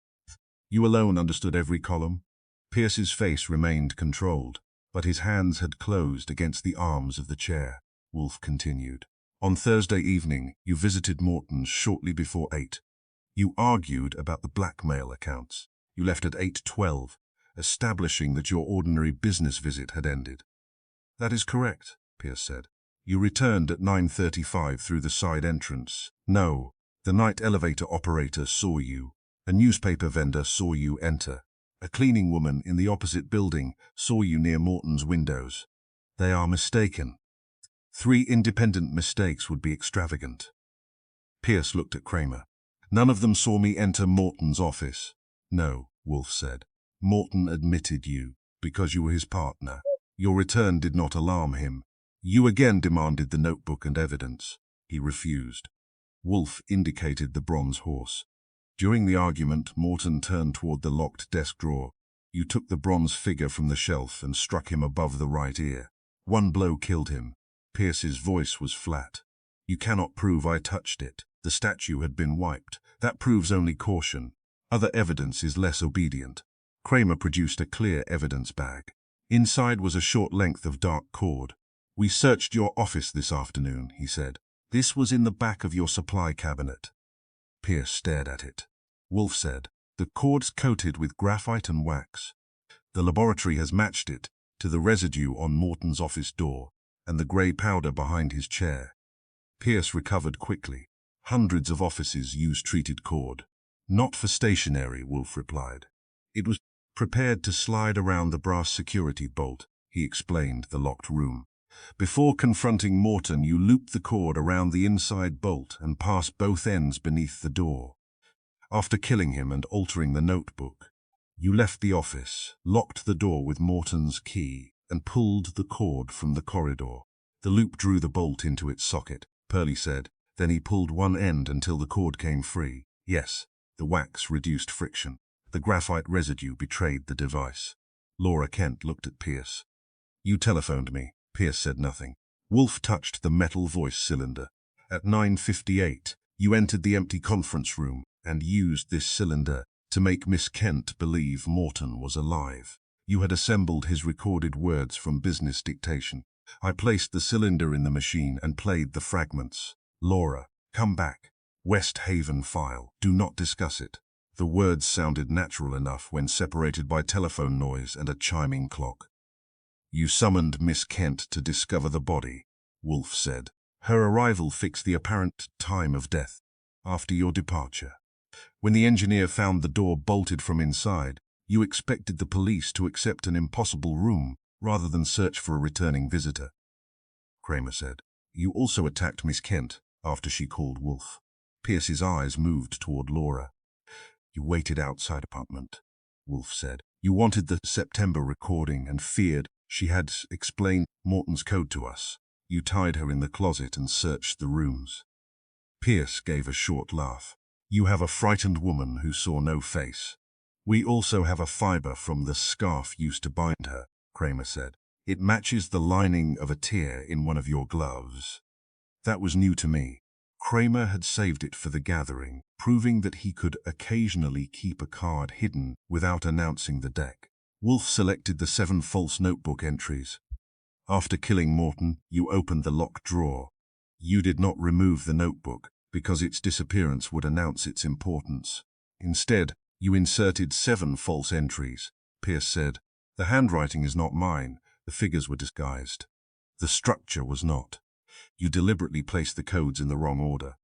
B: "You alone understood every column?" Pierce's face remained controlled, but his hands had closed against the arms of the chair. Wolfe continued. "On Thursday evening, you visited Morton's shortly before 8. You argued about the blackmail accounts. You left at 8:12, establishing that your ordinary business visit had ended." "That is correct," Pierce said. "You returned at 9:35 through the side entrance." "No, the night elevator operator saw you. A newspaper vendor saw you enter. A cleaning woman in the opposite building saw you near Morton's windows." "They are mistaken." 3 independent mistakes would be extravagant. Pierce looked at Kramer. "None of them saw me enter Morton's office." "No," Wolfe said. "Morton admitted you because you were his partner. Your return did not alarm him. You again demanded the notebook and evidence. He refused." Wolfe indicated the bronze horse. "During the argument, Morton turned toward the locked desk drawer. You took the bronze figure from the shelf and struck him above the right ear. One blow killed him." Pierce's voice was flat. "You cannot prove I touched it. The statue had been wiped. That proves only caution. Other evidence is less obedient." Kramer produced a clear evidence bag. Inside was a short length of dark cord. "We searched your office this afternoon," he said. "This was in the back of your supply cabinet." Pierce stared at it. Wolfe said, "The cord's coated with graphite and wax. The laboratory has matched it to the residue on Morton's office door and the grey powder behind his chair." Pierce recovered quickly. "Hundreds of offices use treated cord." "Not for stationery," Wolfe replied. "It was prepared to slide around the brass security bolt. he explained the locked room. Before confronting Morton, you looped the cord around the inside bolt and passed both ends beneath the door. After killing him and altering the notebook, you left the office, locked the door with Morton's key, and pulled the cord from the corridor. The loop drew the bolt into its socket, Pearlie said. Then he pulled one end until the cord came free. Yes, the wax reduced friction. The graphite residue betrayed the device. Laura Kent looked at Pierce. You telephoned me. Pierce said nothing. Wolfe touched the metal voice cylinder. At 9:58, you entered the empty conference room and used this cylinder to make Miss Kent believe Morton was alive. You had assembled his recorded words from business dictation. I placed the cylinder in the machine and played the fragments. Laura, come back. West Haven file. Do not discuss it. The words sounded natural enough when separated by telephone noise and a chiming clock. You summoned Miss Kent to discover the body, Wolfe said. Her arrival fixed the apparent time of death after your departure. When the engineer found the door bolted from inside, you expected the police to accept an impossible room rather than search for a returning visitor. Kramer said. You also attacked Miss Kent after she called Wolfe. Pierce's eyes moved toward Laura. You waited outside apartment, Wolfe said. You wanted the September recording and feared she had explained Morton's code to us. You tied her in the closet and searched the rooms. Pierce gave a short laugh. You have a frightened woman who saw no face. We also have a fiber from the scarf used to bind her, Kramer said. It matches the lining of a tear in one of your gloves. That was new to me. Kramer had saved it for the gathering, proving that he could occasionally keep a card hidden without announcing the deck. Wolfe selected the 7 false notebook entries. After killing Morton, you opened the locked drawer. You did not remove the notebook because its disappearance would announce its importance. Instead, you inserted 7 false entries. Pierce said, the handwriting is not mine. The figures were disguised. The structure was not. You deliberately placed the codes in the wrong order.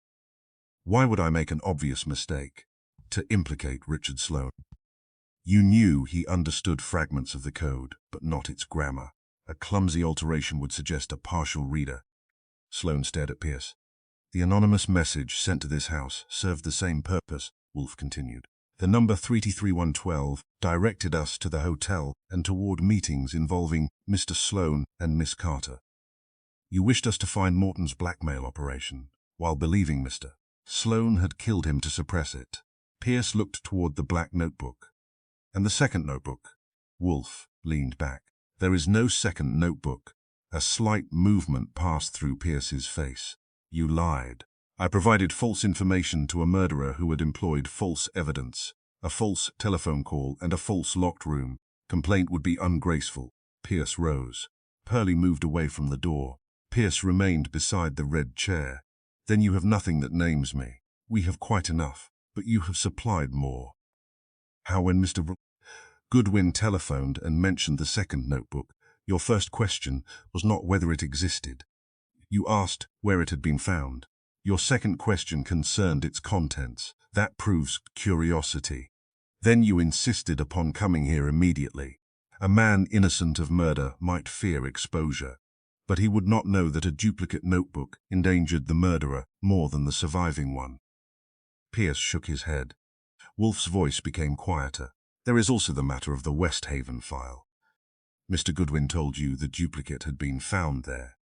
B: Why would I make an obvious mistake? To implicate Richard Sloane. You knew he understood fragments of the code, but not its grammar. A clumsy alteration would suggest a partial reader. Sloane stared at Pierce. The anonymous message sent to this house served the same purpose, Wolfe continued. The number 33112 directed us to the hotel and toward meetings involving Mr. Sloane and Miss Carter. You wished us to find Morton's blackmail operation, while believing Mr. Sloane had killed him to suppress it. Pierce looked toward the black notebook. And the second notebook? Wolfe leaned back. There is no second notebook. A slight movement passed through Pierce's face. You lied. I provided false information to a murderer who had employed false evidence, a false telephone call and a false locked room. Complaint would be ungraceful. Pierce rose. Pearlie moved away from the door. Pierce remained beside the red chair. Then you have nothing that names me. We have quite enough, but you have supplied more. How when Mr. Goodwin telephoned and mentioned the second notebook, your first question was not whether it existed. You asked where it had been found. Your second question concerned its contents. That proves curiosity. Then you insisted upon coming here immediately. A man innocent of murder might fear exposure, but he would not know that a duplicate notebook endangered the murderer more than the surviving one. Pierce shook his head. Wolfe's voice became quieter. There is also the matter of the West Haven file. Mr. Goodwin told you the duplicate had been found there.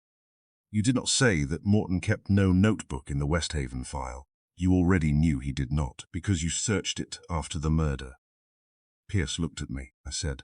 B: You did not say that Morton kept no notebook in the West Haven file. You already knew he did not, because you searched it after the murder. Pierce looked at me, I said.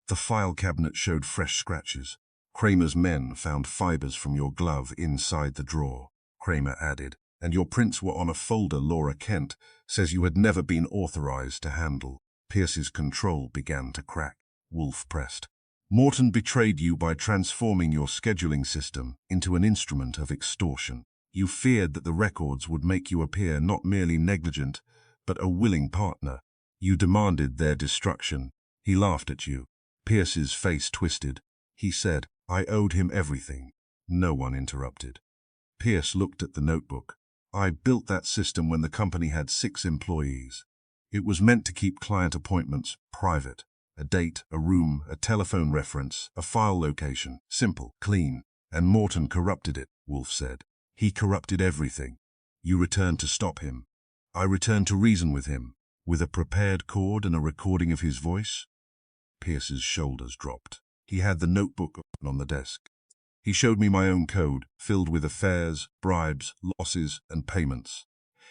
B: The file cabinet showed fresh scratches. Kramer's men found fibers from your glove inside the drawer, Kramer added, and your prints were on a folder Laura Kent says you had never been authorized to handle. Pierce's control began to crack. Wolfe pressed. Morton betrayed you by transforming your scheduling system into an instrument of extortion. You feared that the records would make you appear not merely negligent, but a willing partner. You demanded their destruction. He laughed at you. Pierce's face twisted. He said, I owed him everything. No one interrupted. Pierce looked at the notebook. I built that system when the company had 6 employees. It was meant to keep client appointments private. A date, a room, a telephone reference, a file location. Simple, clean. And Morton corrupted it, Wolfe said. He corrupted everything. You returned to stop him. I returned to reason with him, with a prepared chord and a recording of his voice. Pierce's shoulders dropped. He had the notebook open on the desk. He showed me my own code, filled with affairs, bribes, losses, and payments.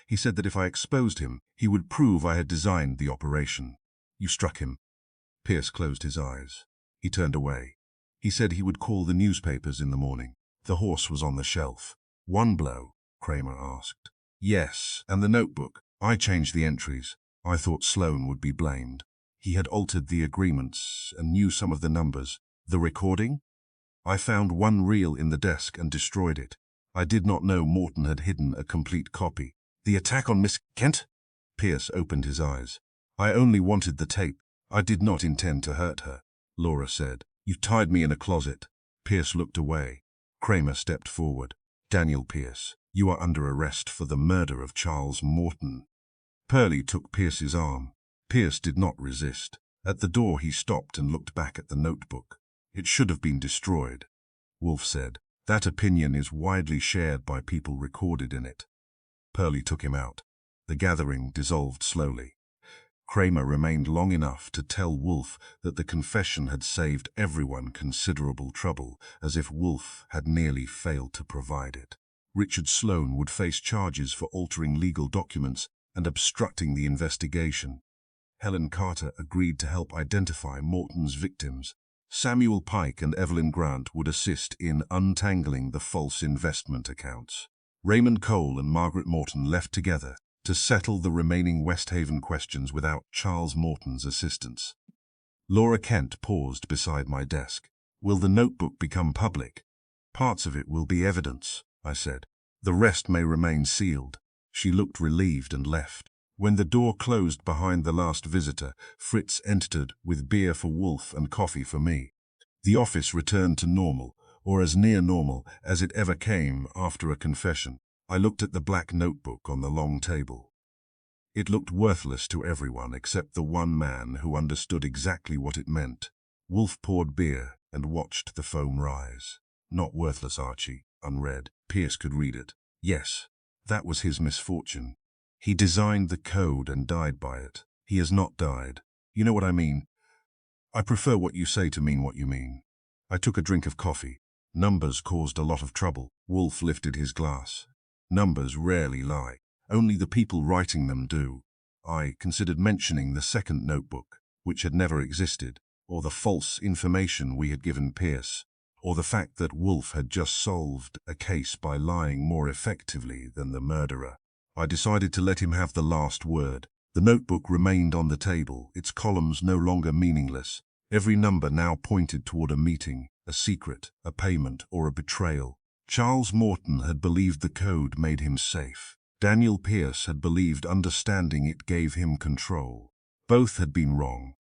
B: He said that if I exposed him, he would prove I had designed the operation. You struck him. Pierce closed his eyes. He turned away. He said he would call the newspapers in the morning. The horse was on the shelf. One blow? Kramer asked. Yes, and the notebook. I changed the entries. I thought Sloan would be blamed. He had altered the agreements and knew some of the numbers. The recording? I found one reel in the desk and destroyed it. I did not know Morton had hidden a complete copy. The attack on Miss Kent? Pierce opened his eyes. I only wanted the tape. I did not intend to hurt her, Laura said. You tied me in a closet. Pierce looked away. Kramer stepped forward. Daniel Pierce, you are under arrest for the murder of Charles Morton. Pearlie took Pierce's arm. Pierce did not resist. At the door he stopped and looked back at the notebook. It should have been destroyed, Wolfe said. That opinion is widely shared by people recorded in it. Pearlie took him out. The gathering dissolved slowly. Kramer remained long enough to tell Wolfe that the confession had saved everyone considerable trouble, as if Wolfe had nearly failed to provide it. Richard Sloan would face charges for altering legal documents and obstructing the investigation. Helen Carter agreed to help identify Morton's victims. Samuel Pike and Evelyn Grant would assist in untangling the false investment accounts. Raymond Cole and Margaret Morton left together to settle the remaining West Haven questions without Charles Morton's assistance. Laura Kent paused beside my desk. Will the notebook become public? Parts of it will be evidence, I said. The rest may remain sealed. She looked relieved and left. When the door closed behind the last visitor, Fritz entered with beer for Wolfe and coffee for me. The office returned to normal, or as near normal as it ever came after a confession. I looked at the black notebook on the long table. It looked worthless to everyone except the one man who understood exactly what it meant. Wolfe poured beer and watched the foam rise. Not worthless, Archie, unread. Pierce could read it. Yes, that was his misfortune. He designed the code and died by it. He has not died. You know what I mean? I prefer what you say to mean what you mean. I took a drink of coffee. Numbers caused a lot of trouble. Wolfe lifted his glass. Numbers rarely lie. Only the people writing them do. I considered mentioning the second notebook, which had never existed, or the false information we had given Pierce, or the fact that Wolfe had just solved a case by lying more effectively than the murderer. I decided to let him have the last word. The notebook remained on the table, its columns no longer meaningless. Every number now pointed toward a meeting, a secret, a payment, or a betrayal. Charles Morton had believed the code made him safe. Daniel Pierce had believed understanding it gave him control. Both had been wrong.